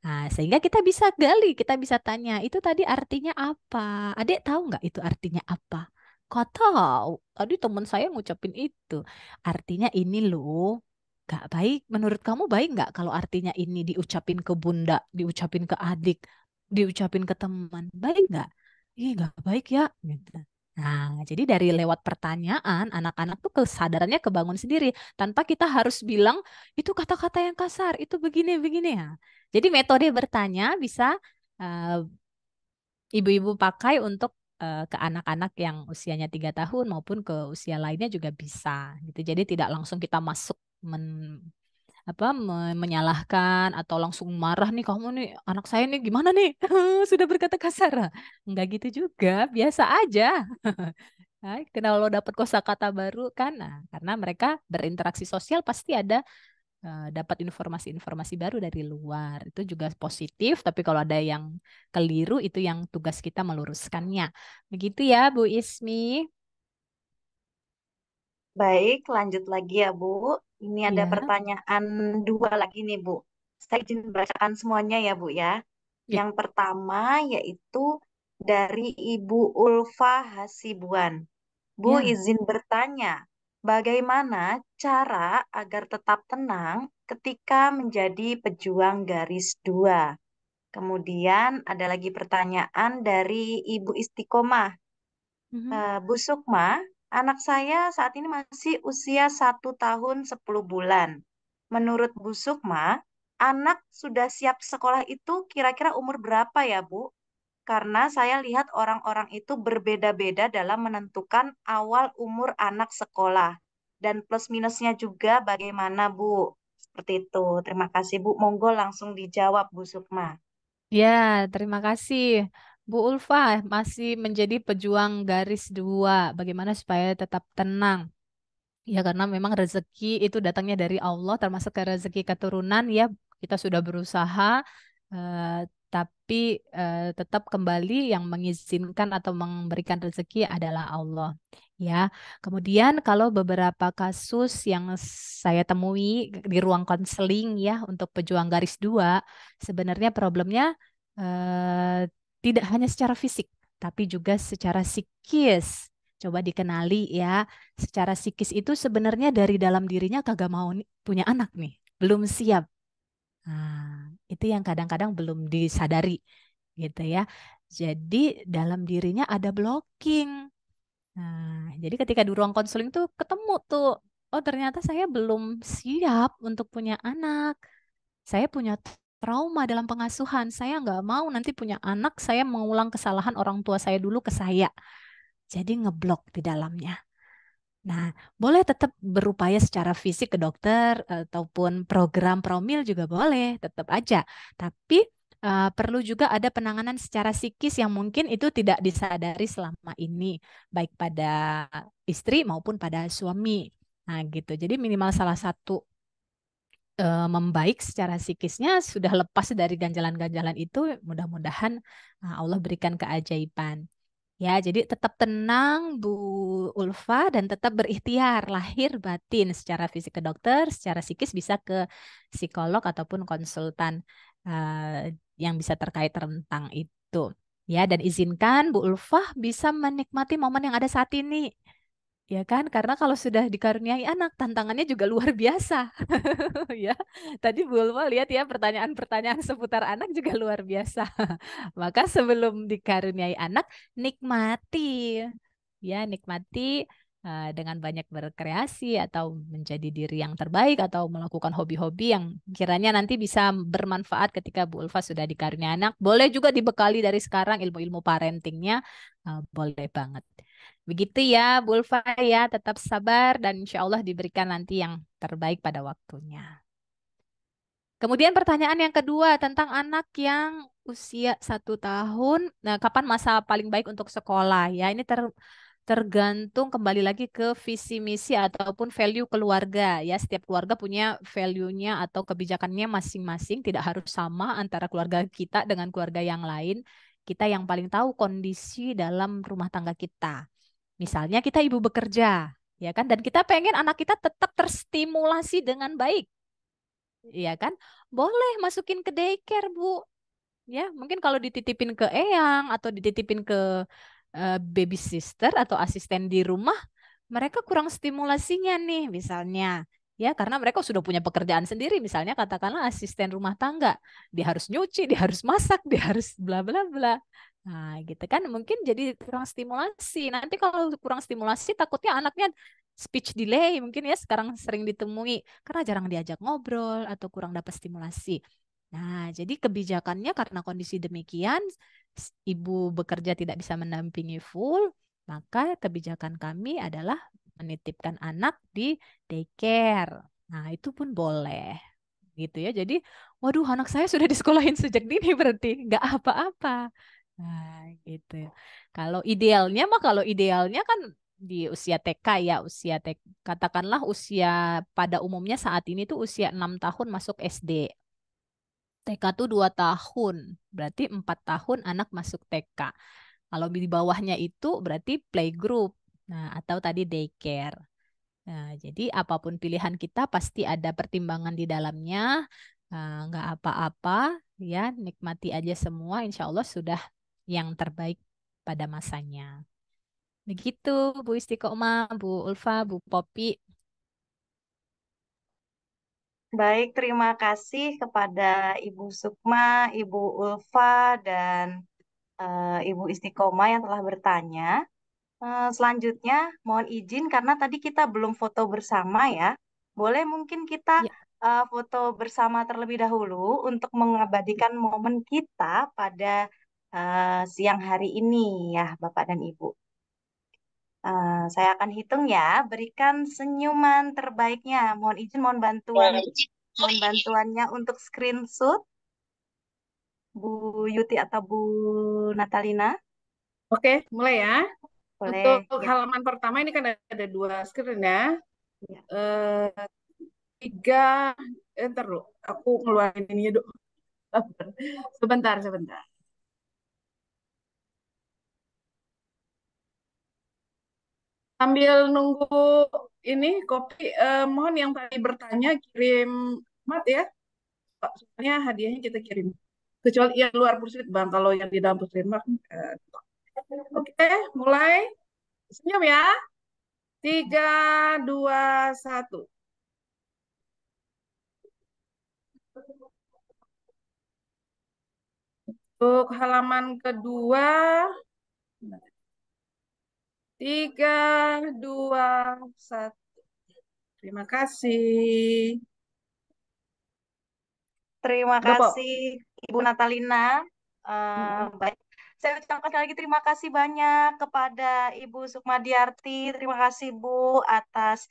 Nah, sehingga kita bisa gali, kita bisa tanya, itu tadi artinya apa? Adik tahu nggak itu artinya apa? Kau tahu, tadi teman saya ngucapin itu. Artinya ini loh, nggak baik. Menurut kamu baik nggak kalau artinya ini diucapin ke bunda, diucapin ke adik, diucapin ke teman? Baik nggak? Ih, nggak baik ya. Gitu. Nah, jadi dari lewat pertanyaan, anak-anak tuh kesadarannya kebangun sendiri. Tanpa kita harus bilang, itu kata-kata yang kasar, itu begini-begini ya. Jadi metode bertanya bisa eh, ibu-ibu pakai untuk ke anak-anak yang usianya 3 tahun maupun ke usia lainnya juga bisa gitu. Jadi tidak langsung kita masuk menyalahkan atau langsung marah nih, kamu nih anak saya nih gimana nih sudah berkata kasar. Enggak gitu juga, biasa aja. Nah, kalau dapat kosakata baru kan, nah, karena mereka berinteraksi sosial pasti ada dapat informasi-informasi baru dari luar. Itu juga positif, tapi kalau ada yang keliru itu yang tugas kita meluruskannya. Begitu ya, Bu Ismi. Baik, lanjut lagi ya, Bu. Ini ada Ya. pertanyaan dua lagi nih, Bu. Saya izin bacakan semuanya ya, Bu ya. Ya. Yang pertama yaitu dari Ibu Ulfa Hasibuan. Bu, Ya. izin bertanya, bagaimana cara agar tetap tenang ketika menjadi pejuang garis dua? Kemudian ada lagi pertanyaan dari Ibu Istiqomah. Mhm. Bu Sukma, anak saya saat ini masih usia 1 tahun 10 bulan. Menurut Bu Sukma, anak sudah siap sekolah itu kira-kira umur berapa ya, Bu? Karena saya lihat orang-orang itu berbeda-beda dalam menentukan awal umur anak sekolah. Dan plus minusnya juga bagaimana, Bu? Seperti itu. Terima kasih, Bu. Monggo langsung dijawab, Bu Sukma. Ya, terima kasih. Bu Ulfa masih menjadi pejuang garis dua. Bagaimana supaya tetap tenang? Ya, karena memang rezeki itu datangnya dari Allah, termasuk ke rezeki keturunan ya. Kita sudah berusaha, eh, tapi tetap kembali yang mengizinkan atau memberikan rezeki adalah Allah. Ya, kemudian kalau beberapa kasus yang saya temui di ruang konseling ya untuk pejuang garis dua, sebenarnya problemnya eh, Tidak hanya secara fisik, tapi juga secara psikis. Coba dikenali ya, secara psikis itu sebenarnya dari dalam dirinya kagak mau punya anak nih, belum siap. Nah, itu yang kadang-kadang belum disadari gitu ya. Jadi dalam dirinya ada blocking. Nah, jadi ketika di ruang konseling tuh ketemu tuh, oh ternyata saya belum siap untuk punya anak. Saya punya trauma dalam pengasuhan. Saya nggak mau nanti punya anak, saya mengulang kesalahan orang tua saya dulu ke saya. Jadi ngeblok di dalamnya. Nah, boleh tetap berupaya secara fisik ke dokter ataupun program promil juga boleh, tetap aja. Tapi perlu juga ada penanganan secara psikis yang mungkin itu tidak disadari selama ini, baik pada istri maupun pada suami. Nah, gitu. Jadi minimal salah satu membaik secara psikisnya sudah lepas dari ganjalan-ganjalan itu, mudah-mudahan Allah berikan keajaiban. Ya, jadi tetap tenang Bu Ulfa dan tetap berikhtiar lahir batin secara fisik ke dokter, secara psikis bisa ke psikolog ataupun konsultan yang bisa terkait tentang itu. Ya, dan izinkan Bu Ulfa bisa menikmati momen yang ada saat ini. Ya kan? Karena kalau sudah dikaruniai anak, tantangannya juga luar biasa. Ya, tadi Bu Ulfa lihat ya pertanyaan-pertanyaan seputar anak juga luar biasa. Maka sebelum dikaruniai anak, nikmati. Ya, nikmati dengan banyak berkreasi atau menjadi diri yang terbaik atau melakukan hobi-hobi yang kiranya nanti bisa bermanfaat ketika Bu Ulfa sudah dikaruniai anak. Boleh juga dibekali dari sekarang ilmu-ilmu parentingnya, boleh banget. Begitu ya, Bu Ulfa ya, tetap sabar dan insya Allah diberikan nanti yang terbaik pada waktunya. Kemudian pertanyaan yang kedua tentang anak yang usia 1 tahun. Nah, kapan masa paling baik untuk sekolah? Ya, ini tergantung kembali lagi ke visi misi ataupun value keluarga. Ya, setiap keluarga punya value-nya atau kebijakannya masing-masing. Tidak harus sama antara keluarga kita dengan keluarga yang lain. Kita yang paling tahu kondisi dalam rumah tangga kita. Misalnya kita ibu bekerja, ya kan, dan kita pengen anak kita tetap terstimulasi dengan baik, ya kan? Boleh masukin ke daycare, Bu. Ya, mungkin kalau dititipin ke eyang atau dititipin ke baby sister atau asisten di rumah, mereka kurang stimulasinya nih, misalnya. Ya, karena mereka sudah punya pekerjaan sendiri, misalnya katakanlah asisten rumah tangga. Dia harus nyuci, dia harus masak, dia harus bla bla bla. Nah, gitu kan mungkin jadi kurang stimulasi. Nanti kalau kurang stimulasi takutnya anaknya speech delay mungkin ya sekarang sering ditemui karena jarang diajak ngobrol atau kurang dapat stimulasi. Nah, jadi kebijakannya karena kondisi demikian, ibu bekerja tidak bisa mendampingi full, maka kebijakan kami adalah menitipkan anak di daycare. Nah, itu pun boleh. Gitu ya. Jadi, waduh anak saya sudah disekolahin sejak dini berarti nggak apa-apa. Nah, gitu. Kalau idealnya kan di usia TK ya, usia TK, katakanlah usia pada umumnya saat ini tuh usia 6 tahun masuk SD. TK tuh 2 tahun, berarti 4 tahun anak masuk TK. Kalau di bawahnya itu berarti playgroup, nah atau tadi daycare. Nah, jadi apapun pilihan kita pasti ada pertimbangan di dalamnya, nggak apa-apa, ya nikmati aja semua, insya Allah sudah yang terbaik pada masanya. Begitu Bu Istiqomah, Bu Ulfa, Bu Popi. Baik, terima kasih kepada Ibu Sukma, Ibu Ulfa, dan Ibu Istiqomah yang telah bertanya. Selanjutnya, mohon izin karena tadi kita belum foto bersama ya. Boleh mungkin kita Ya, foto bersama terlebih dahulu untuk mengabadikan momen kita pada siang hari ini ya, Bapak dan Ibu. Saya akan hitung ya, berikan senyuman terbaiknya. Mohon izin, mohon bantuannya untuk screenshot Bu Yuti atau Bu Natalina. Oke, mulai ya. Untuk Boleh ya. halaman pertama ini kan ada 2 screen ya. Ya. Eh, 3, ntar dulu, aku ngeluarin ininya dulu. Sebentar, sebentar. Sambil nunggu ini kopi, mohon yang tadi bertanya kirim mat ya. Soalnya hadiahnya kita kirim. Kecuali yang luar Purslit, Bang. Kalau yang di dalam Purslit mah. Oke, mulai. Senyum ya. 3, 2, 1. Untuk halaman kedua. 3, 2, 1. Terima kasih. Terima Udah, Po. kasih Ibu Natalina. Baik, saya ucapkan sekali lagi terima kasih banyak kepada Ibu Sukmadiarti. Terima kasih Bu atas